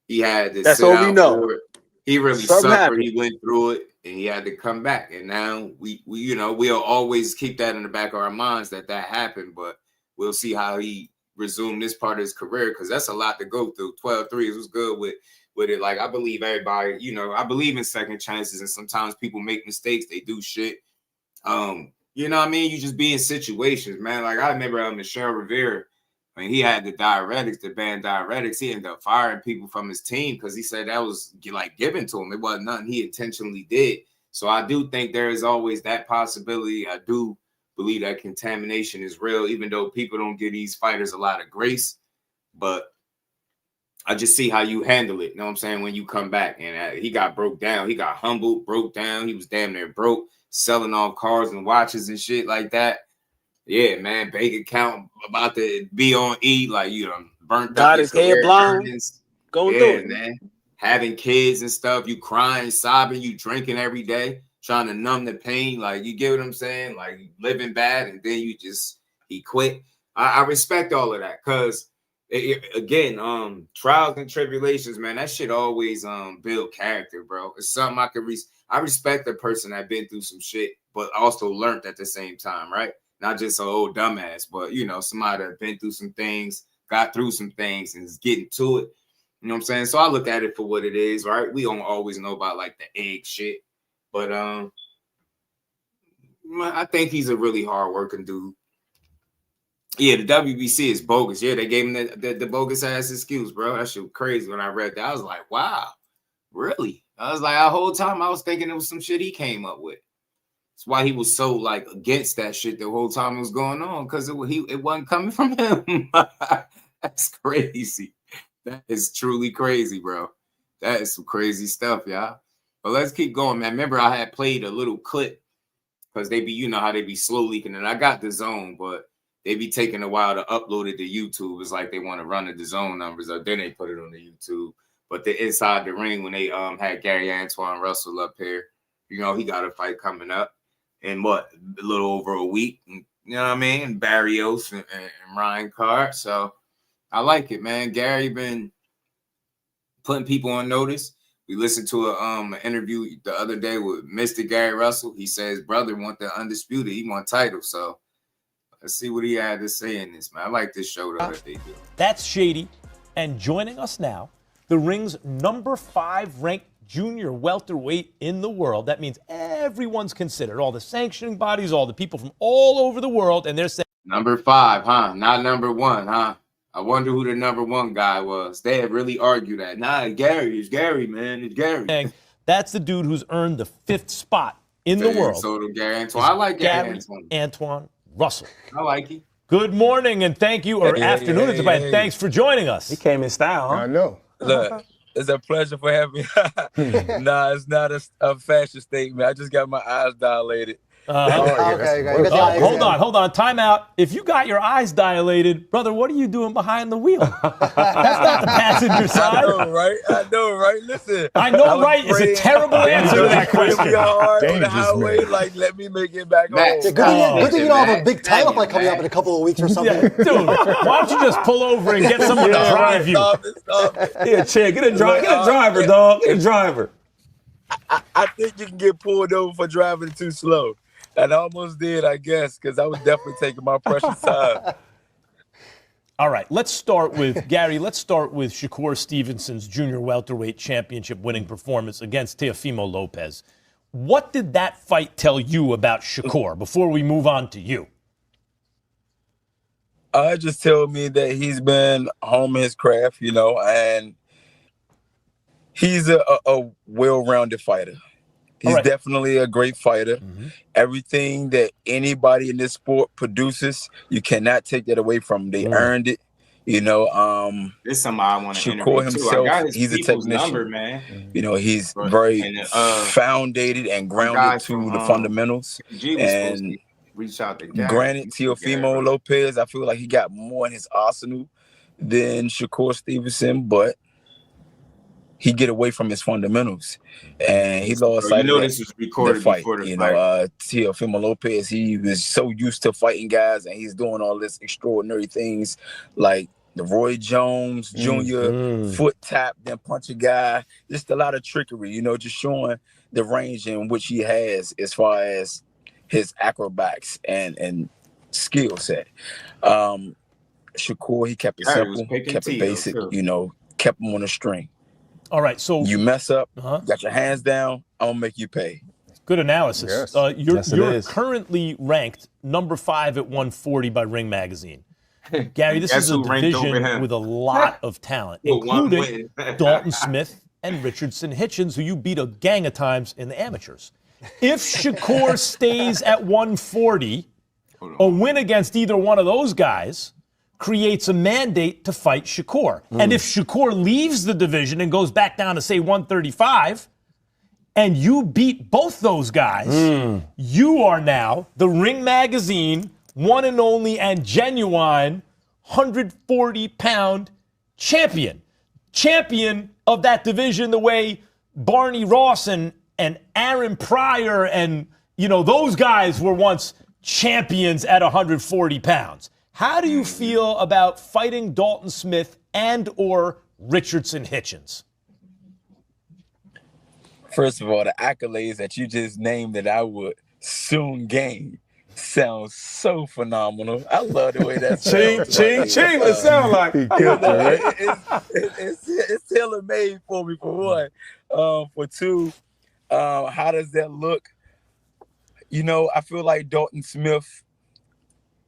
He had to That's sit all out we know. for it. He really Something suffered. happened. He went through it, and he had to come back. And now we we'll always keep that in the back of our minds that happened. But we'll see how he resumed this part of his career, because that's a lot to go through. 12-3 was good with it. Like, I believe everybody, I believe in second chances, and sometimes people make mistakes. They do shit. You know what I mean? You just be in situations, man. Like, I remember Michelle Rivera, when he had the ban diuretics, he ended up firing people from his team because he said that was like given to him. It wasn't nothing he intentionally did. So I do think there is always that possibility. I do believe that contamination is real, even though people don't give these fighters a lot of grace. But I just see how you handle it. You know what I'm saying? When you come back, and he got broke down. He got humbled, broke down. He was damn near broke, selling off cars and watches and shit like that. Yeah, man, bank account about to be on E, like, burnt Got up his head blown. Going through it, man. Having kids and stuff, you crying, sobbing, you drinking every day, trying to numb the pain. Like, you get what I'm saying? Like, living bad, and then he quit. I respect all of that, because again, trials and tribulations, man, that shit always build character, bro. It's something I could I respect a person that been through some shit, but also learned at the same time, right? Not just an old dumbass, but, somebody that been through some things, got through some things, and is getting to it. You know what I'm saying? So I look at it for what it is, right? We don't always know about, like, the egg shit. But I think he's a really hard-working dude. Yeah, the WBC is bogus. Yeah, they gave him the bogus-ass excuse, bro. That shit was crazy when I read that. I was like, wow, really? I was like, the whole time I was thinking it was some shit he came up with. That's why he was so, like, against that shit the whole time it was going on, because it wasn't coming from him. That's crazy. That is truly crazy, bro. That is some crazy stuff, y'all. But let's keep going, man. Remember, I had played a little clip, because they be, how they be slow leaking, and I got the zone, but they be taking a while to upload it to YouTube. It's like they want to run the zone numbers, or then they put it on the YouTube. But the inside the ring, when they had Gary Antuanne Russell up here, he got a fight coming up in a little over a week. You know what I mean? Barrios and Ryan Carr. So I like it, man. Gary been putting people on notice. We listened to an interview the other day with Mr. Gary Russell. He says brother want the undisputed. He want title. So let's see what he had to say in this, man. I like this show, though, that they do. That's Shady. And joining us now, the ring's number 5 ranked junior welterweight in the world. That means everyone's considered, all the sanctioning bodies, all the people from all over the world, and they're saying number 5, huh? Not number 1, huh? I wonder who the number one guy was. They had really argued that. Nah, it's Gary, man. It's Gary. That's the dude who's earned the 5th spot in the world. So Gary Antoine. I like Gary Antoine Russell. I like him. Good morning and thank you, or afternoon. Thanks for joining us. He came in style, huh? I know. Look, it's a pleasure for having me. Nah, it's not a fashion statement. I just got my eyes dilated. Hold on. Time out. If you got your eyes dilated, brother, what are you doing behind the wheel? That's not the passenger side. I know, right? Listen. I know, right is a terrible answer to that question. On the highway, like, let me make it back home. Good thing you don't have a big title fight coming up in a couple of weeks or something. Yeah, dude, why don't you just pull over and get someone to drive you? Stop it. Yeah, chick, get a driver, dog. Get a driver. I think you can get pulled over for driving too slow. And I almost did, I guess, because I was definitely taking my precious time. All right, let's start with, Gary, Shakur Stevenson's junior welterweight championship winning performance against Teofimo Lopez. What did that fight tell you about Shakur before we move on to you? It just told me that he's been honing his craft, and he's a well-rounded fighter. He's definitely a great fighter. Mm-hmm. Everything that anybody in this sport produces, you cannot take that away from them. They earned it. This is somebody I want to Shakur himself, he's a technician. Number, man. He's very founded and grounded to the fundamentals. And reach out to granted, Teofimo Lopez, I feel like he got more in his arsenal than Shakur Stevenson, but he get away from his fundamentals, and he lost sight of this was recorded the fight. Before the fight. Teofimo Lopez, he was so used to fighting guys, and he's doing all this extraordinary things like the Roy Jones Jr. foot tap, then punch a guy. Just a lot of trickery, just showing the range in which he has as far as his acrobatics and skill set. Shakur, he kept it simple, kept it basic, kept him on a string. All right, so you mess up, got your hands down, I'm gonna make you pay. Good analysis. Yes. You're currently ranked number 5 at 140 by Ring Magazine. Gary, this is a division with a lot of talent, including Dalton Smith and Richardson Hitchens, who you beat a gang of times in the amateurs. If Shakur stays at 140, a win against either one of those guys creates a mandate to fight Shakur. And if Shakur leaves the division and goes back down to, say, 135, and you beat both those guys, you are now the Ring Magazine one and only and genuine 140-pound champion. Champion of that division the way Barney Ross and Aaron Pryor and, those guys were once champions at 140 pounds. How do you feel about fighting Dalton Smith and or Richardson Hitchens? First of all, the accolades that you just named that I would soon gain sounds so phenomenal. I love the way that sounds. Ching. It sounds like it's tailor-made for me, for one. For two, how does that look? I feel like Dalton Smith,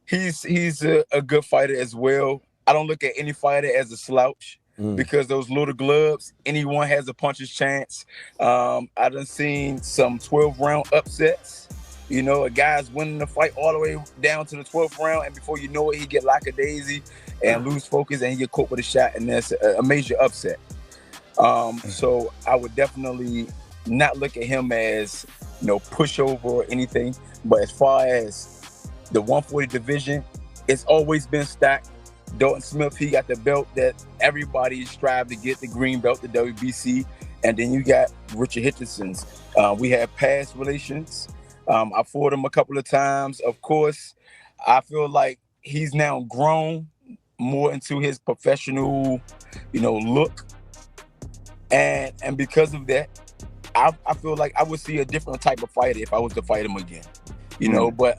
he's a good fighter as well. I don't look at any fighter as a slouch because those little gloves, anyone has a puncher's chance. I done seen some 12-round upsets. A guy's winning the fight all the way down to the 12th round, and before you know it, he get lackadaisy and lose focus, and he get caught with a shot, and that's a major upset. So I would definitely not look at him as pushover or anything. But as far as the 140 division, it's always been stacked. Dalton Smith, he got the belt that everybody strived to get, the green belt, the WBC. And then you got Richard Hitchens. We have past relations. I fought him a couple of times. Of course, I feel like he's now grown more into his professional, look. And because of that, I feel like I would see a different type of fighter if I was to fight him again. But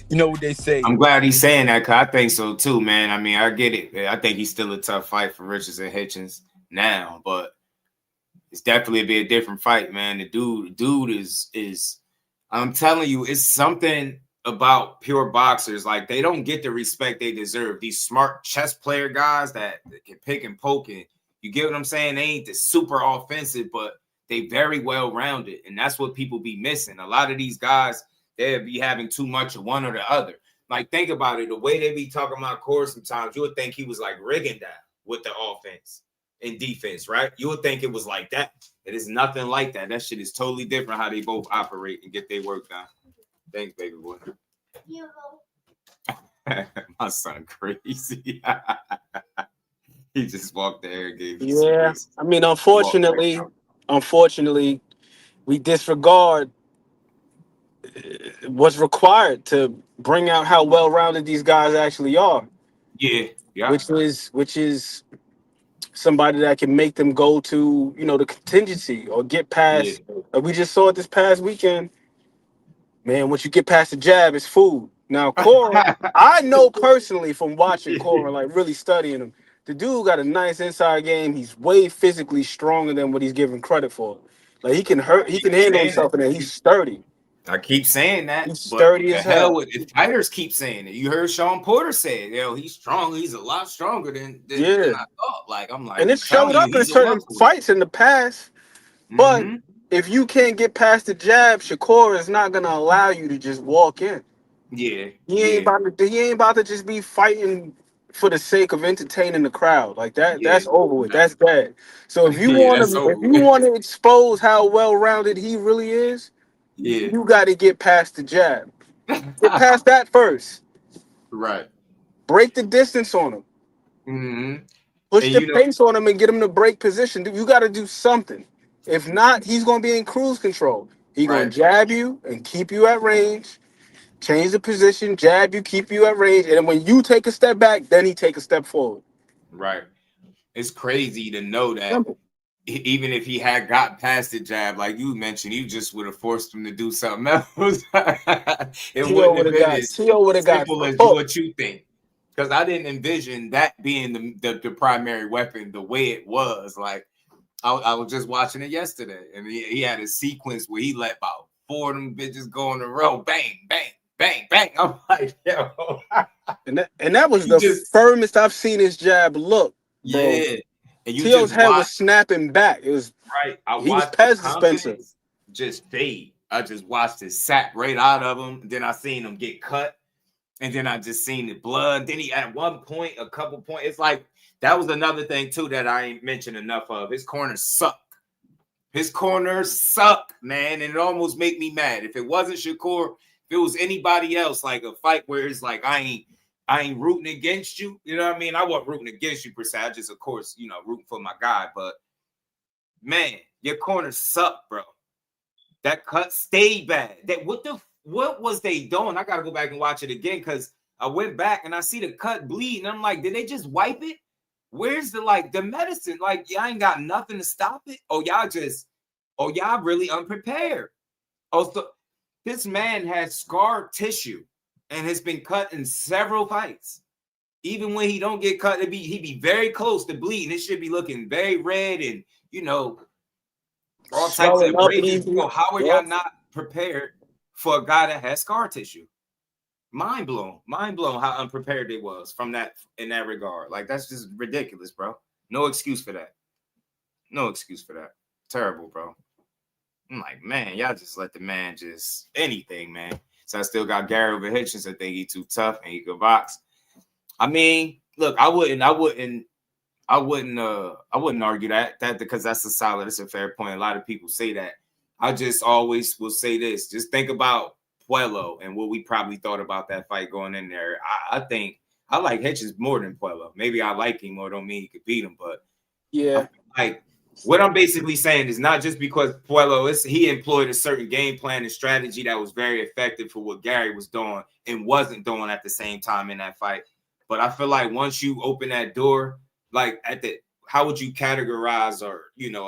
what they say. I'm glad he's saying that, because I think so too, man. I mean, I get it. I think he's still a tough fight for Richardson Hitchens now, but it's definitely be a different fight, man. The dude is I'm telling you, it's something about pure boxers. Like, they don't get the respect they deserve. These smart chess player guys that can pick and poke, and you get what I'm saying? They ain't the super offensive, but they very well rounded, and that's what people be missing. A lot of these guys, they'll be having too much of one or the other. Like, think about it. The way they be talking about Core sometimes, you would think he was like rigging that with the offense and defense, right? You would think it was like that. It is nothing like that. That shit is totally different how they both operate and get their work done. Thanks, baby boy. My son crazy. He just walked there and gave me Yeah, I mean, unfortunately, we disregard what's required to bring out how well-rounded these guys actually are. Yeah. Which is somebody that can make them go to, the contingency or get past. We just saw it this past weekend. Man, once you get past the jab, it's food. Now, Cora, I know personally from watching Cora, like really studying him, the dude got a nice inside game. He's way physically stronger than what he's given credit for. Like, he can handle himself in there. He's sturdy. I keep saying that. He's sturdy as hell. If fighters keep saying it. You heard Sean Porter say it. He's strong. He's a lot stronger than I thought. Like, I'm like, and it showed up in certain fights in the past. But if you can't get past the jab, Shakur is not gonna allow you to just walk in. Yeah, he ain't about to just be fighting for the sake of entertaining the crowd like that. That's over with. That's bad. So if you want to expose how well-rounded he really is, you got to get past the jab. Get past that first. Right. Break the distance on him. Push the pace on him and get him to break position. You got to do something. If not, he's going to be in cruise control. He's going to jab you and keep you at range, change the position, jab you, keep you at range, and then when you take a step back, then he take a step forward. Right. It's crazy to know that even if he had got past the jab, like you mentioned, you just would have forced him to do something else. It wouldn't have been as simple as what you think. Because I didn't envision that being the primary weapon the way it was. Like, I was just watching it yesterday, and he had a sequence where he let about 4 of them bitches go in a row, bang, bang, bang, bang. I'm like, yo. and that was the firmest I've seen his jab look. Bro. Yeah. And T.O.'s head was snapping back. It was right. He was past Spencer. Just fade. I just watched it sap right out of him. Then I seen him get cut. And then I just seen the blood. Then he at one point, a couple points. It's like that was another thing too that I ain't mentioned enough of. His corners suck. His corners suck, man. And it almost made me mad. If it wasn't Shakur, if it was anybody else, like a fight where it's like I ain't rooting against you. You know what I mean? I wasn't rooting against you per se. I just, of course, rooting for my guy. But man, your corners suck, bro. That cut stayed bad. What was they doing? I gotta go back and watch it again because I went back and I see the cut bleed, and I'm like, did they just wipe it? Where's the medicine? Like, y'all ain't got nothing to stop it? Y'all really unprepared. So this man has scar tissue and has been cut in several fights. Even when he don't get cut, he be very close to bleeding. It should be looking very red and all types of abrasions. How are y'all not prepared for a guy that has scar tissue? Mind blown how unprepared they was in that regard. Like, that's just ridiculous, bro. No excuse for that. Terrible, bro. I'm like, man, y'all just let the man just anything, man. So I still got Gary over Hitchens. I think he's too tough and he could box. I mean, look, I wouldn't argue that because that's a fair point. A lot of people say that. I just always will say this. Just think about Puello and what we probably thought about that fight going in there. I think I like Hitchens more than Puello. Maybe I like him more, don't mean he could beat him, but yeah. Like, what I'm basically saying is not just because Puello he employed a certain game plan and strategy that was very effective for what Gary was doing and wasn't doing at the same time in that fight. But I feel like once you open that door, like how would you categorize a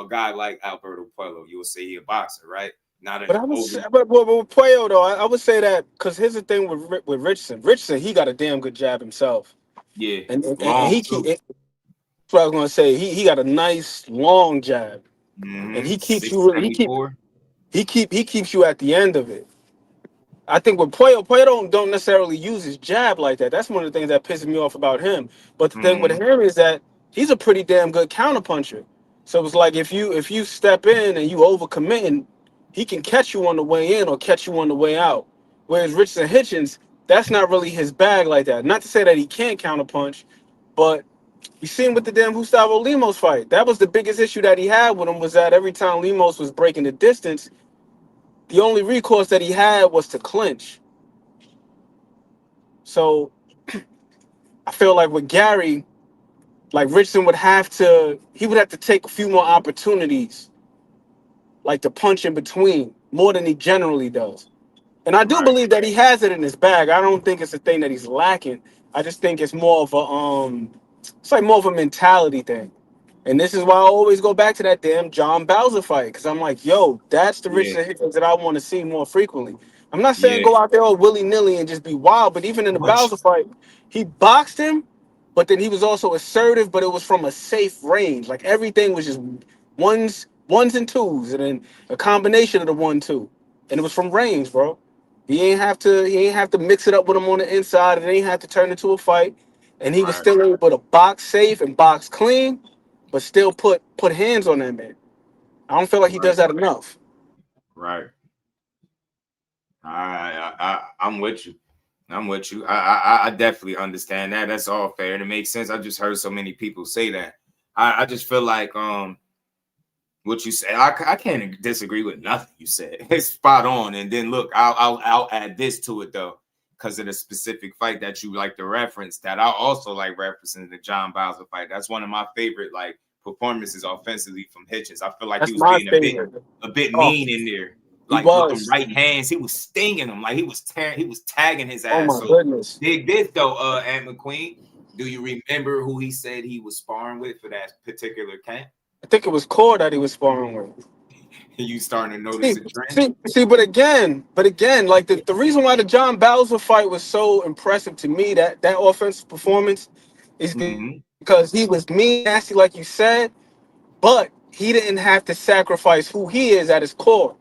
guy like Alberto Puello? You would say he's a boxer, right? But with Puello though, I would say that because here's the thing with Richardson. Richardson, he got a damn good jab himself. Yeah, and that's what I was gonna say. He got a nice long jab, and he keeps you. He keeps you at the end of it. I think with Puyo don't necessarily use his jab like that. That's one of the things that pisses me off about him. But the thing with him is that he's a pretty damn good counterpuncher. So it's like if you step in and you overcommitting, he can catch you on the way in or catch you on the way out. Whereas Richardson Hitchens, that's not really his bag like that. Not to say that he can't counterpunch, but you seen with the damn Gustavo Lemos fight. That was the biggest issue that he had with him, was that every time Lemos was breaking the distance, the only recourse that he had was to clinch. So I feel like with Gary, like Richardson would have to take a few more opportunities, like to punch in between, more than he generally does. And I do believe that he has it in his bag. I don't think it's a thing that he's lacking. I just think it's more of a it's like more of a mentality thing. And this is why I always go back to that damn John Bowser fight, because I'm like, yo, that's the Richardson Hitchens that I want to see more frequently. I'm not saying go out there all willy-nilly and just be wild, but even in the Bowser fight, he boxed him, but then he was also assertive, but it was from a safe range. Like everything was just ones and twos, and then a combination of the 1-2. And it was from range, bro. He ain't have to mix it up with him on the inside. It ain't have to turn into a fight. And he was still able to box safe and box clean, but still put hands on that man. I don't feel like he does that enough. Right. I'm with you. I definitely understand that. That's all fair and it makes sense. I just heard so many people say that. I just feel like what you said, I can't disagree with nothing you said. It's spot on. And then look, I'll add this to it though, because of the specific fight that you like to reference. That I also like referencing the John Bowser fight. That's one of my favorite like performances offensively from Hitchens. I feel like he was being a bit mean in there. Like with them right hands, he was stinging him. Like he was tagging his ass. Oh my goodness. Dig this though, Aunt McQueen. Do you remember who he said he was sparring with for that particular camp? I think it was Core that he was sparring with. You starting to notice a trend? See, but again, like the reason why the John Bowser fight was so impressive to me, that offensive performance, is because he was mean, nasty, like you said, but he didn't have to sacrifice who he is at his core,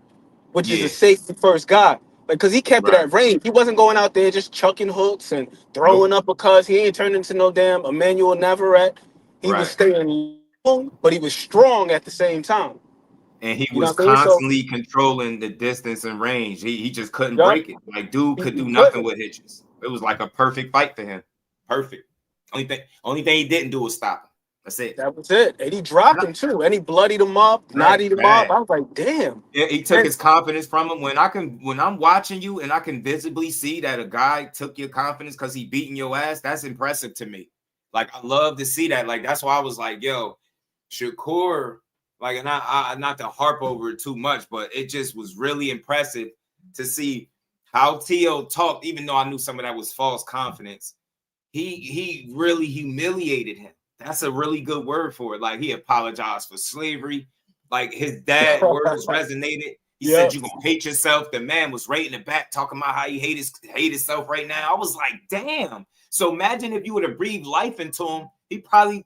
which is a safety first guy. Like, because he kept it at range. He wasn't going out there just chucking hooks and throwing up, because he ain't turned into no damn Emmanuel Navarrete. He was staying long, but he was strong at the same time. And he was constantly controlling the distance and range. He just couldn't break it. Like, dude could do nothing with Hitchens. It was like a perfect fight for him. Perfect. Only thing he didn't do was stop him. That's it. That was it. And he dropped him too. And he bloodied him up, knotted him up. I was like, damn. Yeah, he took his confidence from him. When I'm watching you and I can visibly see that a guy took your confidence because he beating your ass, that's impressive to me. Like, I love to see that. Like, that's why I was like, yo, Shakur, like, and I not to harp over it too much, but it just was really impressive to see how T.O. talked, even though I knew some of that was false confidence. He really humiliated him. That's a really good word for it. Like, he apologized for slavery. Like, his dad words resonated. He said, "You're gonna hate yourself." The man was right in the back talking about how he hate himself right now. I was like, damn. So imagine if you would have breathed life into him, he probably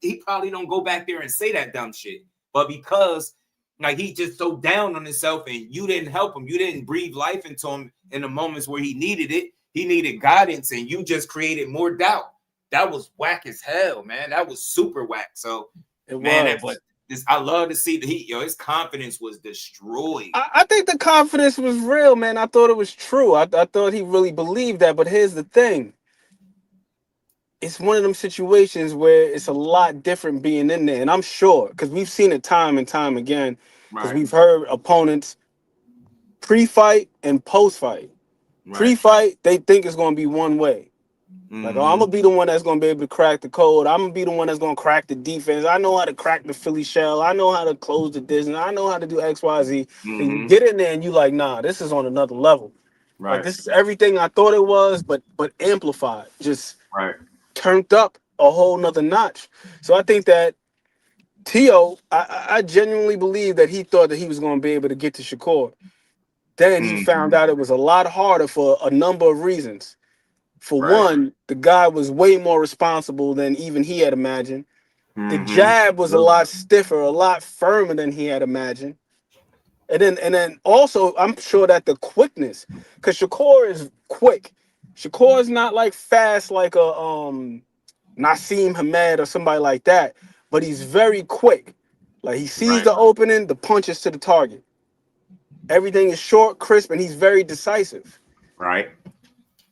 don't go back there and say that dumb shit. But because like he's just so down on himself and you didn't help him, you didn't breathe life into him in the moments where he needed it. He needed guidance and you just created more doubt. That was whack as hell, man. That was super whack. So, I love to see the heat. His confidence was destroyed. I think the confidence was real, man. I thought it was true. I thought he really believed that. But here's the thing. It's one of them situations where it's a lot different being in there. And I'm sure, because we've seen it time and time again, because we've heard opponents pre-fight and post-fight. Pre-fight, they think it's going to be one way. Like, oh, I'm going to be the one that's going to be able to crack the code. I'm going to be the one that's going to crack the defense. I know how to crack the Philly shell. I know how to close the distance. I know how to do X, Y, Z. And you get in there and you like, nah, this is on another level. Like, this is everything I thought it was, but amplified. Just turned up a whole nother notch. So I think that T.O., I genuinely believe that he thought that he was going to be able to get to Shakur. Then he found out it was a lot harder for a number of reasons. For one, the guy was way more responsible than even he had imagined. The jab was a lot stiffer, a lot firmer than he had imagined. And then also, I'm sure that the quickness, because Shakur is quick. Shakur is not like fast like a Naseem Hamed or somebody like that, but he's very quick. Like he sees the opening, the punches to the target. Everything is short, crisp, and he's very decisive. Right.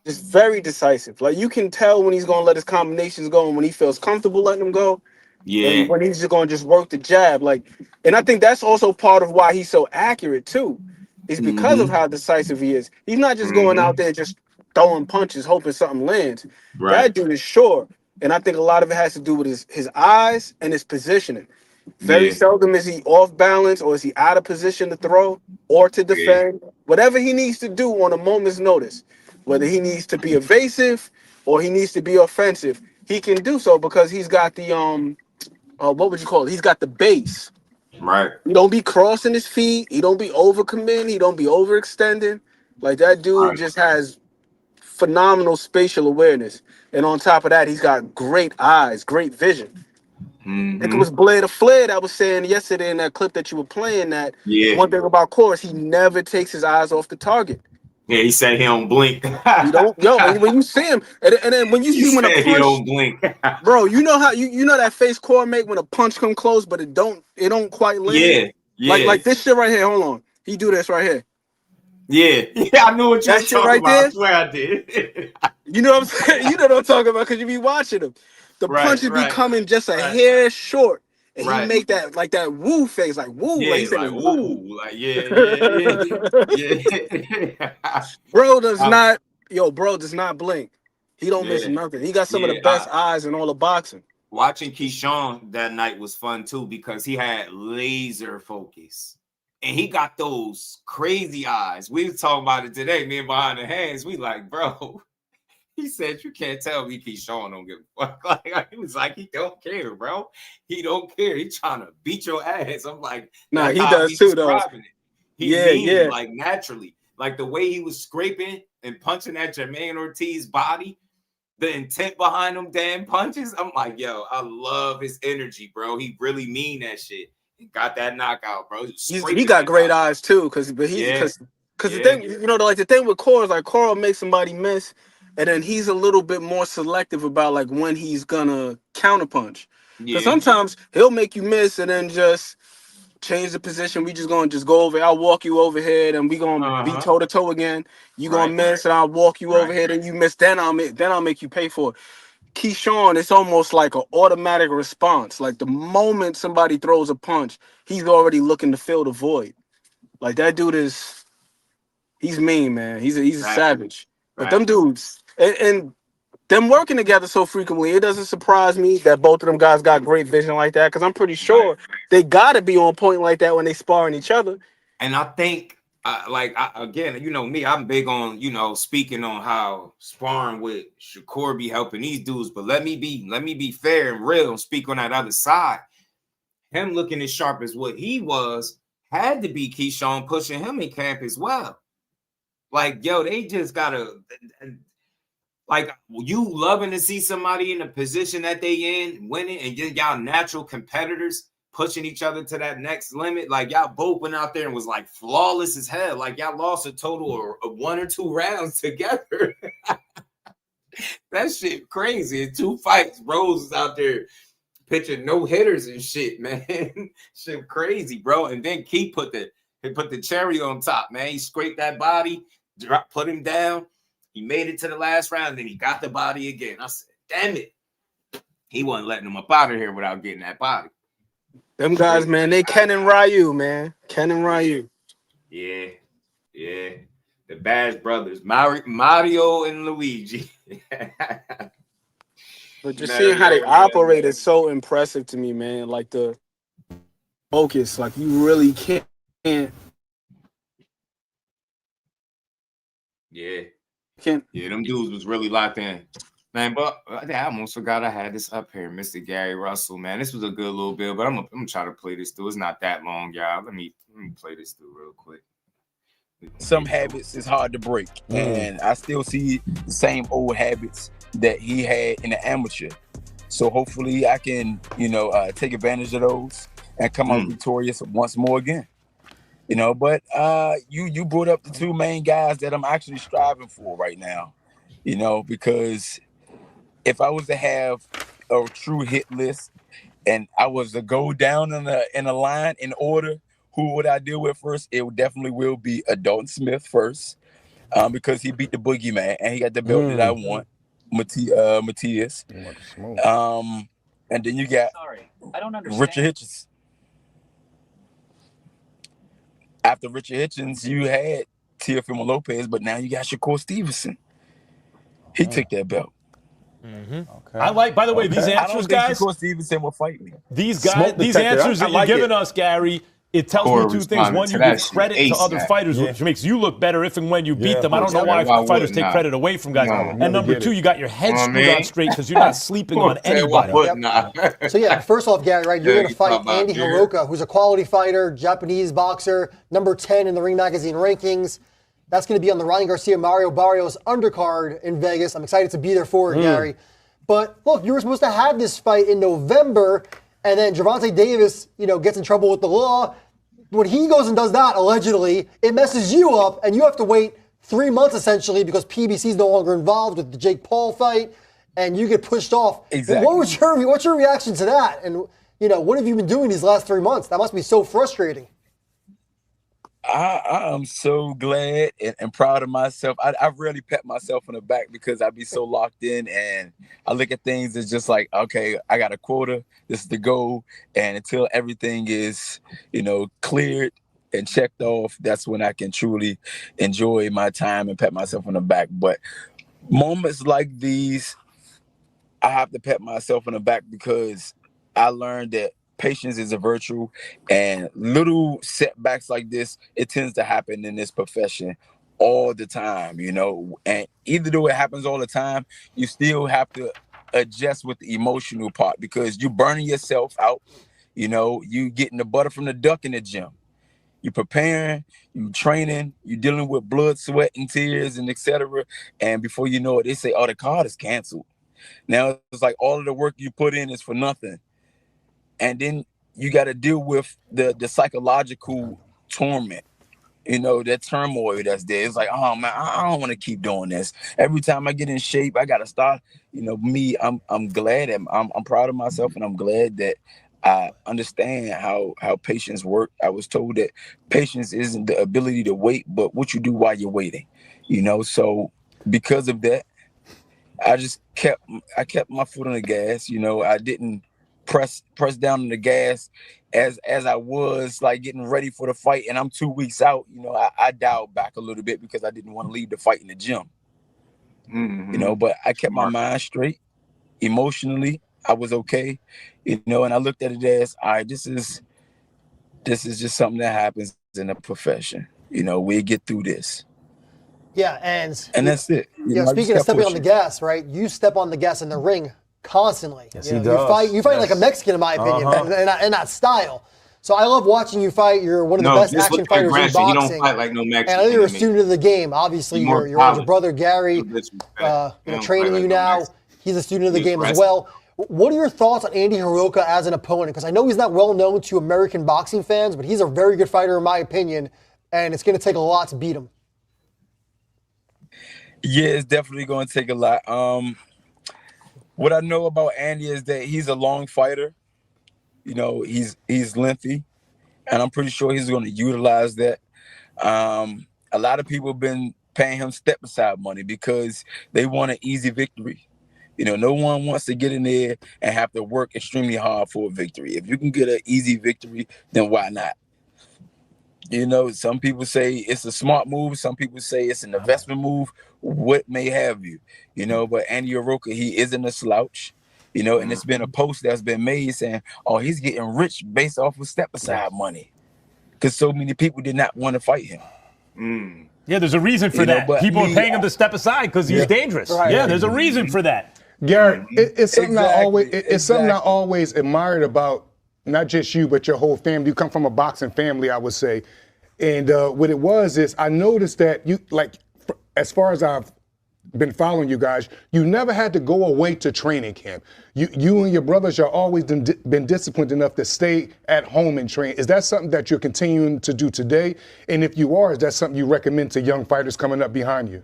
Just very decisive. Like you can tell when he's gonna let his combinations go and when he feels comfortable letting them go. Yeah. And when he's just gonna just work the jab. Like, and I think that's also part of why he's so accurate too, is because of how decisive he is. He's not just going out there just throwing punches, hoping something lands. That dude is sure. And I think a lot of it has to do with his eyes and his positioning. Very seldom is he off balance or is he out of position to throw or to defend. Whatever he needs to do on a moment's notice, whether he needs to be evasive or he needs to be offensive, he can do so because he's got the what would you call it? He's got the base. Right. He don't be crossing his feet. He don't be overcommitting. He don't be overextending. Like that dude just has phenomenal spatial awareness. And on top of that, he's got great eyes, great vision. It was Blair the Flair that was saying yesterday in that clip that you were playing that one thing about Corus, he never takes his eyes off the target. Yeah, he said he don't blink. He don't, when you see him, and then when you see when a punch, he don't blink. bro, you know how you know that face Core make when a punch come close, but it don't quite land. Yeah. Like this shit right here. Hold on, he do this right here. Yeah, I knew what you was talking about. There? I swear I did. You know what I'm saying? You know what I'm talking about because you be watching him. The punches be coming just a hair short. And he make that like that woo face, like woo. Yeah, like he said, like woo. Like Bro does not blink. He don't miss nothing. He got some of the best eyes in all of boxing. Watching Keyshawn that night was fun too because he had laser focus. And he got those crazy eyes. We was talking about it today, me and Behind the Hands. We like, bro. He said, you can't tell me Keyshawn don't give a fuck. Like, he was like, he don't care, bro. He don't care. He trying to beat your ass. I'm like, nah, he does too, though. He like naturally. Like the way he was scraping and punching at Jermaine Ortiz's body, the intent behind them damn punches. I'm like, yo, I love his energy, bro. He really mean that shit. He got that knockout, bro. He got great eyes too, because the thing, you know, like the thing with Cora is like Cora makes somebody miss. And then he's a little bit more selective about like when he's gonna counterpunch. Because sometimes he'll make you miss and then just change the position. We just gonna go over. I'll walk you over here, and we gonna be toe to toe again. You gonna miss, and I'll walk you over here, and you miss. Then I'll make you pay for it. Keyshawn, it's almost like an automatic response. Like the moment somebody throws a punch, he's already looking to fill the void. Like that dude he's mean, man. He's a savage. But them dudes. And them working together so frequently, it doesn't surprise me that both of them guys got great vision like that because I'm pretty sure they got to be on point like that when they sparring each other. And I think, again, you know me, I'm big on, you know, speaking on how sparring with Shakur be helping these dudes. But let me be fair and real and speak on that other side. Him looking as sharp as what he was had to be Keyshawn pushing him in camp as well. Like, yo, they just gotta. Like, you loving to see somebody in the position that they in, winning, and then y'all natural competitors pushing each other to that next limit. Like, y'all both went out there and was, like, flawless as hell. Like, y'all lost a total of 1 or 2 rounds together. That shit crazy. In 2 fights, Rose is out there pitching no-hitters and shit, man. Shit crazy, bro. And then Key put the cherry on top, man. He scraped that body, put him down. He made it to the last round, and then he got the body again. I said, damn it. He wasn't letting him up out of here without getting that body. Them guys, man, they Ken and Ryu, man. Ken and Ryu. Yeah. The Bash brothers, Mario and Luigi. But just seeing how they operate is so impressive to me, man. Like the focus, like you really can't. Yeah, them dudes was really locked in. Man, but I almost forgot I had this up here, Mr. Gary Russell, man. This was a good little bill, but I'm gonna try to play this through. It's not that long, y'all. Let me play this through real quick. Some habits is hard to break, and I still see the same old habits that he had in the amateur. So hopefully I can, take advantage of those and come out victorious once more again. You know, but you brought up the two main guys that I'm actually striving for right now. You know, because if I was to have a true hit list and I was to go down in a line in order, who would I deal with first? It definitely will be Dalton Smith first, because he beat the boogeyman and he got the belt that I want, Matias. And then you got Richard Hitchens. After Richard Hitchens, you had Teofimo Lopez, but now you got Shakur Stevenson. He took that belt. Okay. I like, by the way, these answers, guys. Shakur Stevenson will fight me. These guys, these answers that you're giving us, Gary, it tells me two things. One, you give credit to other fighters, which makes you look better if and when you beat them. I don't know why fighters take credit away from guys. And number two, you got your head screwed on straight because you're not sleeping on anybody. So yeah, first off, Gary, right, you're going to fight Andy Hiroka, who's a quality fighter, Japanese boxer, number 10 in the Ring Magazine rankings. That's going to be on the Ryan Garcia-Mario Barrios undercard in Vegas. I'm excited to be there for it, Gary. But look, you were supposed to have this fight in November, and then Gervonta Davis, gets in trouble with the law. When he goes and does that, allegedly, it messes you up, and you have to wait 3 months essentially because PBC is no longer involved with the Jake Paul fight, and you get pushed off. Exactly. What's your reaction to that? And what have you been doing these last 3 months? That must be so frustrating. I am so glad and proud of myself. I really pat myself on the back because I be so locked in and I look at things as just like, okay, I got a quota. This is the goal. And until everything is, cleared and checked off, that's when I can truly enjoy my time and pat myself on the back. But moments like these, I have to pat myself on the back because I learned that patience is a virtue, and little setbacks like this, it tends to happen in this profession all the time, and even though it happens all the time, you still have to adjust with the emotional part because you burning yourself out, you getting the butter from the duck in the gym. You preparing, you training, you dealing with blood, sweat, and tears, and etc. And before you know it, they say, oh, the card is canceled. Now it's like all of the work you put in is for nothing. And then you got to deal with the psychological torment, that turmoil that's there. It's like, oh man, I don't want to keep doing this. Every time I get in shape, I got to start. I'm glad and I'm proud of myself, and I'm glad that I understand how patience works. I was told that patience isn't the ability to wait, but what you do while you're waiting. So because of that, I kept my foot on the gas. I didn't press down on the gas as I was like getting ready for the fight, and I'm 2 weeks out. I dialed back a little bit because I didn't want to leave the fight in the gym. But I kept my mind straight. Emotionally, I was okay. And I looked at it as, all right, this is just something that happens in a profession. We get through this. Yeah, and that's it. Speaking of stepping on the gas, right? You step on the gas in the ring constantly. Yes, he does. You fight like a Mexican, in my opinion, and that style. So I love watching you fight. You're one of the best action fighters in boxing. You don't fight like no Mexican. And I know you're a student of the game. Obviously, your brother Gary, training you now. He's a student of the game as well. What are your thoughts on Andy Hiroka as an opponent? Because I know he's not well known to American boxing fans, but he's a very good fighter in my opinion, and it's going to take a lot to beat him. Yeah, it's definitely going to take a lot. What I know about Andy is that he's a long fighter. He's lengthy, and I'm pretty sure he's going to utilize that. A lot of people have been paying him step-aside money because they want an easy victory. No one wants to get in there and have to work extremely hard for a victory. If you can get an easy victory, then why not? Some people say it's a smart move. Some people say it's an investment move. What may have you, but Andy Hiroka, he isn't a slouch, and it's been a post that's been made saying, oh, he's getting rich based off of step-aside money because so many people did not want to fight him. Yeah, there's a reason for that. People are paying him to step aside because he's dangerous. Right. Yeah, there's a reason for that. Gary, it's something I always admired about not just you, but your whole family. You come from a boxing family, I would say. And what it was is I noticed that you, like, as far as I've been following you guys, you never had to go away to training camp. You and your brothers are always been disciplined enough to stay at home and train. Is that something that you're continuing to do today? And if you are, is that something you recommend to young fighters coming up behind you?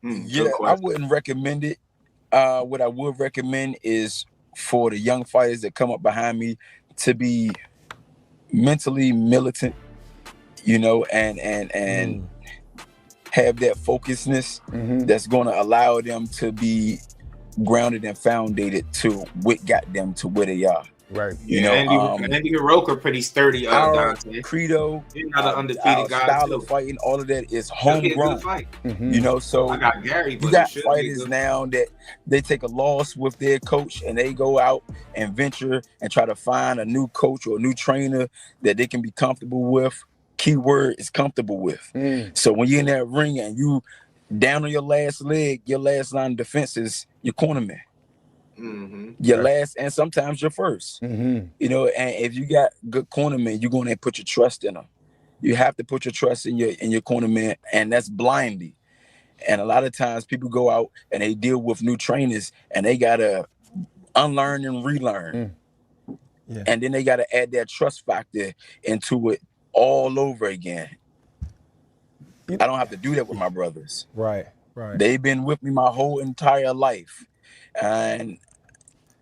Yeah, I wouldn't recommend it. What I would recommend is for the young fighters that come up behind me to be mentally militant, you know, and have that focusedness that's going to allow them to be grounded and founded to what got them to where they are. Right. You know, Andy and Roke are pretty sturdy. Dante. Credo, another undefeated guy style too. of fighting, all of that is homegrown. You know, so I got Gary. You got fighters now that they take a loss with their coach and they go out and venture and try to find a new coach or a new trainer that they can be comfortable with. Keyword is comfortable with. So when you're in that ring and you down on your last leg, your last line of defense is your cornerman. Your last and sometimes your first. You know, and if you got good cornermen, you're going to put your trust in them. You have to put your trust in your cornerman, and that's blindly. And a lot of times people go out and they deal with new trainers and they gotta unlearn and relearn. And then they gotta add that trust factor into it all over again. I don't have to do that with my brothers. Right. They've been with me my whole entire life. And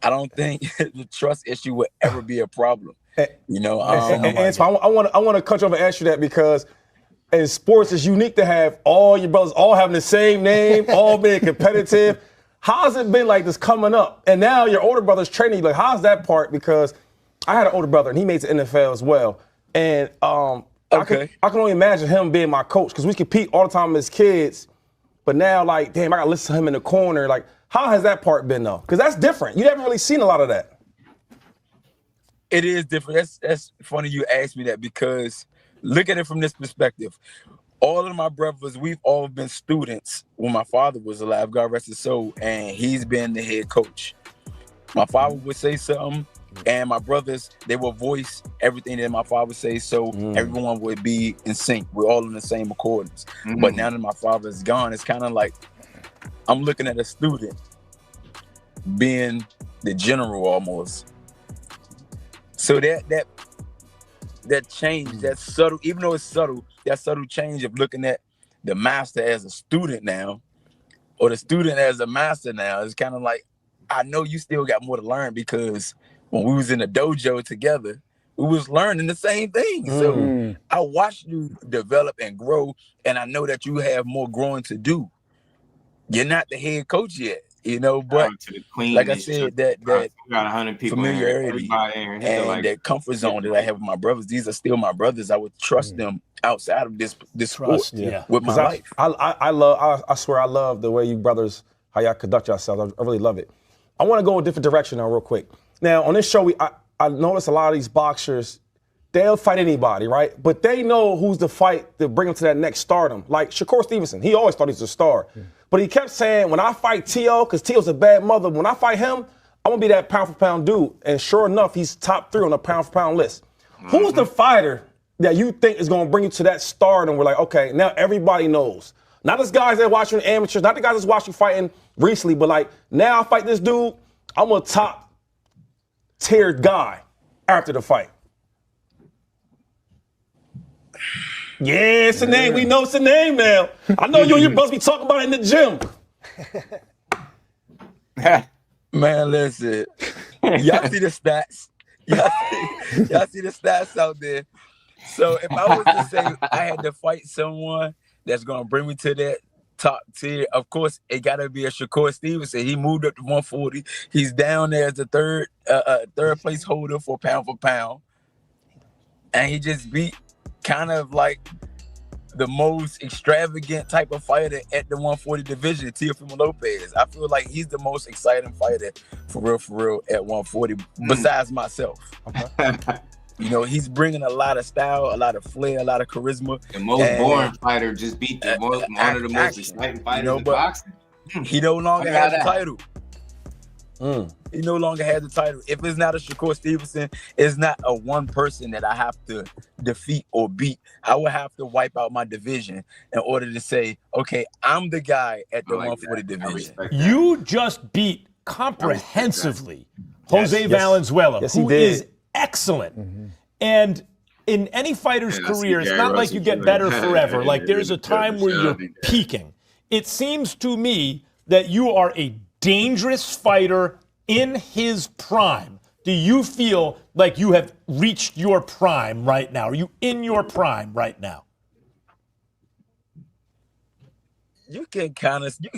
I don't think the trust issue would ever be a problem. You know, Antoine, I want to cut you off and ask you that because in sports, it's unique to have all your brothers all having the same name, all being competitive. How's it been like this coming up? And now your older brother's training you. Like, how's that part? Because I had an older brother and he made the NFL as well. And I can only imagine him being my coach because we compete all the time as kids. But now, like, damn, I got to listen to him in the corner. Like, how has that part been, though? Because that's different. You haven't really seen a lot of that. It is different. That's funny you asked me that because look at it from this perspective. All of my brothers, we've all been students when my father was alive, God rest his soul, and he's been the head coach. My father would say something, and my brothers, they will voice everything that my father would say, so everyone would be in sync. We're all in the same accordance. But now that my father's gone, it's kind of like I'm looking at a student being the general almost. So that change, that subtle, even though it's subtle, that subtle change of looking at the master as a student now, or the student as a master now, is kind of like, I know you still got more to learn because when we was in the dojo together, we was learning the same thing. So I watched you develop and grow, and I know that you have more growing to do. You're not the head coach yet, you know, but like I said, that got 100 people familiarity and like, that comfort zone that I have with my brothers, these are still my brothers. I would trust them outside of this sport with my life. I swear I love the way you brothers, how y'all conduct yourselves. I really love it. I want to go a different direction now real quick. Now, on this show, I notice a lot of these boxers, they'll fight anybody, right? But they know who's the fight to bring them to that next stardom. Like Shakur Stevenson, he always thought he was a star. But he kept saying, when I fight T.O., because T.O.'s a bad mother, when I fight him, I'm going to be that pound-for-pound dude. And sure enough, he's top 3 on the pound-for-pound list. Who's the fighter that you think is going to bring you to that stardom where, like, okay, now everybody knows? Not just guys that watch you in amateurs, not the guys that's watching you fighting recently, but, like, now I fight this dude, I'm a top-tiered guy after the fight. Yeah, it's a name. We know it's a name now. I know you and your brothers be talking about it in the gym. Man, listen. Y'all see the stats. Y'all see the stats out there. So if I was to say I had to fight someone that's going to bring me to that top tier, of course, it got to be a Shakur Stevenson. He moved up to 140. He's down there as the third place holder for pound. And he just beat kind of like the most extravagant type of fighter at the 140 division, Teofimo Lopez. I feel like he's the most exciting fighter for real at 140, besides myself. You know, he's bringing a lot of style, a lot of flair, a lot of charisma. The most boring fighter just beat one of the most exciting fighters in boxing. He no longer has a title. He no longer has the title. If it's not a Shakur Stevenson, it's not a one person that I have to defeat or beat. I would have to wipe out my division in order to say, okay, I'm the guy at the 140 division. You just beat comprehensively Jose Valenzuela, who is excellent. And in any fighter's career, it's not like you get better forever. Like there's a time where you're peaking. It seems to me that you are a dangerous fighter in his prime. Do you feel like you have reached your prime right now? Are you in your prime right now? You can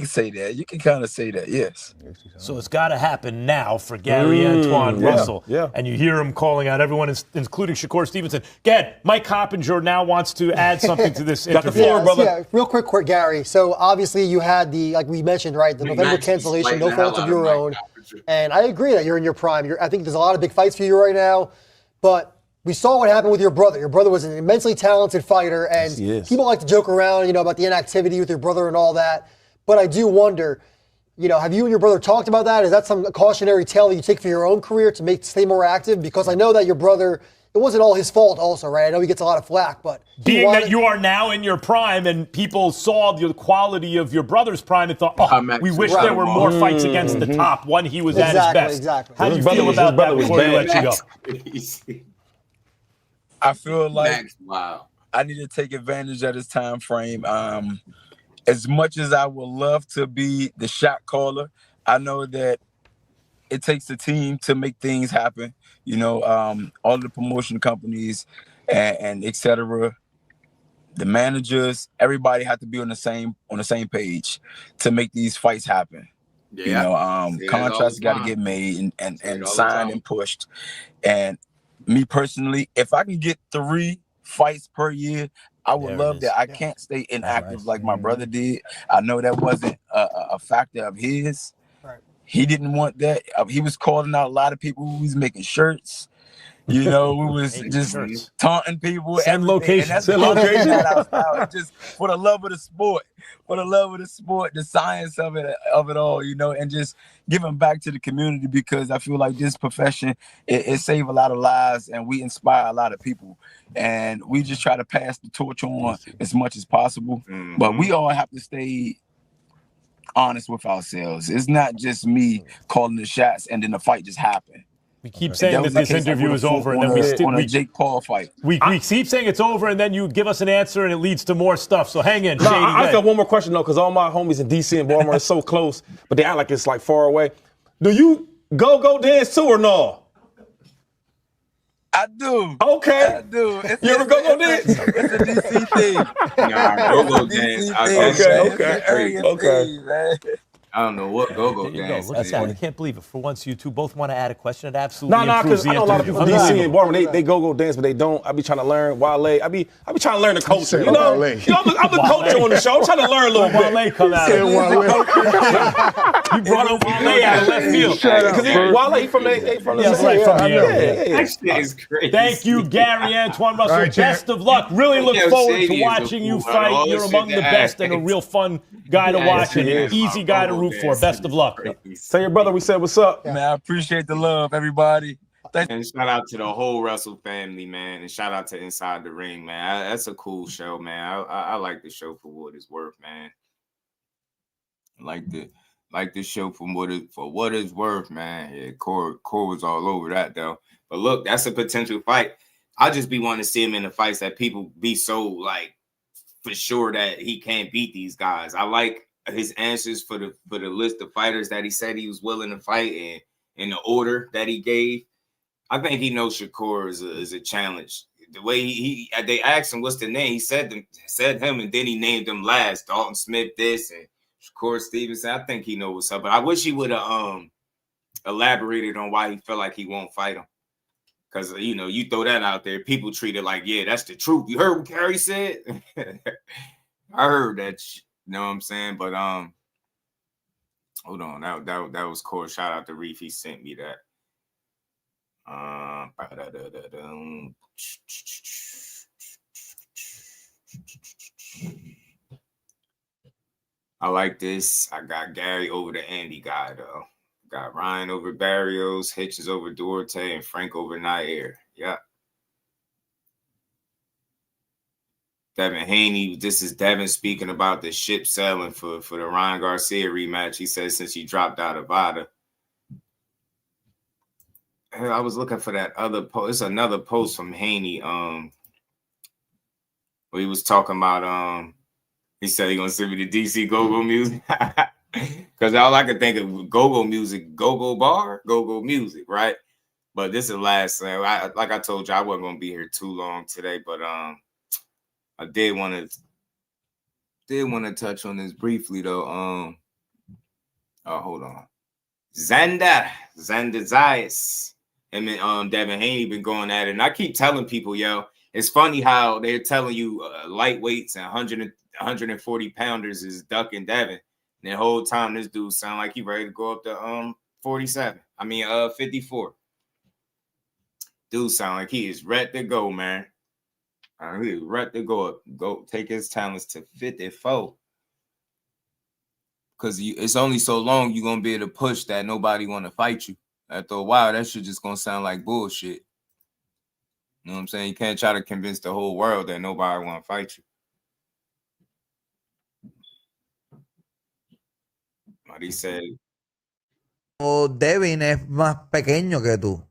say that. You can kind of say that, yes. So it's got to happen now for Gary Antuanne Russell. Yeah. And you hear him calling out everyone, including Shakur Stevenson. Gad, Mike Coppinger now wants to add something to this interview. Got the floor, brother. Yeah, real quick, Gary. So obviously you had like we mentioned, right, the November cancellation, no fault of your own. And I agree that you're in your prime. I think there's a lot of big fights for you right now. But we saw what happened with your brother. Your brother was an immensely talented fighter, and people like to joke around, about the inactivity with your brother and all that. But I do wonder, have you and your brother talked about that? Is that some cautionary tale that you take for your own career to stay more active? Because I know that your brother, it wasn't all his fault also, right? I know he gets a lot of flack, but being that you are now in your prime and people saw the quality of your brother's prime and thought, we wish there were more fights against the top when he was at his best. Exactly. How do you feel about that before we let you go? I feel like I need to take advantage of this time frame. As much as I would love to be the shot caller, I know that it takes a team to make things happen. All the promotion companies and et cetera, the managers, everybody have to be on the same page to make these fights happen. Contracts got to get made and signed and pushed. And me personally, if I can get 3 fights per year, I would love that. I can't stay inactive like my brother did. I know that wasn't a factor of his. Right. He didn't want that. He was calling out a lot of people who was making shirts. We was just taunting people. Send location. Send location. Just for the love of the sport. For the love of the sport, the science of it all, and just giving back to the community, because I feel like this profession, it saves a lot of lives and we inspire a lot of people. And we just try to pass the torch on as much as possible. But we all have to stay honest with ourselves. It's not just me calling the shots and then the fight just happened. We keep saying that this interview is over, and then we Jake Paul fight. We keep saying it's over, and then you give us an answer, and it leads to more stuff. So hang in, Shady. I got one more question though, because all my homies in DC and Baltimore are so close, but they act like it's like far away. Do you go dance too or no? I do. Okay. I do. You ever go dance? It's a DC thing. Go dance. Okay. I don't know what go dance. I can't believe it. For once, you two both want to add a question. It absolutely improves because the I know a lot of people from DC and Baltimore, they go dance, but they don't. I be trying to learn Wale. I be trying to learn the culture. I'm the coach on the show. I'm trying to learn a little bit. Wale come out. You brought up Wale out of left field. Because Wale from the That is great. Thank you, Gary Antuanne Russell. Right, best of luck. Really look forward to watching you fight. You're among the best and a real fun guy to watch and an easy guy to root for. Best of luck. Tell your brother we said what's up. Man, I appreciate the love, everybody. And shout out to the whole Russell family, man. And shout out to Inside the Ring, man. That's a cool show, man. I like the show for what it's worth, man. Like the show for what it's worth, man. Yeah, Core was all over that though. But look, that's a potential fight. I just be wanting to see him in the fights that people be so like for sure that he can't beat these guys. I like his answers for the list of fighters that he said he was willing to fight and in the order that he gave. I think he knows Shakur is a challenge. The way they asked him what's the name, he said him, and then he named him last. Dalton Smith this and Shakur Stevenson. I think he knows what's up. But I wish he would have elaborated on why he felt like he won't fight him. Because, you throw that out there, people treat it like, yeah, that's the truth. You heard what Gary said? I heard that shit. You know what I'm saying? But hold on. That was cool. Shout out to Reef. He sent me that. I like this. I got Gary over the Andy guy though. Got Ryan over Barrios, Hitches over Duarte, and Frank over Nair. Yeah. Devin Haney, this is Devin speaking about the ship sailing for the Ryan Garcia rematch. He says since he dropped out of VADA. I was looking for that other post. It's another post from Haney. Where he was talking about he said he gonna send me the DC go-go music. Because all I could think of go-go music, go-go bar, go-go music, right? But this is the last thing. Like I told you, I wasn't gonna be here too long today, but I did want to touch on this briefly though. Oh, hold on. Xander Zayas. Him and Devin Haney been going at it. And I keep telling people, yo, it's funny how they're telling you lightweights and 140 pounders is ducking Devin. And the whole time this dude sound like he ready to go up to 54. Dude sound like he is ready to go, man. He is ready to go take his talents to 54. Because it's only so long you're going to be able to push that nobody want to fight you. After a while, that shit just going to sound like bullshit. You know what I'm saying? You can't try to convince the whole world that nobody want to fight you. What he said. Devin es más pequeño que tú.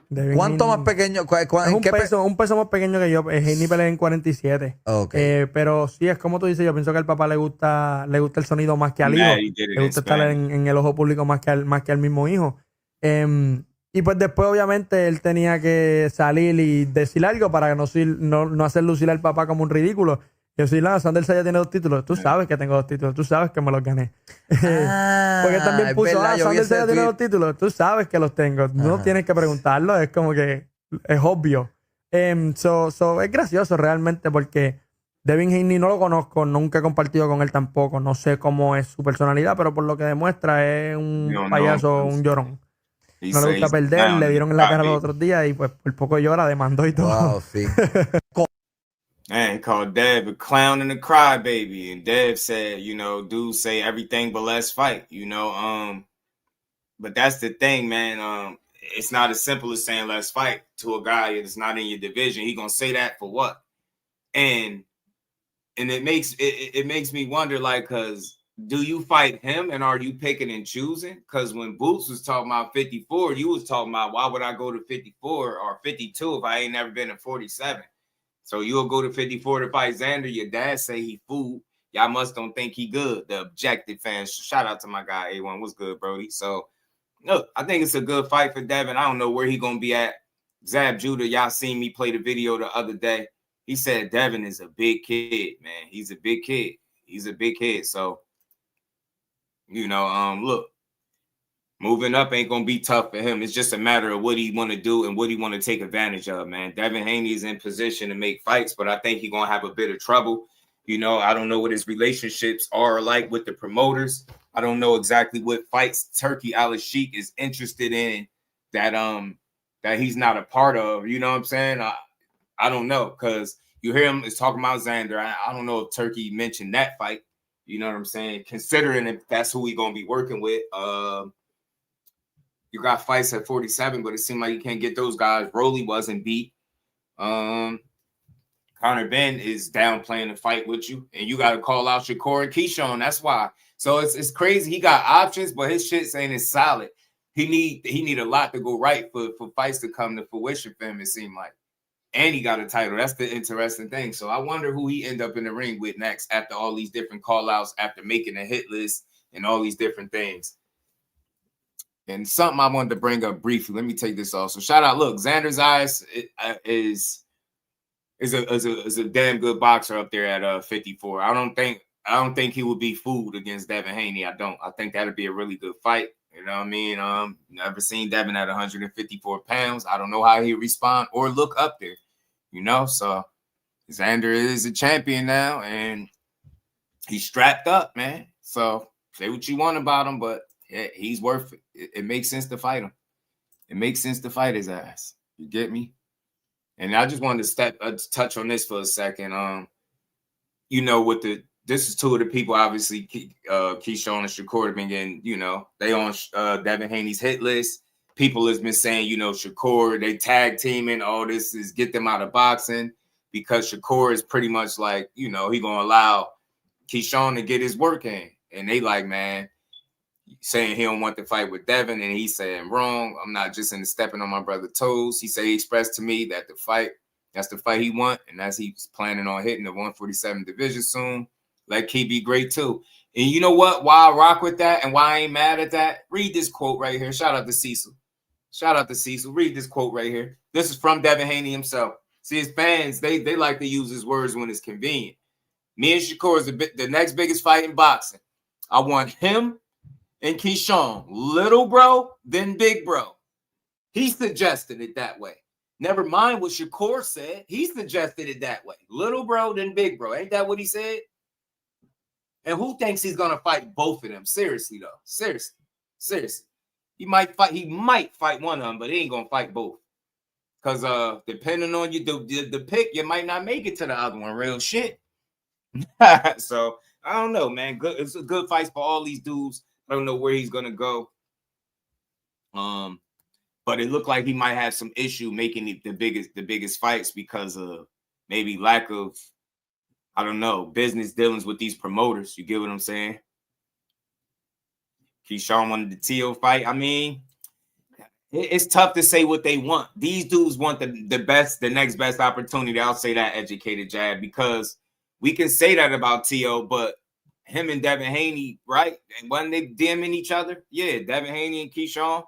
Devin ¿Cuánto Haney, más pequeño? es un peso más pequeño que yo. Haney pelea en 47. Okay. Pero sí, es como tú dices, yo pienso que al papá le gusta el sonido más que al hijo. Le gusta estar en el ojo público más que al mismo hijo. Y pues después, obviamente, él tenía que salir y decir algo para no hacer lucir al papá como un ridículo. Yo soy Xander Zayas tiene 2 títulos. Tú sabes que tengo 2 títulos. Tú sabes que me los gané. Porque también puso, Xander Zayas tiene 2 títulos. Tú sabes que los tengo. No tienes que preguntarlo. Es como que es obvio. Es gracioso realmente porque Devin Haney no lo conozco. Nunca he compartido con él tampoco. No sé cómo es su personalidad, pero por lo que demuestra es un payaso, un llorón. No le gusta perder. Le dieron en la cara los otros días y pues por poco llora, demandó y todo. Wow, sí. Man, he called Dev a clown and a crybaby. And Dev said, dudes say everything but let's fight, But that's the thing, man. It's not as simple as saying let's fight to a guy that's not in your division. He gonna say that for what? And it makes me wonder, like, cause do you fight him and are you picking and choosing? Because when Boots was talking about 54, you was talking about why would I go to 54 or 52 if I ain't never been in 47? So you'll go to 54 to fight Xander. Your dad say he fool. Y'all must don't think he good. The objective fans. Shout out to my guy A1. What's good, Brody? So look, I think it's a good fight for Devin. I don't know where he gonna be at. Zab Judah, y'all seen me play the video the other day. He said Devin is a big kid, man. He's a big kid. He's a big kid. So look, moving up ain't going to be tough for him. It's just a matter of what he want to do and what he want to take advantage of, man. Devin Haney is in position to make fights, but I think he's going to have a bit of trouble. I don't know what his relationships are like with the promoters. I don't know exactly what fights Turkey Al-Sheikh is interested in that he's not a part of. You know what I'm saying? I don't know, because you hear him is talking about Xander. I don't know if Turkey mentioned that fight. You know what I'm saying? Considering if that's who we going to be working with. You got fights at 47, but it seemed like you can't get those guys. Rolly wasn't beat. Conor Benn is downplaying the fight with you, and you got to call out Shakur and Keyshawn. That's why. So it's crazy. He got options, but his shit saying it's solid. He need a lot to go right for fights to come to fruition for him, it seemed like. And he got a title. That's the interesting thing. So I wonder who he end up in the ring with next after all these different call-outs, after making a hit list and all these different things. And something I wanted to bring up briefly. Let me take this off. So shout out. Look, Xander Zayas is a damn good boxer up there at 54. I don't think he would be fooled against Devin Haney. I think that'd be a really good fight. You know what I mean? Never seen Devin at 154 pounds. I don't know how he'll respond or look up there. So Xander is a champion now, and he's strapped up, man. So say what you want about him, but yeah, he's worth it. It makes sense to fight him. It makes sense to fight his ass. You get me? And I just wanted to touch on this for a second. With the this is two of the people, obviously, Keyshawn and Shakur have been getting, they on Devin Haney's hit list. People has been saying, Shakur, they tag teaming, all this is get them out of boxing because Shakur is pretty much like, he going to allow Keyshawn to get his work in. And they like, man, saying he don't want to fight with Devin, and he's saying wrong. I'm not just into stepping on my brother's toes. He said he expressed to me that that's the fight he want, and that's he's planning on hitting the 147 division soon. Let Key be great too. And you know what? Why I rock with that and why I ain't mad at that? Read this quote right here. Shout out to Cecil. Read this quote right here. This is from Devin Haney himself. See, his fans, they like to use his words when it's convenient. Me and Shakur is the next biggest fight in boxing. I want him and Keyshawn, little bro, then big bro. He suggested it that way. Never mind what Shakur said. He suggested it that way. Little bro, then big bro. Ain't that what he said? And who thinks he's gonna fight both of them? Seriously, though. Seriously. He might fight one of them, but he ain't gonna fight both. Because depending on you, the pick, you might not make it to the other one. Real shit. So I don't know, man. Good. It's a good fight for all these dudes. I don't know where he's gonna go. But it looked like he might have some issue making the biggest fights because of maybe lack of, I don't know, business dealings with these promoters. You get what I'm saying? Keyshawn wanted the T.O. fight. I mean, it's tough to say what they want. These dudes want the next best opportunity. I'll say that, educated jab, because we can say that about T.O., but him and Devin Haney, right? And wasn't they DMing each other? Yeah, Devin Haney and Keyshawn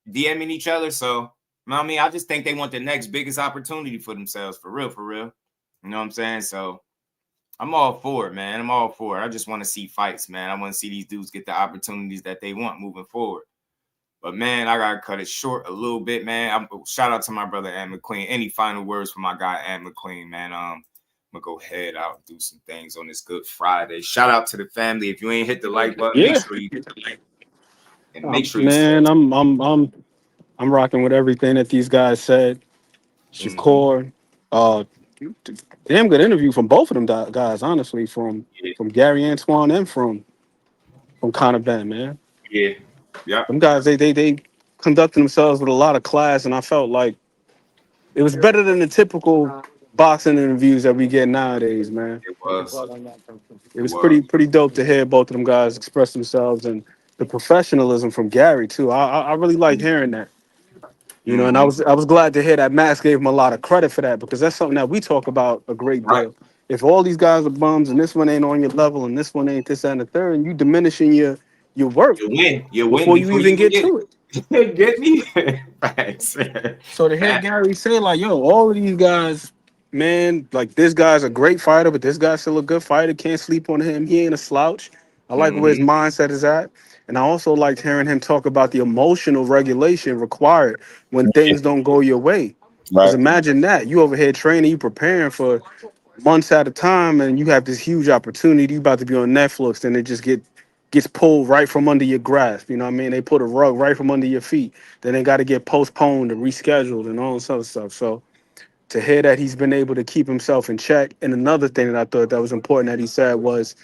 DMing each other. So, I mean, I just think they want the next biggest opportunity for themselves, for real. You know what I'm saying? So, I'm all for it, man. I'm all for it. I just want to see fights, man. I want to see these dudes get the opportunities that they want moving forward. But, man, I got to cut it short a little bit, man. Shout out to my brother, Ant McQueen. Any final words for my guy, Ant McQueen, man? I'm going to go ahead out and do some things on this Good Friday. Shout out to the family. If you ain't hit the like button, make sure you hit the like. And make sure you man, I'm rocking with everything that these guys said. Shakur, damn good interview from both of them guys, honestly, from Gary Antuanne and from Conor Benn, man. Yeah. Them guys, they conducted themselves with a lot of class, and I felt like it was better than the typical boxing interviews that we get nowadays, man. It was pretty dope to hear both of them guys express themselves and the professionalism from Gary too. I really like hearing that. And I was glad to hear that Max gave him a lot of credit for that, because that's something that we talk about a great deal. Right. If all these guys are bums and this one ain't on your level and this one ain't this and the third, and you diminishing your work you win before you even get to it. Get me? Right. So to hear Gary say, like, yo, all of these guys, man, like, this guy's a great fighter, but this guy's still a good fighter. Can't sleep on him. He ain't a slouch. I like where his mindset is at. And I also liked hearing him talk about the emotional regulation required when things don't go your way. Because imagine that. You over here training, you preparing for months at a time, and you have this huge opportunity. You about to be on Netflix, and it just gets pulled right from under your grasp. You know what I mean? They put a rug right from under your feet. Then they got to get postponed and rescheduled and all this other stuff. So to hear that he's been able to keep himself in check. And another thing that I thought that was important that he said was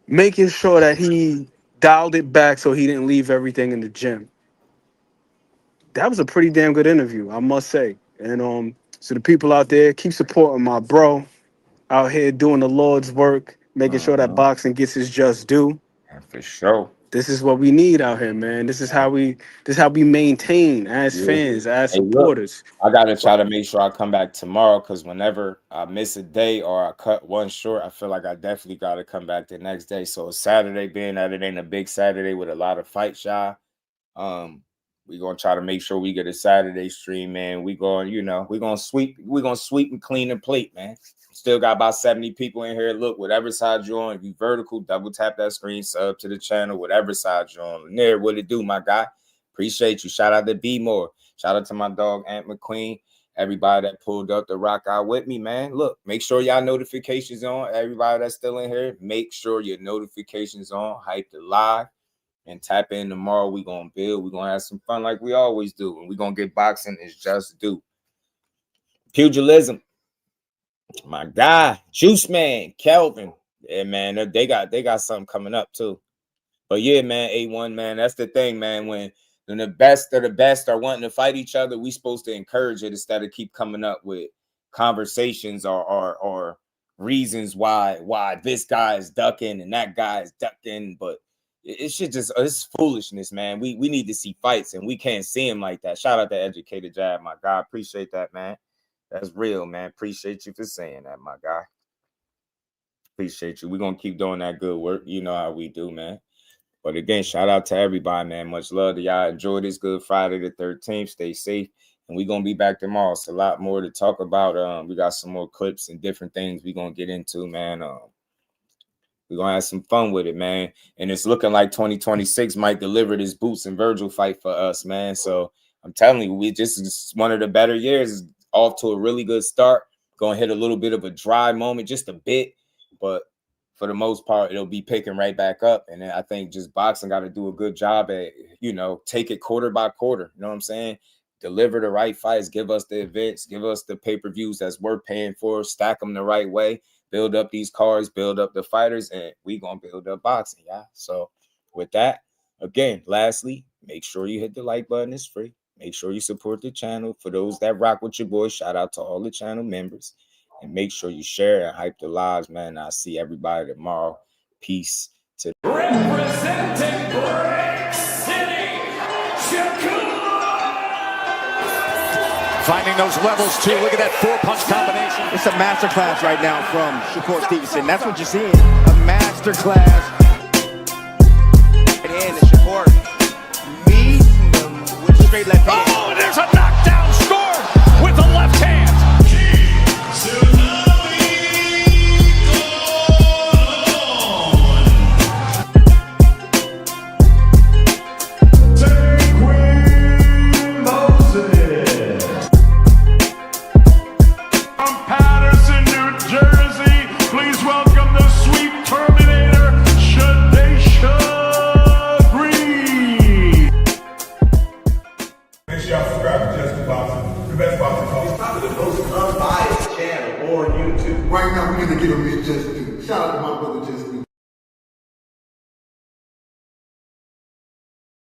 making sure that he dialed it back so he didn't leave everything in the gym. That was a pretty damn good interview, I must say. And so the people out there, keep supporting my bro out here doing the Lord's work, making sure that boxing gets its just due. For sure. This is what we need out here, man. This is how we maintain as fans, as supporters. Look, I gotta try to make sure I come back tomorrow, because whenever I miss a day or I cut one short, I feel like I definitely gotta come back the next day. So Saturday, being that it ain't a big Saturday with a lot of fight shy, we gonna try to make sure we get a Saturday stream, man. We're gonna sweep and clean the plate, man. Still got about 70 people in here. Look, whatever side you're on, if you vertical, double tap that screen, sub to the channel, whatever side you're on. There, what it do, my guy? Appreciate you. Shout out to B More. Shout out to my dog, Ant McQueen. Everybody that pulled up to rock out with me, man. Look, make sure y'all notifications on. Everybody that's still in here, make sure your notifications on. Hype the live and tap in tomorrow. We gonna build. We gonna have some fun like we always do, and we gonna get boxing is just due. Pugilism. My guy, Juice Man, Kelvin, Yeah, man, they got something coming up too. But yeah, man, A1, man, that's the thing, man. When the best of the best are wanting to fight each other, we supposed to encourage it instead of keep coming up with conversations or reasons why this guy is ducking and that guy is ducking. But it should just, it's foolishness, man. We need to see fights, and we can't see him like that. Shout out to Educated Jab, my guy. Appreciate that, man. That's real, man. Appreciate you for saying that, my guy. Appreciate you. We're going to keep doing that good work. You know how we do, man. But again, shout out to everybody, man. Much love to y'all. Enjoy this Good Friday the 13th. Stay safe. And we're going to be back tomorrow. It's a lot more to talk about. We got some more clips and different things we're going to get into, man. We're going to have some fun with it, man. And it's looking like 2026 might deliver this Boots and Virgil fight for us, man. So I'm telling you, it's one of the better years. It's off to a really good start. Going to hit a little bit of a dry moment, just a bit. But for the most part, it'll be picking right back up. And I think just boxing got to do a good job at, take it quarter by quarter. You know what I'm saying? Deliver the right fights, give us the events, give us the pay-per-views that's worth paying for, stack them the right way, build up these cards, build up the fighters, and we going to build up boxing, yeah? So with that, again, lastly, make sure you hit the like button. It's free. Make sure you support the channel. For those that rock with your boy, shout out to all the channel members. And make sure you share and hype the lives, man. I'll see everybody tomorrow. Peace to representing Brick City, Shakur. Finding those levels too. Look at that 4-punch combination. It's a masterclass right now from Shakur Stevenson. That's what you're seeing. A masterclass. And Shakur meets him with a straight left hand.